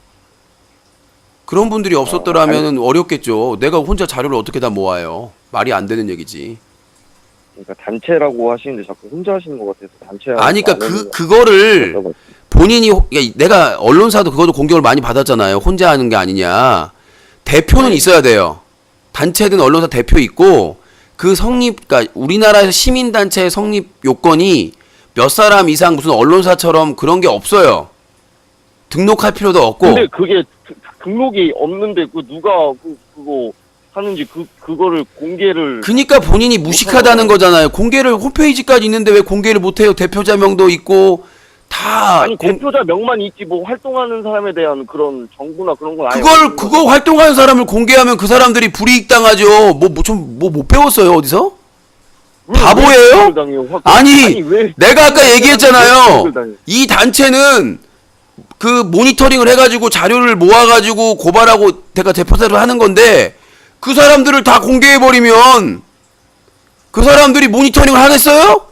그런 분들이 없었더라면 어렵겠죠. 내가 혼자 자료를 어떻게 다 모아요. 말이 안 되는 얘기지. 그러니까 단체라고 하시는데 자꾸 혼자 하시는 것 같아서 단체. 아니 그러니까 그거를 본인이 내가 언론사도 그것도 공격을 많이 받았잖아요. 혼자 하는 게 아니냐. 대표는 있어야 돼요. 단체든 언론사 대표 있고 그 그러니까 우리나라에서 시민단체 성립 요건이 몇 사람 이상 무슨 언론사처럼 그런 게 없어요. 등록할 필요도 없고. 근데 그게 등록이 없는데 그 누가 그거 하는지 그거를 공개를. 그러니까 본인이 무식하다는 거잖아요. 공개를 홈페이지까지 있는데 왜 공개를 못해요? 대표자명도 있고 다. 아니 대표자 명만 있지 뭐 활동하는 사람에 대한 그런 정보나 그런 건 아예. 그거 활동하는 사람을 공개하면 그 사람들이 불이익 당하죠. 뭐 못 배웠어요 어디서? 바보예요? 아니 내가 아까 얘기했잖아요. 이 단체는 그 모니터링을 해가지고 자료를 모아가지고 고발하고 대표자를 하는 건데 그 사람들을 다 공개해버리면 그 사람들이 모니터링을 하겠어요?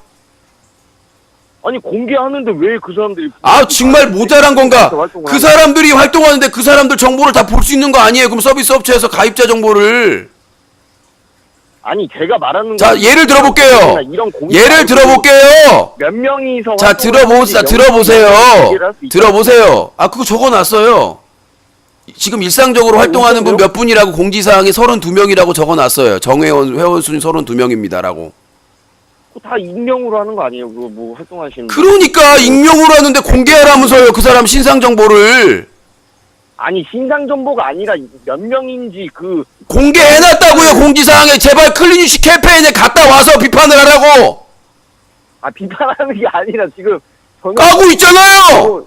아니 공개하는데 왜 그 사람들이 아 정말 모자란 건가? 활동을 그 하는 사람들이 활동하는데 그 사람들 정보를 다 볼 수 있는 거 아니에요? 그럼 서비스 업체에서 가입자 정보를. 아니 제가 말하는 자 건 예를 들어볼게요. 이런 공개 예를 들어볼게요. 몇 명이서 자 활동을 하는지 들어보세요. 얘기를 할수 있다. 들어보세요. 아 그거 적어놨어요. 지금 일상적으로 활동하는 분 몇 분이라고 공지사항에 32명이라고 적어놨어요. 정회원 회원 수는 32명입니다라고. 다 익명으로 하는 거 아니에요? 그거 뭐 활동하시는 분? 그러니까 익명으로 하는데 공개하라면서요. 그 사람 신상 정보를 아니 신상 정보가 아니라 몇 명인지 그 공개해놨다고요. 공지사항에 제발 클린유시 캠페인에 갔다 와서 비판을 하라고. 비판하는 게 아니라 지금 저는 까고 있잖아요.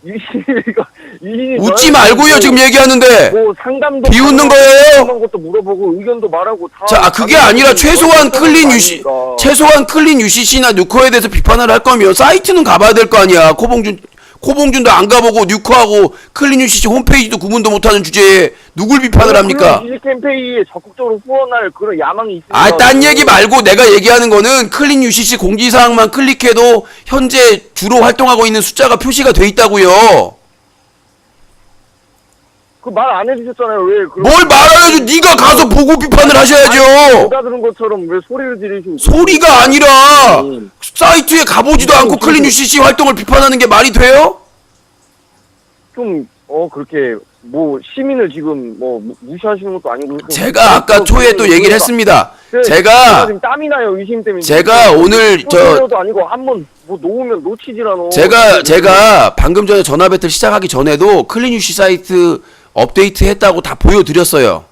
유신이 웃지 말고요. 지금 얘기하는데. 뭐 상담도 비웃는 거예요? 그런 것도 물어보고 의견도 말하고 다. 자, 그게 아니라 최소한 클린 UC, 아니니까. 최소한 클린 UCC나 뉴커에 대해서 비판을 할 거면 사이트는 가봐야 될 거 아니야. 코봉준도 안 가보고 뉴커하고 클린 UCC 홈페이지도 구분도 못하는 주제에 누굴 비판을 합니까? 유신 캠페인에 적극적으로 후원할 그런 야망이 있으니까. 아, 딴 얘기 말고 내가 얘기하는 거는 클린 UCC 공지사항만 클릭해도 현재 주로 활동하고 있는 숫자가 표시가 돼 있다고요. 그 말 안 해주셨잖아요. 왜? 뭘 말아야죠. 네가 가서 보고 비판을 하셔야죠. 못 알아들은 것처럼 왜 소리를 지르시고. 소리가 아니라 사이트에 가보지도 않고 클린 UCC 활동을 비판하는 게 말이 돼요? 좀 그렇게 뭐 시민을 지금 뭐 무시하시는 것도 아니고. 제가 아까 초에 또 얘기를 했습니다. 제가 지금 땀이 나요. 의심 때문에. 제가 오늘 도 아니고 한번 뭐 놓으면 놓치지라노. 제가 방금 전에 전화 배틀 시작하기 전에도 클린 UC 사이트 업데이트 했다고 다 보여드렸어요.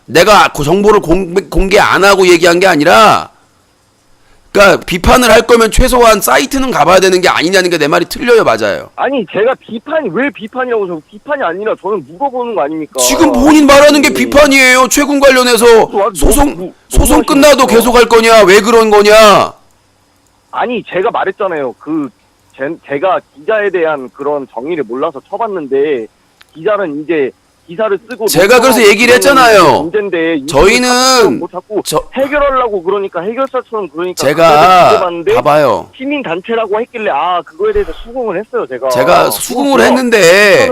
내가 그 정보를 공개 안 하고 얘기한 게 아니라, 그러니까 비판을 할 거면 최소한 사이트는 가봐야 되는 게 아니냐는 게 내 말이 틀려요. 맞아요. 아니 제가 왜 비판이라고 저 비판이 아니라 저는 물어보는 거 아닙니까? 지금 본인 말하는 게 비판이에요. 최군 관련해서 소송 끝나도 계속 할 거냐? 왜 그런 거냐? 아니 제가 말했잖아요. 제가 기자에 대한 그런 정의를 몰라서 쳐봤는데 기자는 이제 기사를 쓰고 제가 그래서 얘기를 했잖아요. 문제인데 저희는 뭐 자꾸 해결하려고 그러니까 해결사처럼 그러니까 제가 봐봐요. 시민 단체라고 했길래 그거에 대해서 수긍을 했어요. 제가 수긍을 했는데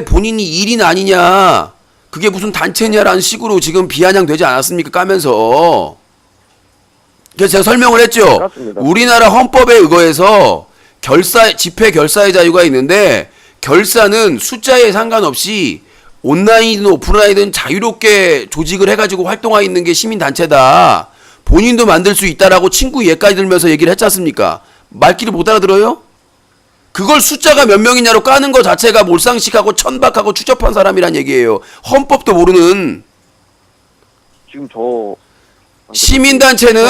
본인이 일인 아니냐, 그게 무슨 단체냐라는 식으로 지금 비아냥되지 않았습니까? 까면서. 그래서 제가 설명을 했죠. 맞습니다. 우리나라 헌법에 의거해서 집회 결사의 자유가 있는데, 결사는 숫자에 상관없이 온라인이든 오프라인이든 자유롭게 조직을 해가지고 활동하고 있는 게 시민단체다. 본인도 만들 수 있다라고 친구 예까지 들면서 얘기를 했지 않습니까? 말귀를 못 알아들어요? 그걸 숫자가 몇 명이냐로 까는 거 자체가 몰상식하고 천박하고 추접한 사람이란 얘기예요. 헌법도 모르는. 지금 저 시민단체는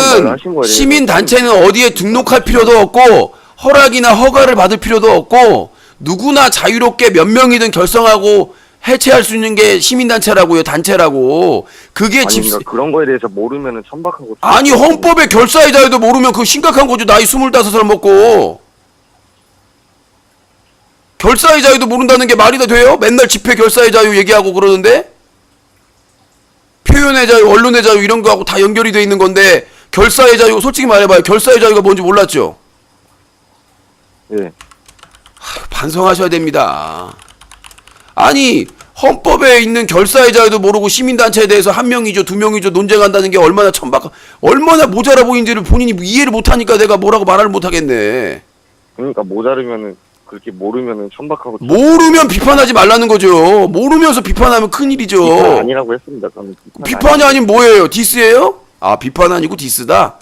어디에 등록할 필요도 없고 허락이나 허가를 받을 필요도 없고 누구나 자유롭게 몇 명이든 결성하고 해체할 수 있는 게 시민단체라고요. 단체라고. 그게 그런 거에 대해서 모르면은 천박하고. 아니 헌법의 결사의 자유도 모르면 그거 심각한 거죠. 나이 25살 먹고 결사의 자유도 모른다는 게 말이 다 돼요? 맨날 집회 결사의 자유 얘기하고 그러는데, 표현의 자유, 언론의 자유 이런 거하고 다 연결이 돼 있는 건데, 결사의 자유, 솔직히 말해봐요. 결사의 자유가 뭔지 몰랐죠? 네. 반성하셔야 됩니다. 아니 헌법에 있는 결사의 자유도 모르고 시민단체에 대해서 한 명이죠, 두 명이죠 논쟁한다는 게 얼마나 얼마나 모자라 보이는지를 본인이 이해를 못하니까 내가 뭐라고 말을 못하겠네. 그러니까 모자르면은 그렇게 모르면은 천박하고. 모르면 비판하지 말라는 거죠. 모르면서 비판하면 큰일이죠. 비판 아니라고 했습니다. 비판이 아니면 뭐예요? 디스예요? 비판 아니고 디스다.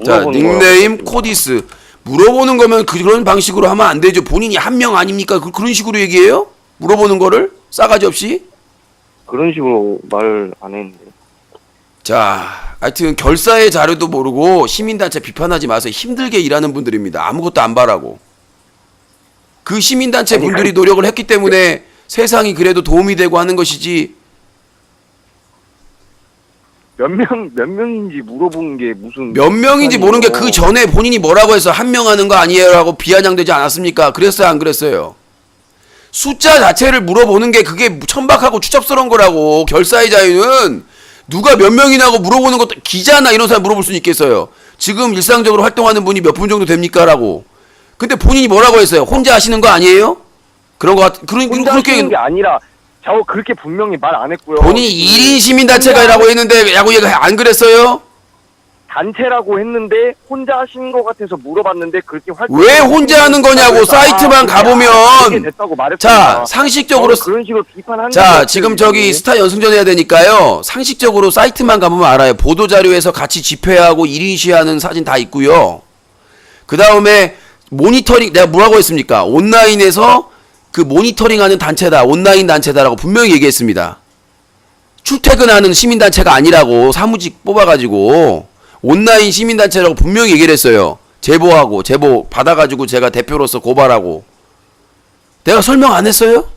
자, 닉네임 코디스. 물어보는 거면 그런 방식으로 하면 안 되죠. 본인이 한 명 아닙니까? 그런 식으로 얘기해요? 물어보는 거를? 싸가지 없이? 그런 식으로 말 안 했는데. 자, 하여튼 결사의 자료도 모르고 시민단체 비판하지 마세요. 힘들게 일하는 분들입니다. 아무것도 안 바라고. 그 시민단체 분들이 노력을 했기 때문에 세상이 그래도 도움이 되고 하는 것이지. 몇 명인지 물어본 게 무슨. 몇 명인지 모르는 게 그 전에 본인이 뭐라고 해서 한 명 하는 거 아니에요? 라고 비아냥되지 않았습니까? 그랬어요? 안 그랬어요? 숫자 자체를 물어보는 게 그게 천박하고 추접스러운 거라고. 결사의 자유는 누가 몇 명이냐고 물어보는 것도 기자나 이런 사람 물어볼 수는 있겠어요. 지금 일상적으로 활동하는 분이 몇 분 정도 됩니까? 라고. 근데 본인이 뭐라고 했어요? 혼자 하시는 거 아니에요? 그런 거 혼자 하시는 게 아니라 저 그렇게 분명히 말 안 했고요. 본인이 1인 시민단체가라고 했는데 야구 얘가 안 그랬어요? 단체라고 했는데 혼자 하시는 것 같아서 물어봤는데 그렇게 활동 왜 혼자 하는 거냐고. 사이트만 가보면 됐다고 말했습니다. 자 상식적으로 그런 식으로 비판하는 자 지금 저기 스타 연승전 해야 되니까요. 상식적으로 사이트만 가보면 알아요. 보도자료에서 같이 집회하고 1인 시하는 사진 다 있고요. 그 다음에 모니터링 내가 뭐라고 했습니까? 온라인에서 그 모니터링하는 단체다. 온라인 단체다라고 분명히 얘기했습니다. 출퇴근하는 시민단체가 아니라고 사무직 뽑아가지고 온라인 시민단체라고 분명히 얘기를 했어요. 제보 받아가지고 제가 대표로서 고발하고. 내가 설명 안 했어요?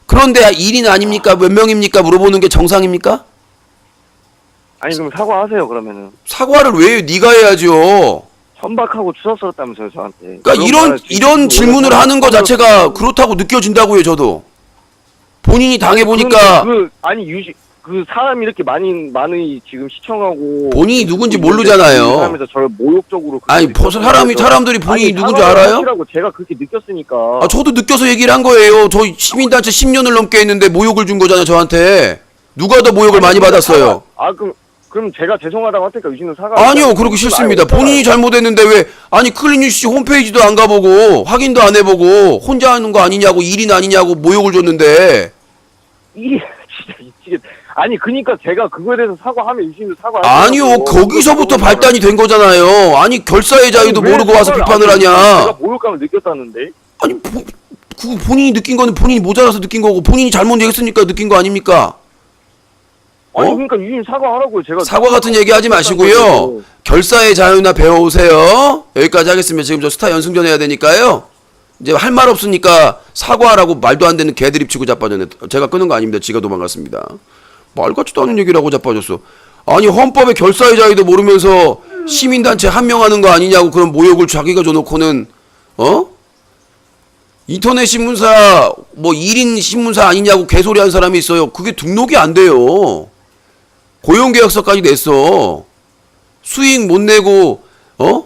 그런데 1인 아닙니까? 몇 명입니까? 물어보는 게 정상입니까? 아니 그럼 사과하세요 그러면은. 사과를 왜 해요? 네가 해야죠. 천박하고 추잡스럽다면서요 저한테. 그러니까 이런 질문을 하는 거 자체가 그렇다고 느껴진다고요. 저도 본인이 당해보니까 아니 그 사람이 이렇게 많이 지금 시청하고 본인이 누군지 모르잖아요. 하면서 저를 모욕적으로 아니 사람들이 본인이 누군지 알아요? 하시라고 제가 그렇게 느꼈으니까. 아 저도 느껴서 얘기를 한 거예요. 저 시민단체 10년을 넘게 했는데 모욕을 준 거잖아요. 저한테 누가 더 모욕을 많이 받았어요? 그럼 제가 죄송하다고 할 테니까 유신은 사과. 아니요 그렇게 싫습니다. 본인이 잘못했는데 왜 아니 클린뉴스 홈페이지도 안 가보고 확인도 안 해보고 혼자 하는 거 아니냐고 1인 아니냐고 모욕을 줬는데. 이게 진짜 미치겠다. 아니 그니까 제가 그거에 대해서 사과하면 유신도 사과. 아니요 거기서부터 발단이 된 거잖아요. 아니 결사의 자유도 모르고 와서 비판을 하냐. 제가 모욕감을 느꼈다는데. 아니 그거 본인이 느낀 거는 본인이 모자라서 느낀 거고 본인이 잘못 얘기했으니까 느낀 거 아닙니까? 아니 그러니까 유신 사과하라고요. 제가 사과 같은 얘기 하지 마시고요. 결사의 자유나 배워오세요. 여기까지 하겠습니다. 지금 저 스타 연승전 해야 되니까요. 이제 할 말 없으니까 사과하라고 말도 안 되는 개드립 치고 자빠졌네. 제가 끄는 거 아닙니다. 지가 도망갔습니다. 말 같지도 않은 얘기라고 자빠졌어. 아니 헌법의 결사의 자유도 모르면서 시민단체 한명하는 거 아니냐고 그런 모욕을 자기가 줘놓고는 인터넷 신문사 뭐 1인 신문사 아니냐고 개소리 한 사람이 있어요. 그게 등록이 안 돼요. 고용계약서까지 냈어. 수익 못 내고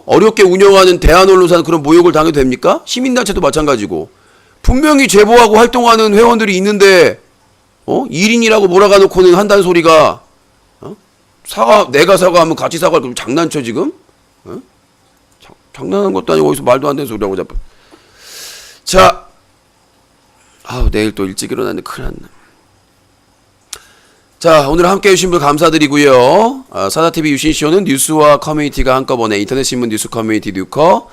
어렵게 운영하는 대한언론사는 그런 모욕을 당해도 됩니까? 시민단체도 마찬가지고. 분명히 제보하고 활동하는 회원들이 있는데 1인이라고 몰아가 놓고는 한다는 소리가 내가 사과하면 같이 사과할 거면 장난쳐 지금? 장난한 것도 아니고 어디서 말도 안 되는 소리하고 자꾸. 자, 내일 또 일찍 일어났는데 큰일 났네. 자, 오늘 함께 해주신 분 감사드리고요. 사다TV 유신쇼는 뉴스와 커뮤니티가 한꺼번에 인터넷신문 뉴스 커뮤니티 뉴커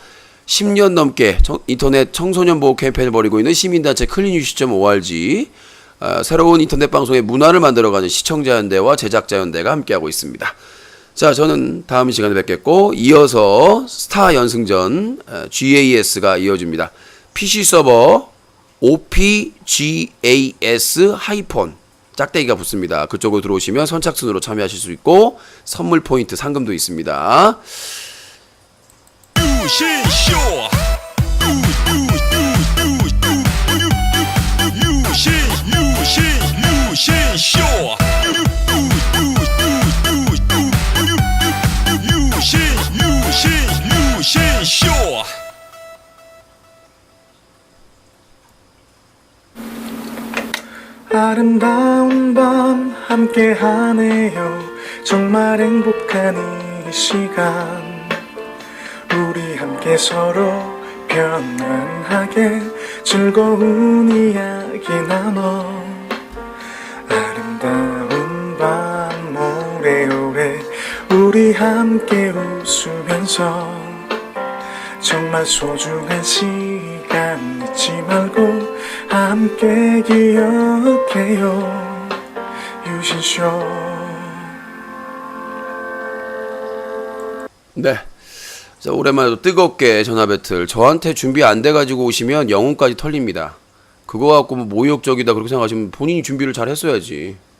10년 넘게 인터넷 청소년 보호 캠페인을 벌이고 있는 시민단체 클린뉴스.org 새로운 인터넷 방송의 문화를 만들어가는 시청자연대와 제작자연대가 함께하고 있습니다. 자, 저는 다음 시간에 뵙겠고 이어서 스타 연승전 GAS가 이어집니다. PC 서버 OPGAS 하이폰 짝대기가 붙습니다. 그쪽으로 들어오시면 선착순으로 참여하실 수 있고 선물 포인트 상금도 있습니다. 아름다운 밤 함께하네요. 정말 행복한 이 시간 우리 함께 서로 편안하게 즐거운 이야기 나눠 아름다운 밤 오래오래 우리 함께 웃으면서 정말 소중한 시간 잊지 말고 함께 기억해요. 유신쇼. 네. 자, 오랜만에 또 뜨겁게 전화 배틀. 저한테 준비 안 돼가지고 오시면 영혼까지 털립니다. 그거 갖고 뭐 모욕적이다 그렇게 생각하시면 본인이 준비를 잘 했어야지.